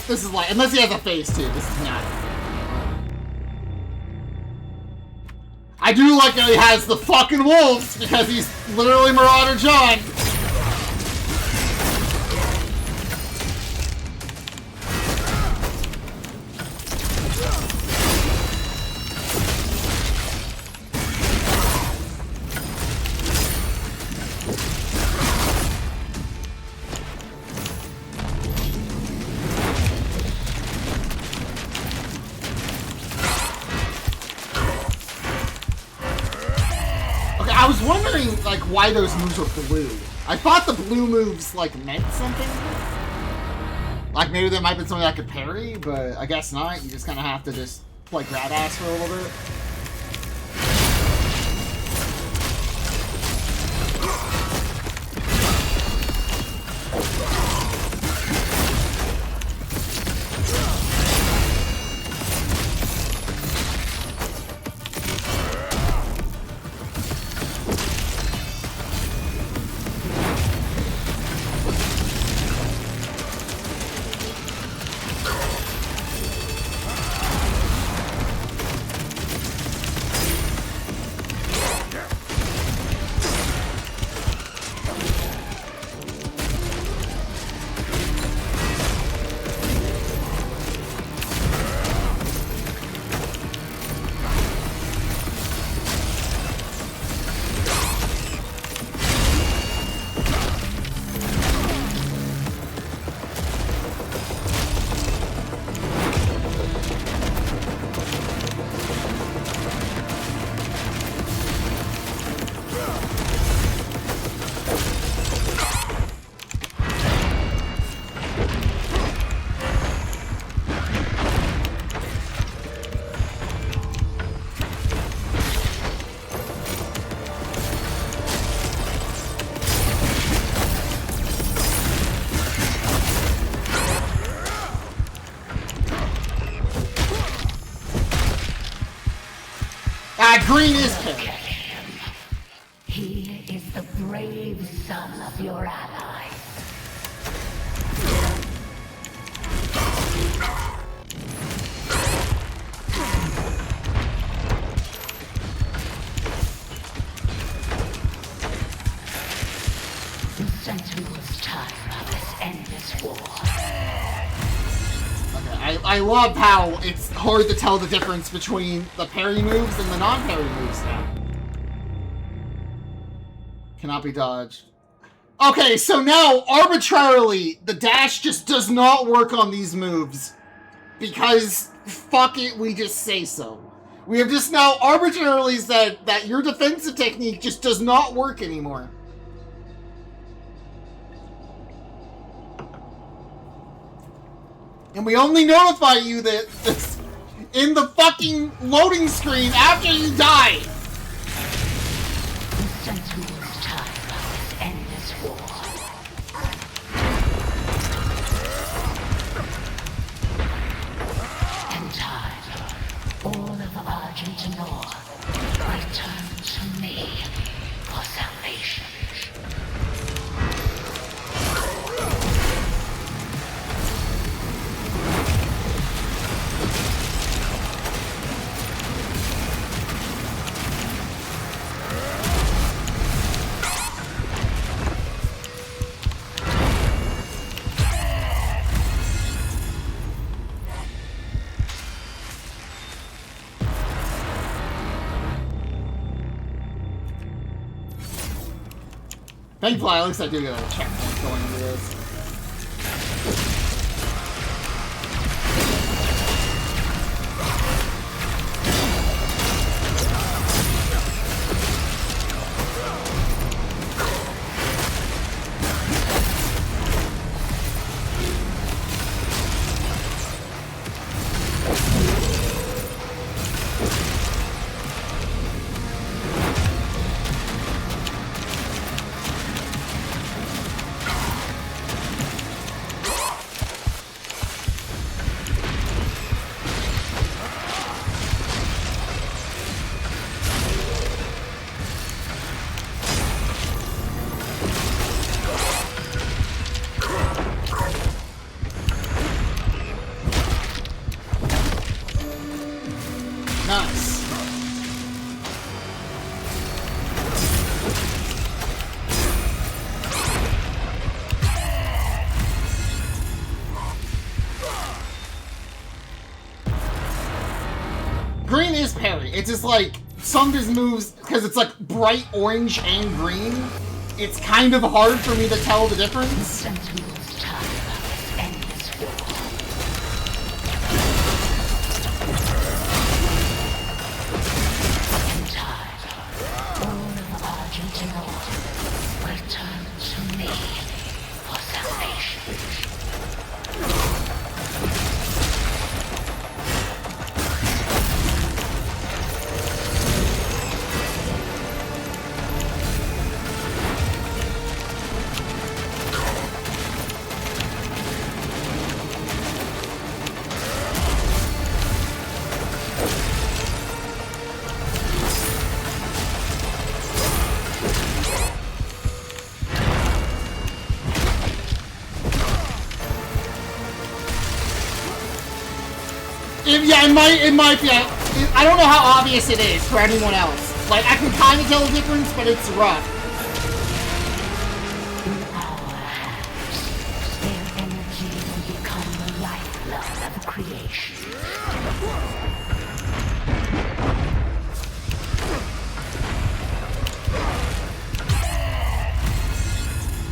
This is like, unless he has a face too, this is not. I do like that he has the fucking wolves, because he's literally Marauder John. I was wondering, like, why those moves were blue. I thought the blue moves, like, meant something. Like, maybe there might have been something I could parry, but I guess not. You just kind of have to just play grab ass for a little bit. Green is king. He is the brave son of your ally. The Sentinels tire of this endless war. I love how it's hard to tell the difference between the parry moves and the non-parry moves now. Cannot be dodged. Okay, so now, arbitrarily, the dash just does not work on these moves. Because, fuck it, we just say so. We have just now arbitrarily said that your defensive technique just does not work anymore. And we only notify you that this in the fucking loading screen after you die. The Sentinel's time of endless war. In time, all of Argentinor will turn to me for salvation. Thankfully, at least I do get a checkpoint going into this. Nice. Green is parry. It's just like some of his moves, because it's like bright orange and green, it's kind of hard for me to tell the difference. Sentinel's time of endless war. In time, all of Argentinor will turn to me for salvation. Yeah, it might be. I don't know how obvious it is for anyone else. Like, I can kind of tell the difference, but it's rough. In our hands, their energy will become the lifeblood of creation.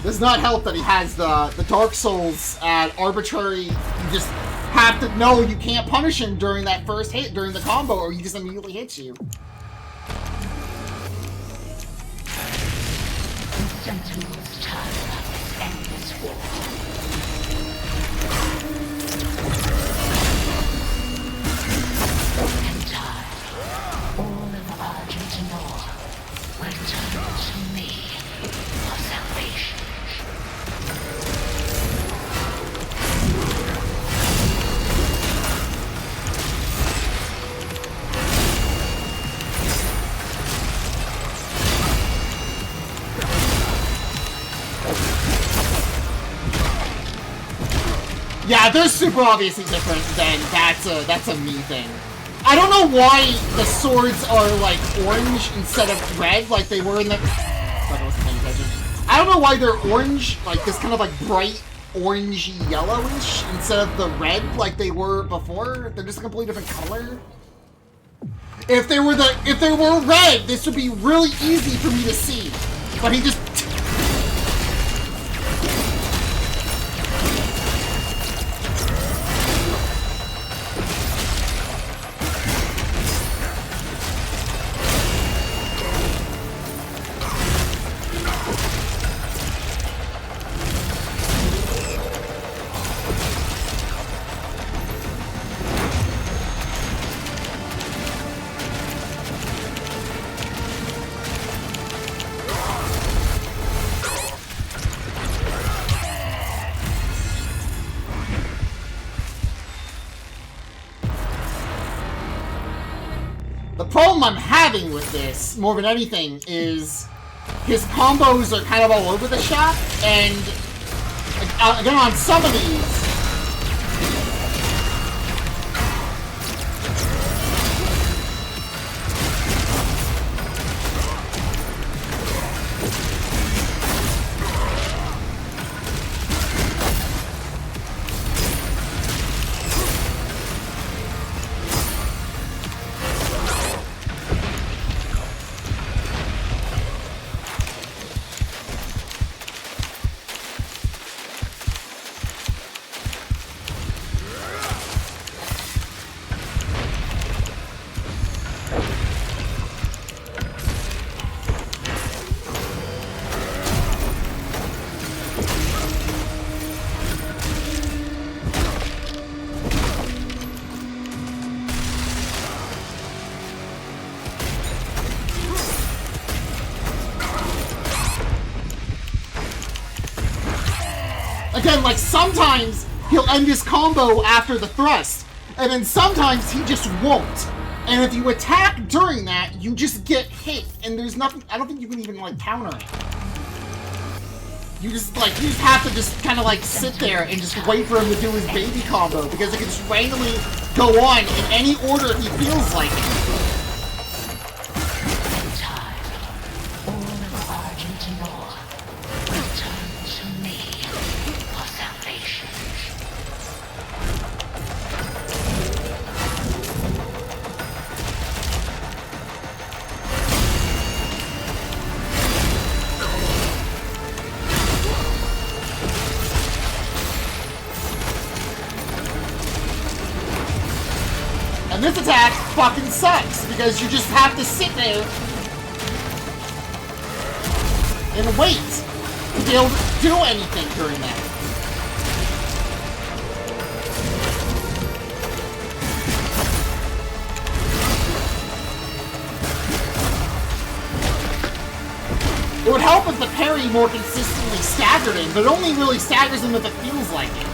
Does not help that he has the Dark Souls at arbitrary. You just have to know you can't punish him during that first hit, during the combo, or he just immediately hits you. The Sentinel's time of endless war. In time, all of Argentinor will turn to me for salvation. Yeah, they're super obviously different. Then that's a me thing. I don't know why the swords are like orange instead of red, like they were in the. I wasn't paying attention. I don't know why they're orange, like this kind of like bright orangey yellowish instead of the red like they were before. They're just a completely different color. If they were red, this would be really easy for me to see. But he just. The problem I'm having with this, more than anything, is his combos are kind of all over the shop, and again, on some of these, again, like, sometimes he'll end his combo after the thrust, and then sometimes he just won't. And if you attack during that, you just get hit, and there's nothing, I don't think you can even, like, counter it. You just have to just kind of, like, sit there and just wait for him to do his baby combo, because it can just randomly go on in any order he feels like it. And this attack fucking sucks, because you just have to sit there and wait to be able to do anything during that. It would help if the parry more consistently staggered him, but it only really staggers him if it feels like it.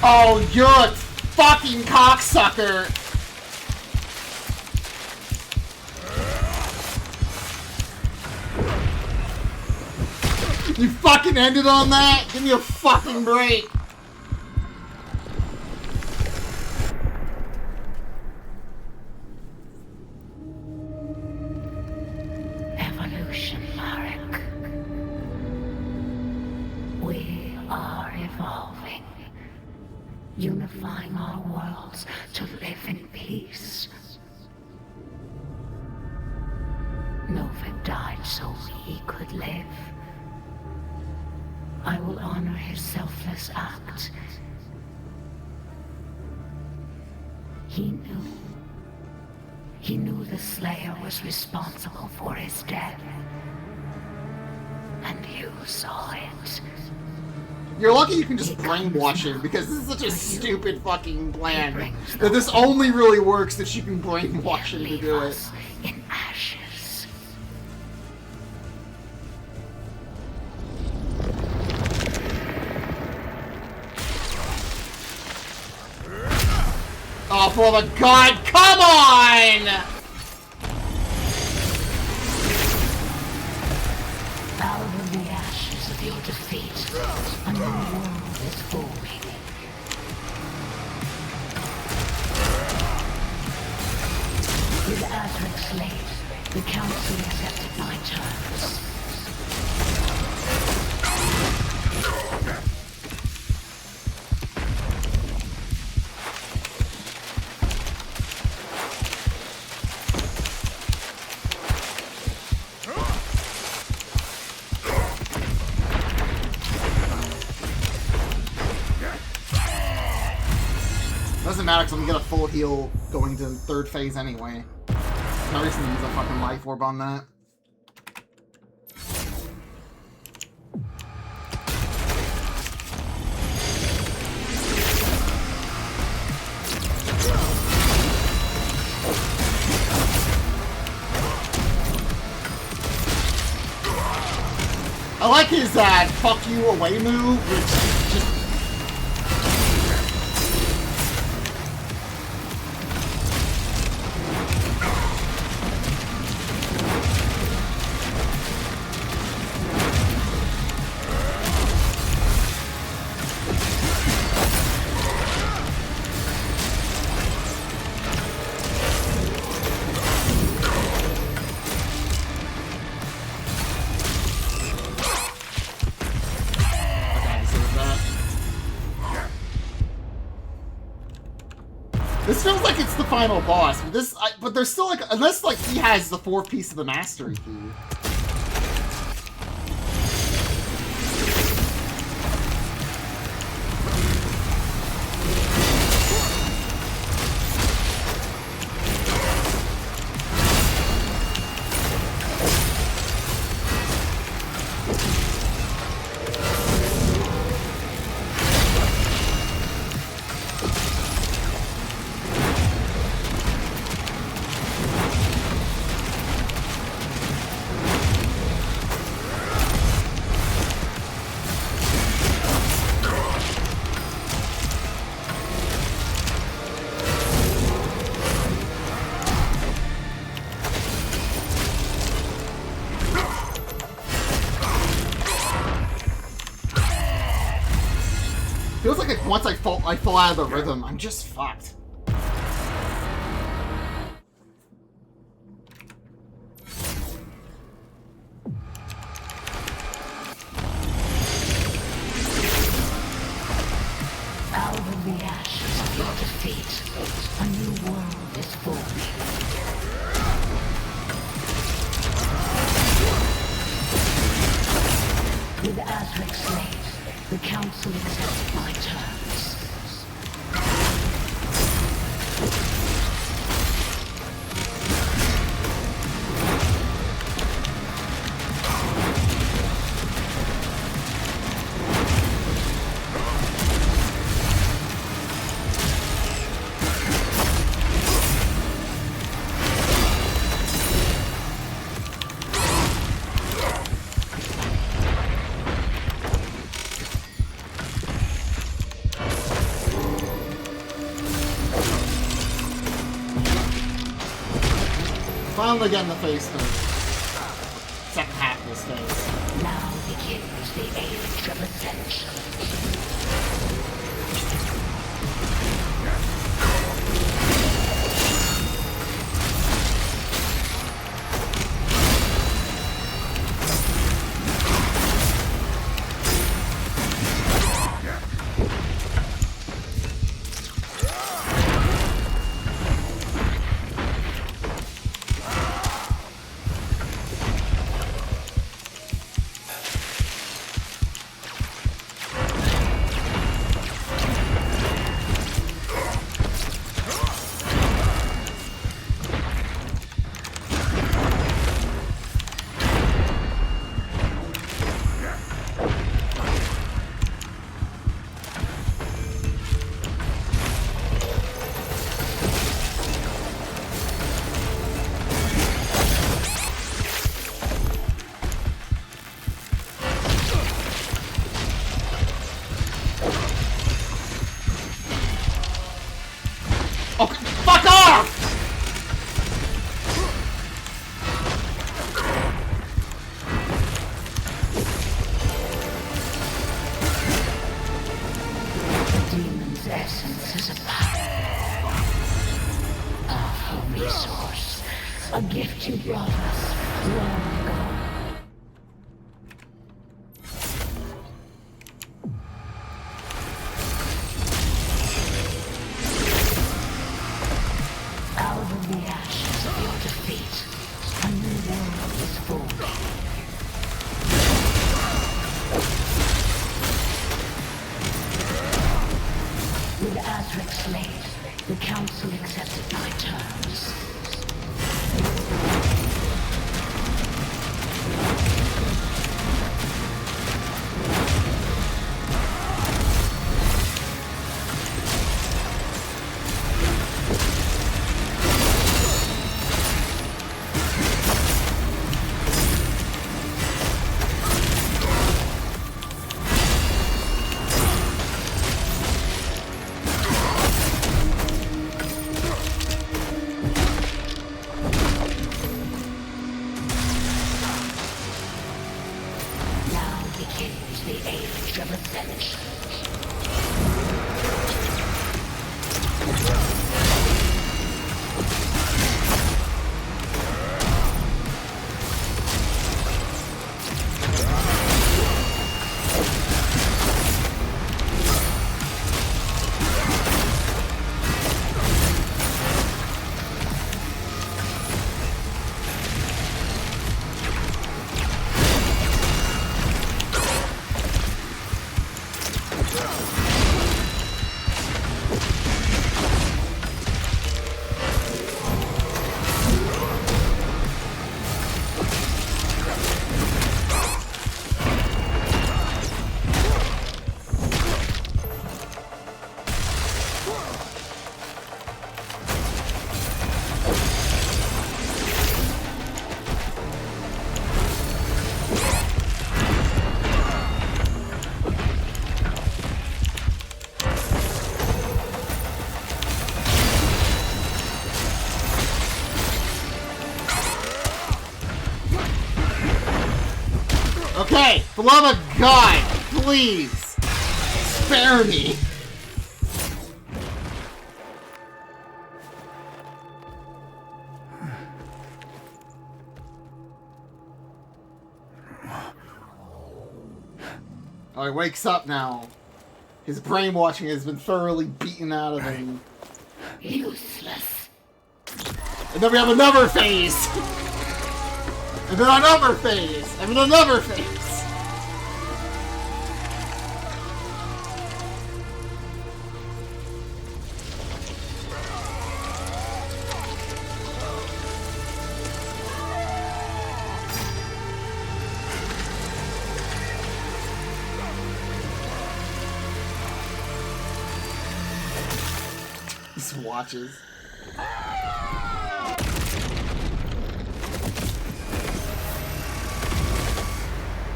Oh, you're a fucking cocksucker! You fucking ended on that? Give me a fucking break! Evolution, Marek. We are evolving. Unifying our worlds to live in peace. Nova died so we could live. I will honor his selfless act. He knew the Slayer was responsible for his death. And you saw it. You're lucky you can just brainwash him, because this is such a stupid fucking plan that this only really works if you can brainwash him to do it. In ashes. Oh, for the god, come on! Out of the ashes of your defeat, a new world is forming. With Azric slaves, the Council accepted my terms. matter because I'm gonna get a full heal going to third phase anyway. No reason to use a fucking life orb on that. I like his fuck you away move, which just... This feels like it's the final boss, but but there's still like, unless like he has the fourth piece of the mastery key. Feels like once I fall out of the rhythm, I'm just fucked. Out of the ashes of your defeat, a new world is forming. With Azric slain, the Council accepts my terms. Finally getting the face through. Second half of this phase. Now begins the age of ascension. A gift you brought us long ago. Out of the ashes of your defeat, a new world is forming. With Azric slain, who accepted my terms. Okay, for the love of God, please, spare me. Oh, he wakes up now. His brainwashing has been thoroughly beaten out of him. Useless. And then we have another phase. And then another phase. And then another phase. Just watches.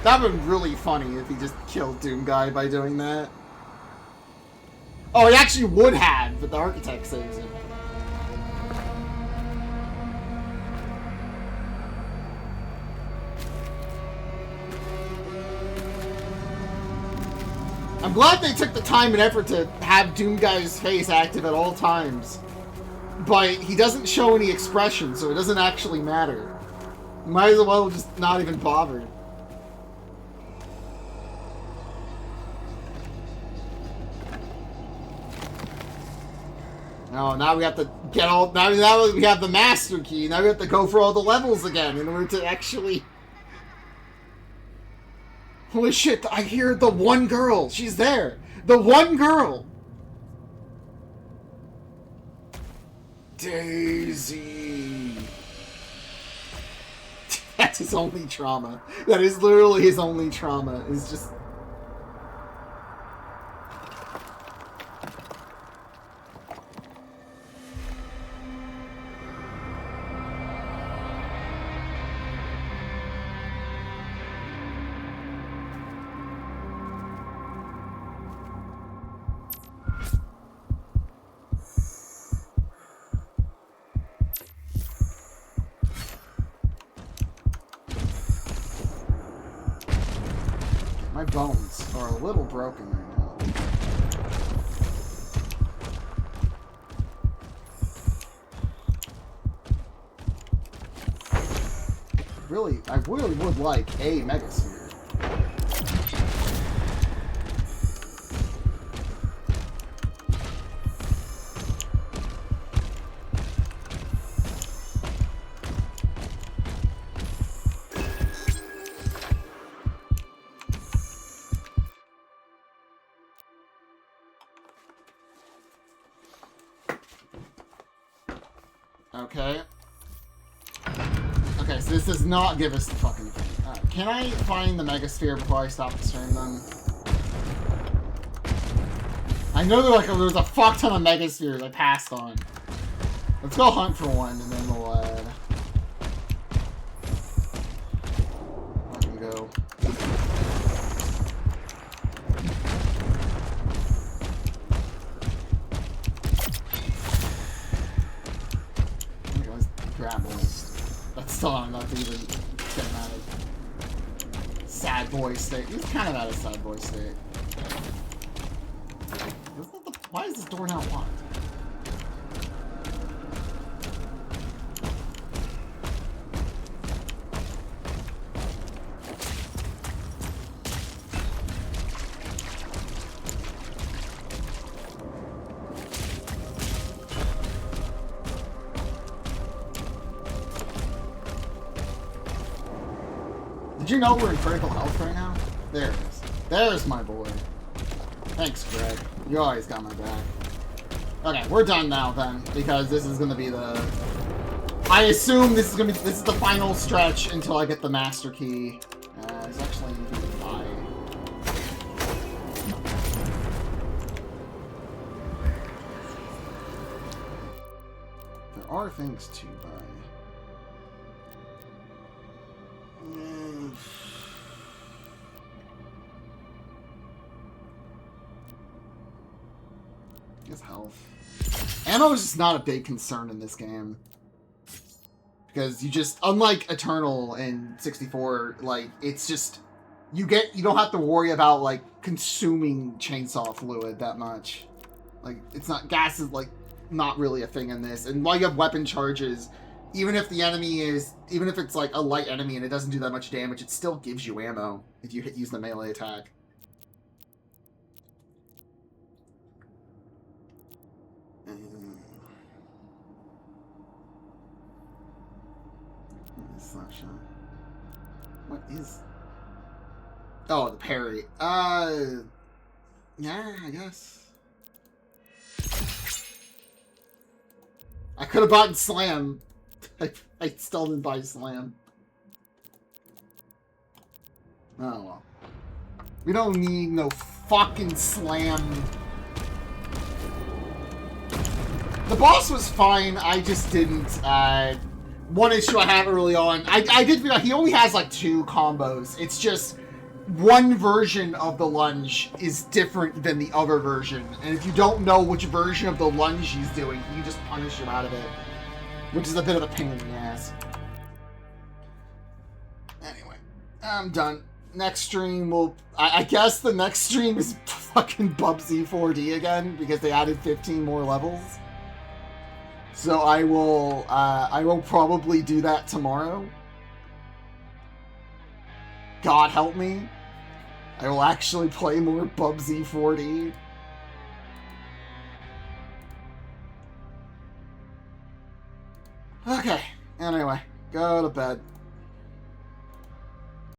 That would be really funny if he just killed Doom Guy by doing that. Oh, he actually would have, but the architect saves him. I'm glad they took the time and effort to have Doom Guy's face active at all times. But he doesn't show any expression, so it doesn't actually matter. You might as well just not even bother. Oh, now we have to get all... Now we have the master key. Now we have to go for all the levels again in order to actually... Holy shit, I hear the one girl. She's there. The one girl. Daisy. That's his only trauma. That is literally his only trauma. Is just... My bones are a little broken right now. Really, I really would like a Megasphere. Okay. Okay, so this does not give us the fucking thing. Can I find the Megasphere before I stop the stream then? I know there was a fuck ton of Megaspheres I passed on. Let's go hunt for one and then we'll fucking go. Grab list. That's still not enough to even get him out of sad boy state. He's kind of out of sad boy state. Why is this door now locked? Did you know we're in critical health right now? There it is. There's my boy. Thanks, Greg. You always got my back. Okay, we're done now then, because this is gonna be the... I assume this is the final stretch until I get the master key. It's actually buy. There are things to buy. His health. Ammo is just not a big concern in this game. Because you just, unlike Eternal in 64, like, it's just, you don't have to worry about, like, consuming chainsaw fluid that much. Like, it's not, gas is, like, not really a thing in this. And while you have weapon charges, even if it's, like, a light enemy and it doesn't do that much damage, it still gives you ammo if you use the melee attack. What is... Oh, the parry. Yeah, I guess. I could have bought Slam. I still didn't buy Slam. Oh, well. We don't need no fucking Slam. The boss was fine, I just didn't, one issue I have early on, I did figure out he only has like 2 combos. It's just one version of the lunge is different than the other version. And if you don't know which version of the lunge he's doing, you just punish him out of it. Which is a bit of a pain in the ass. Anyway, I'm done. Next stream will... I guess the next stream is fucking Bubsy 4D again, because they added 15 more levels. So I will probably do that tomorrow. God help me. I will actually play more Bubsy 4D. Okay, anyway, go to bed.